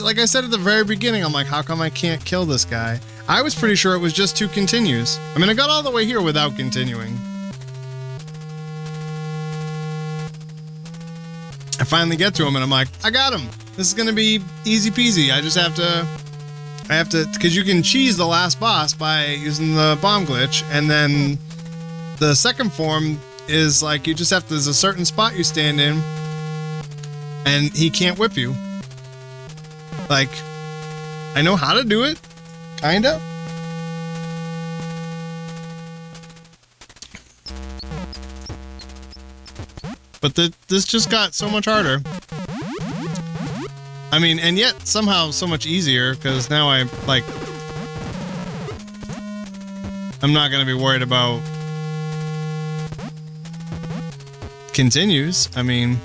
Speaker 1: Like I said at the very beginning, I'm like, how come I can't kill this guy? I was pretty sure it was just 2 continues. I mean, I got all the way here without continuing. I finally get to him and I'm like, I got him. This is gonna be easy peasy. I have to, because you can cheese the last boss by using the bomb glitch, and then the second form is like, you just have to, there's a certain spot you stand in and he can't whip you. Like, I know how to do it, kinda. But this just got so much harder. I mean, and yet somehow so much easier, because now I'm not gonna be worried about continues. I mean,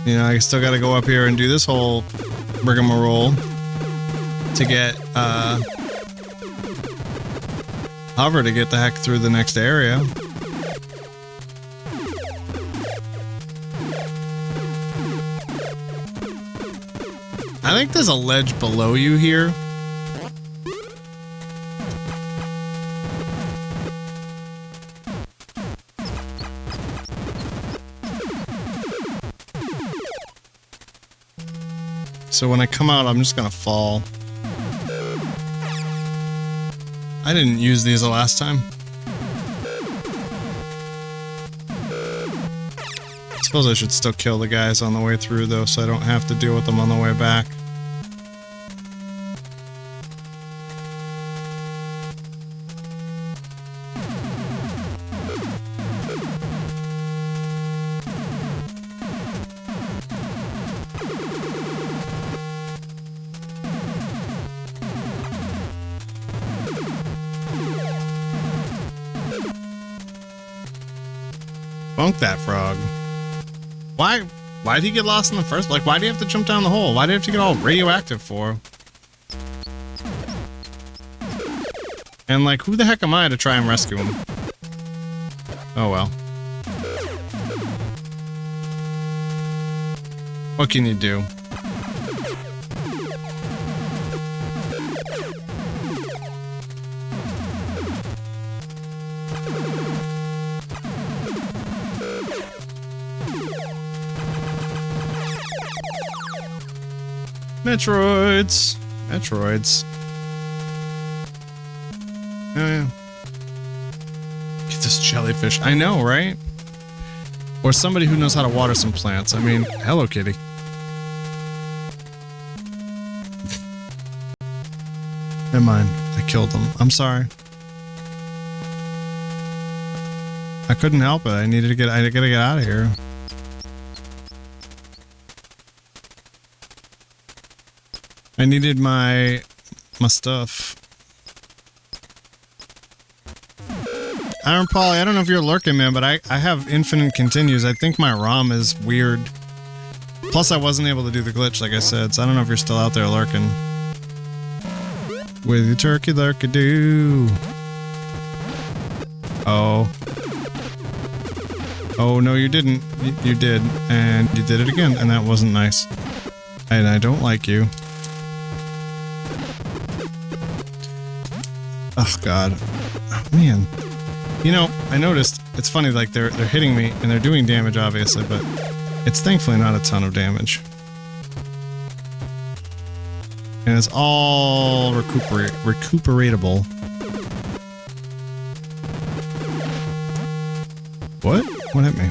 Speaker 1: you know, I still gotta go up here and do this whole rigmarole to get hover to get the heck through the next area. I think there's a ledge below you here. So when I come out, I'm just gonna fall. I didn't use these the last time. I suppose I should still kill the guys on the way through, though, so I don't have to deal with them on the way back. Bunk that frog. Why did he get lost in the first? Like, why do you have to jump down the hole? Why do you have to get all radioactive for? And like, who the heck am I to try and rescue him? Oh well. What can you do? Metroids. Metroids. Oh, yeah. Get this jellyfish. I know, right? Or somebody who knows how to water some plants. I mean, hello, kitty. Never mind. I killed them. I'm sorry. I couldn't help it. I gotta get out of here. I needed my stuff. Iron Polly, I don't know if you're lurking, man, but I have infinite continues. I think my ROM is weird. Plus, I wasn't able to do the glitch, like I said, so I don't know if you're still out there lurking. With your turkey lurkadoo. Oh. Oh, no, you didn't. You did. And you did it again, and that wasn't nice. And I don't like you. Oh, God. Oh, man. You know, I noticed, it's funny, like, they're hitting me, and they're doing damage, obviously, but it's thankfully not a ton of damage. And it's all recuperatable. What? What hit me?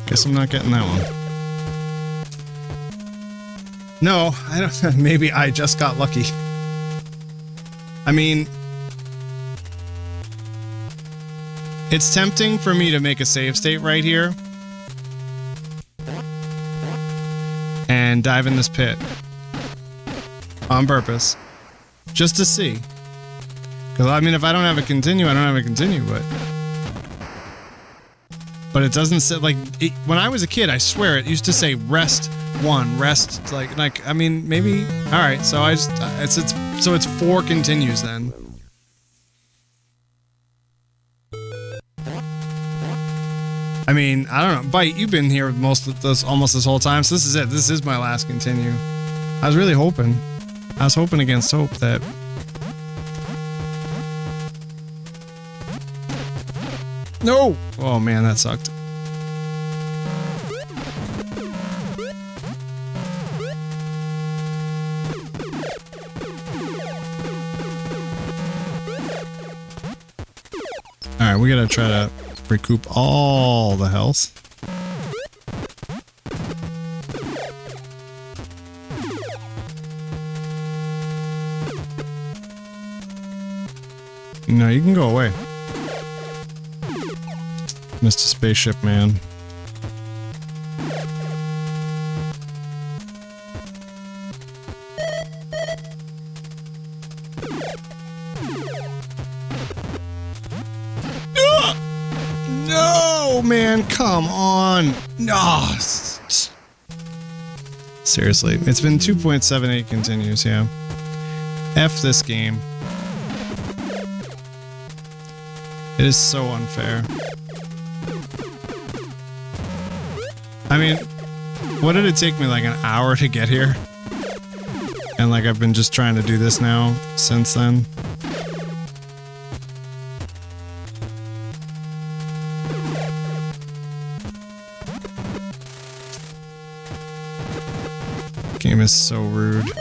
Speaker 1: Guess I'm not getting that one. No, I don't. Maybe I just got lucky. I mean, it's tempting for me to make a save state right here and dive in this pit on purpose. just to see. Because, I mean, if I don't have a continue, I don't have a continue, but it doesn't say, like, when I was a kid, I swear, it used to say rest 1, rest, like, I mean, maybe, alright, so I just, so it's 4 continues then. I mean, I don't know, Bite, you've been here almost this whole time, so this is it, this is my last continue. I was really hoping, against hope that... No! Oh man, that sucked. Alright, we gotta try to recoup all the health. No, you can go away. Mr. Spaceship Man. No, man, come on. No. Seriously, it's been 2.78 continues, yeah. F this game. It is so unfair. I mean, what did it take me, like, an hour to get here? And, like, I've been just trying to do this now since then. Game is so rude.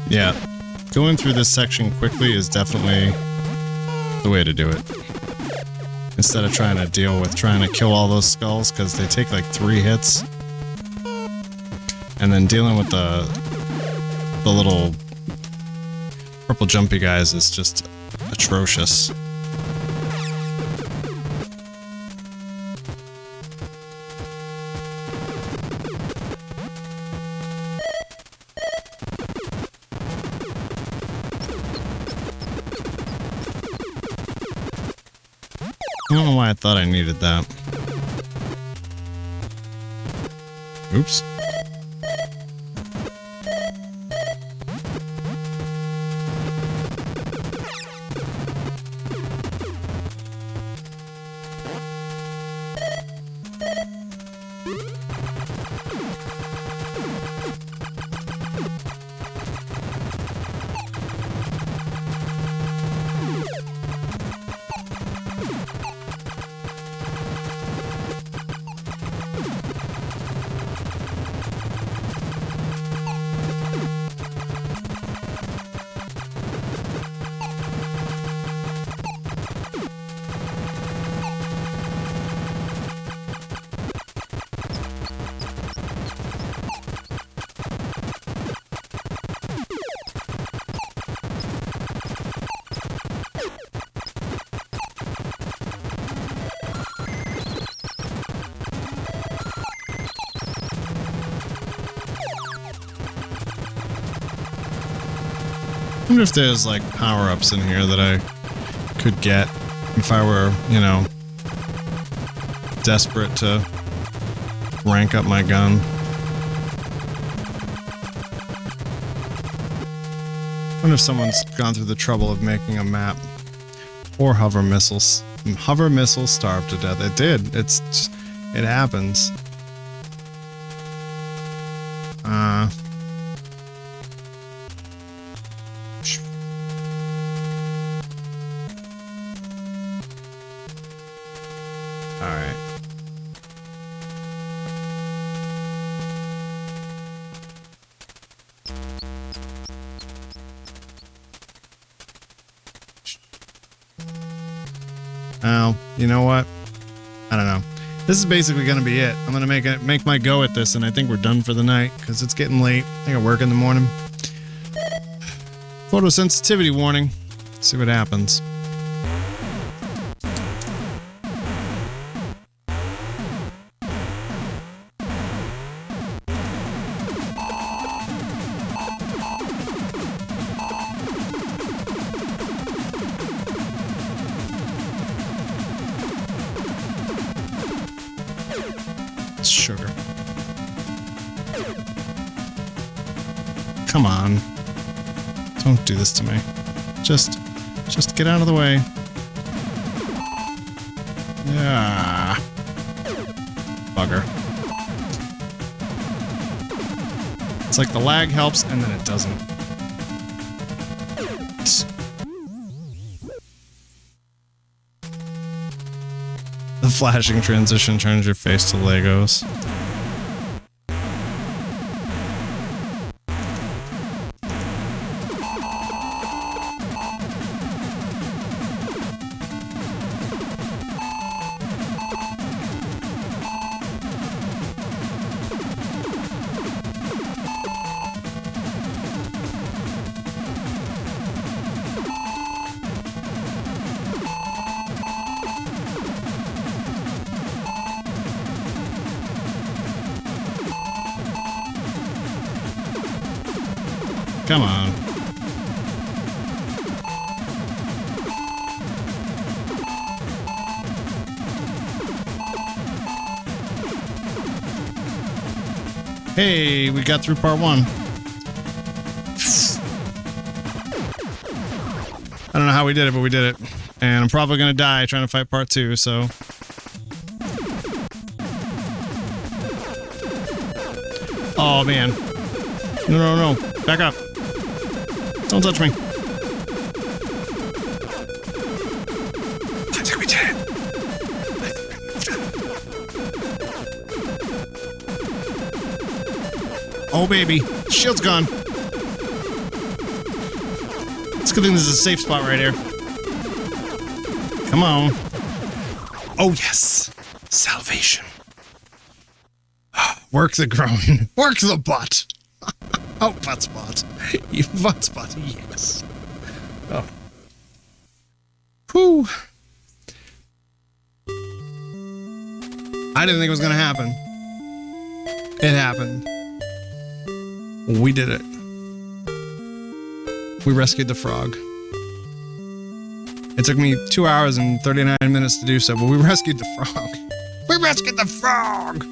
Speaker 1: Yeah, going through this section quickly is definitely the way to do it. Instead of trying to deal with trying to kill all those skulls, because they take like 3 hits. And then dealing with the little purple jumpy guys is just atrocious. I don't know why I thought I needed that. Oops. wonder if there's like power-ups in here that I could get if I were, you know, desperate to rank up my gun. I wonder if someone's gone through the trouble of making a map. Or hover missiles. Hover missiles starved to death. It did. It happens. Alright. Oh, you know what? I don't know. This is basically going to be it. I'm going to make my go at this, and I think we're done for the night, because it's getting late. I got work in the morning. Photosensitivity warning. See what happens. Sugar. Come on. Don't do this to me. Just get out of the way. Yeah. Bugger. It's like the lag helps and then it doesn't. The flashing transition turns your face to Legos. Come on. Hey, we got through part 1. I don't know how we did it, but we did it. And I'm probably gonna die trying to fight part 2, so... Oh, man. No. Back up. Don't touch me. I think we did it. Oh, baby. Shield's gone. It's a good thing there's a safe spot right here. Come on. Oh, yes. Salvation. Work the groin. Work the butt. Oh, butt spot. You butt spot, yes. Oh. Whew. I didn't think it was gonna happen. It happened. We did it. We rescued the frog. It took me 2 hours and 39 minutes to do so, but we rescued the frog. We rescued the frog!